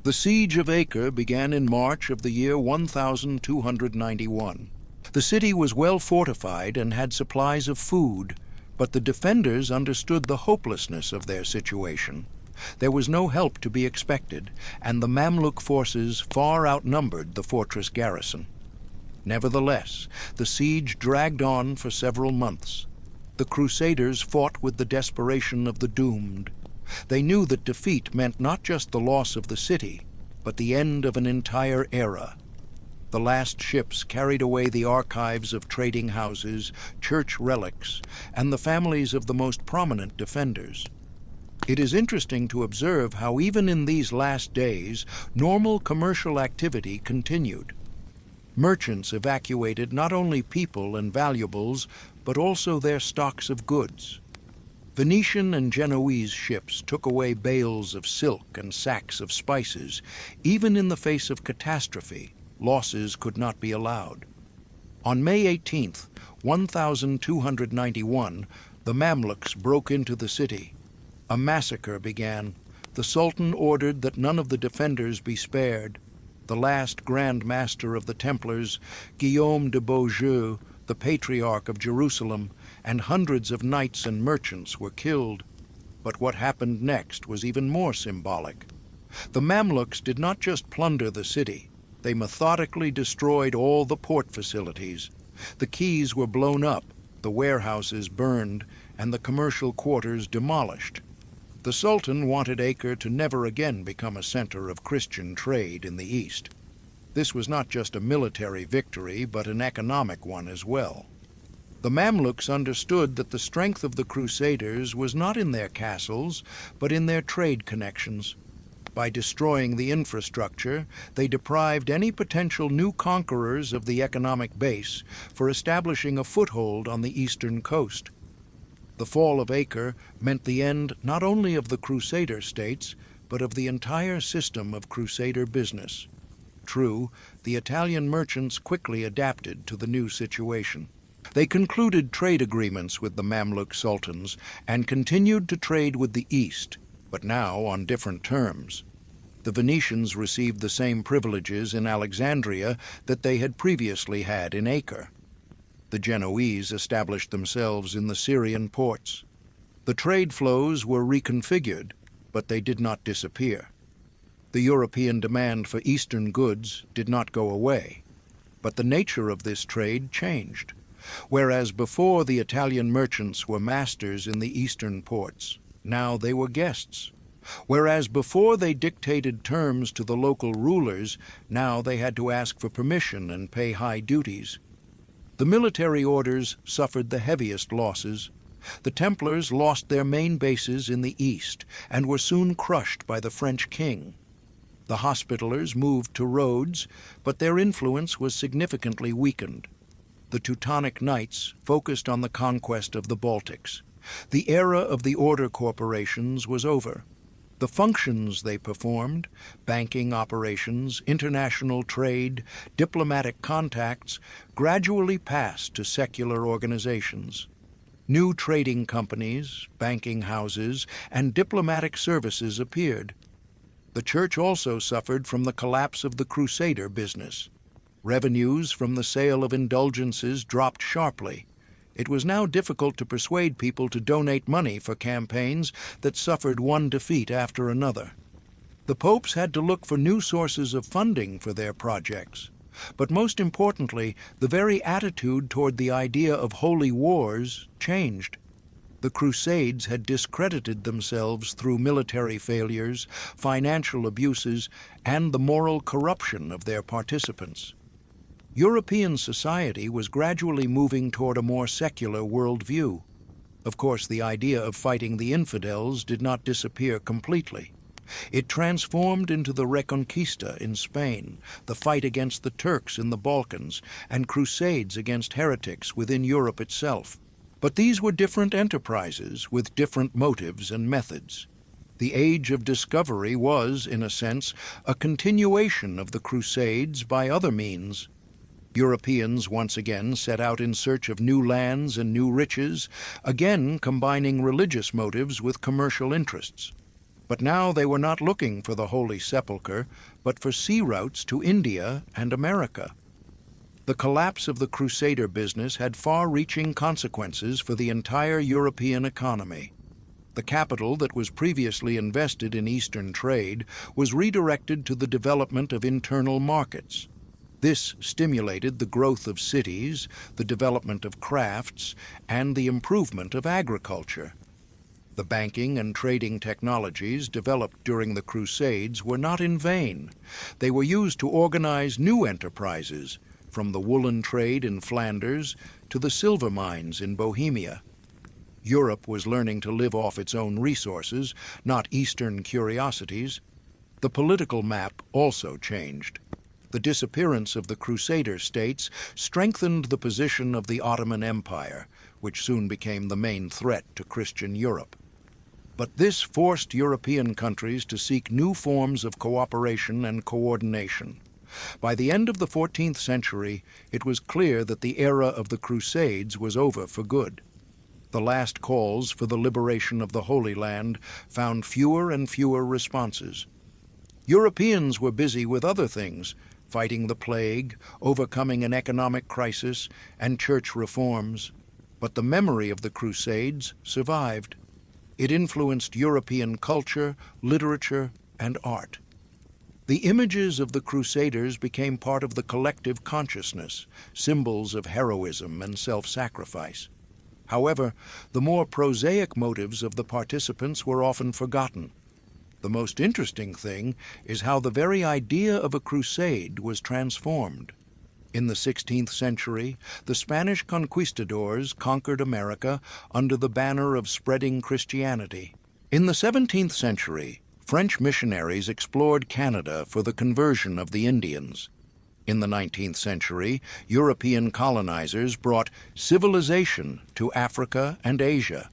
The siege of Acre began in March of the year 1291. The city was well fortified and had supplies of food, but the defenders understood the hopelessness of their situation. There was no help to be expected, and the Mamluk forces far outnumbered the fortress garrison. Nevertheless, the siege dragged on for several months. The Crusaders fought with the desperation of the doomed. They knew that defeat meant not just the loss of the city, but the end of an entire era. The last ships carried away the archives of trading houses, church relics, and the families of the most prominent defenders. It is interesting to observe how even in these last days, normal commercial activity continued. Merchants evacuated not only people and valuables, but also their stocks of goods. Venetian and Genoese ships took away bales of silk and sacks of spices. Even in the face of catastrophe, losses could not be allowed. On May 18th, 1291, the Mamluks broke into the city. A massacre began. The Sultan ordered that none of the defenders be spared. The last Grand Master of the Templars, Guillaume de Beaujeu, the Patriarch of Jerusalem, and hundreds of knights and merchants were killed. But what happened next was even more symbolic. The Mamluks did not just plunder the city. They methodically destroyed all the port facilities. The quays were blown up, the warehouses burned, and the commercial quarters demolished. The Sultan wanted Acre to never again become a center of Christian trade in the East. This was not just a military victory, but an economic one as well. The Mamluks understood that the strength of the Crusaders was not in their castles, but in their trade connections. By destroying the infrastructure, they deprived any potential new conquerors of the economic base for establishing a foothold on the eastern coast. The fall of Acre meant the end not only of the Crusader states, but of the entire system of Crusader business. True, the Italian merchants quickly adapted to the new situation. They concluded trade agreements with the Mamluk sultans and continued to trade with the East, but now on different terms. The Venetians received the same privileges in Alexandria that they had previously had in Acre. The Genoese established themselves in the Syrian ports. The trade flows were reconfigured, but they did not disappear. The European demand for Eastern goods did not go away. But the nature of this trade changed. Whereas before the Italian merchants were masters in the eastern ports, now they were guests. Whereas before they dictated terms to the local rulers, now they had to ask for permission and pay high duties. The military orders suffered the heaviest losses. The Templars lost their main bases in the east and were soon crushed by the French king. The Hospitallers moved to Rhodes, but their influence was significantly weakened. The Teutonic Knights focused on the conquest of the Baltics. The era of the order corporations was over. The functions they performed, banking operations, international trade, diplomatic contacts, gradually passed to secular organizations. New trading companies, banking houses, and diplomatic services appeared. The church also suffered from the collapse of the Crusader business. Revenues from the sale of indulgences dropped sharply. It was now difficult to persuade people to donate money for campaigns that suffered one defeat after another. The popes had to look for new sources of funding for their projects. But most importantly, the very attitude toward the idea of holy wars changed. The Crusades had discredited themselves through military failures, financial abuses, and the moral corruption of their participants. European society was gradually moving toward a more secular worldview. Of course, the idea of fighting the infidels did not disappear completely. It transformed into the Reconquista in Spain, the fight against the Turks in the Balkans, and crusades against heretics within Europe itself. But these were different enterprises with different motives and methods. The Age of Discovery was, in a sense, a continuation of the Crusades by other means. Europeans once again set out in search of new lands and new riches, again combining religious motives with commercial interests. But now they were not looking for the Holy Sepulchre, but for sea routes to India and America. The collapse of the Crusader business had far-reaching consequences for the entire European economy. The capital that was previously invested in Eastern trade was redirected to the development of internal markets. This stimulated the growth of cities, the development of crafts, and the improvement of agriculture. The banking and trading technologies developed during the Crusades were not in vain. They were used to organize new enterprises, from the woolen trade in Flanders to the silver mines in Bohemia. Europe was learning to live off its own resources, not Eastern curiosities. The political map also changed. The disappearance of the Crusader states strengthened the position of the Ottoman Empire, which soon became the main threat to Christian Europe. But this forced European countries to seek new forms of cooperation and coordination. By the end of the 14th century, it was clear that the era of the Crusades was over for good. The last calls for the liberation of the Holy Land found fewer and fewer responses. Europeans were busy with other things, fighting the plague, overcoming an economic crisis, and church reforms. But the memory of the Crusades survived. It influenced European culture, literature, and art. The images of the Crusaders became part of the collective consciousness, symbols of heroism and self-sacrifice. However, the more prosaic motives of the participants were often forgotten. The most interesting thing is how the very idea of a crusade was transformed. In the 16th century, the Spanish conquistadors conquered America under the banner of spreading Christianity. In the 17th century, French missionaries explored Canada for the conversion of the Indians. In the 19th century, European colonizers brought civilization to Africa and Asia.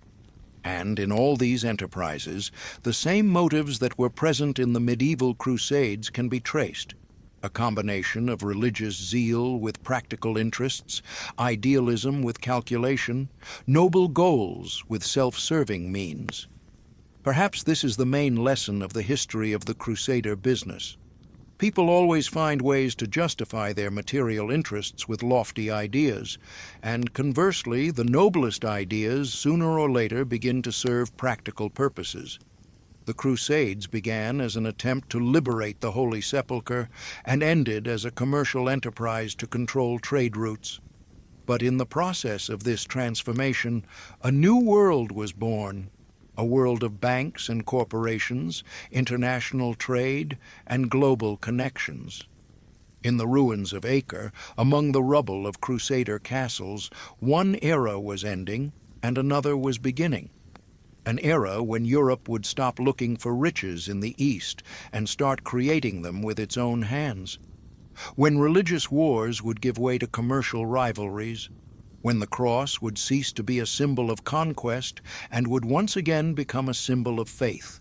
And in all these enterprises, the same motives that were present in the medieval Crusades can be traced. A combination of religious zeal with practical interests, idealism with calculation, noble goals with self-serving means. Perhaps this is the main lesson of the history of the Crusader business. People always find ways to justify their material interests with lofty ideas, and conversely, the noblest ideas sooner or later begin to serve practical purposes. The Crusades began as an attempt to liberate the Holy Sepulchre and ended as a commercial enterprise to control trade routes. But in the process of this transformation, a new world was born, a world of banks and corporations, international trade, and global connections. In the ruins of Acre, among the rubble of Crusader castles, one era was ending and another was beginning. An era when Europe would stop looking for riches in the East and start creating them with its own hands. When religious wars would give way to commercial rivalries. When the cross would cease to be a symbol of conquest and would once again become a symbol of faith.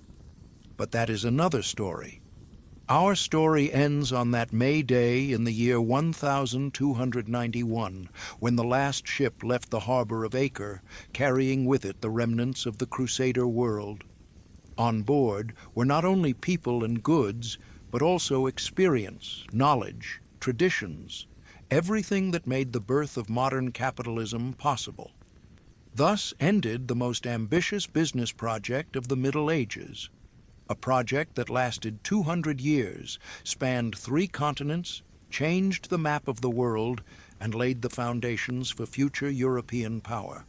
But that is another story. Our story ends on that May Day in the year 1291, when the last ship left the harbor of Acre, carrying with it the remnants of the Crusader world. On board were not only people and goods, but also experience, knowledge, traditions, everything that made the birth of modern capitalism possible. Thus ended the most ambitious business project of the Middle Ages. A project that lasted 200 years, spanned 3 continents, changed the map of the world, and laid the foundations for future European power.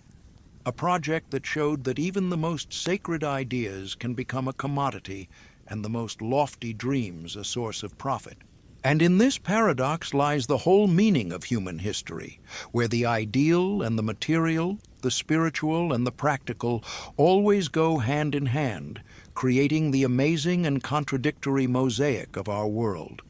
A project that showed that even the most sacred ideas can become a commodity, and the most lofty dreams a source of profit. And in this paradox lies the whole meaning of human history, where the ideal and the material, the spiritual and the practical, always go hand in hand, creating the amazing and contradictory mosaic of our world.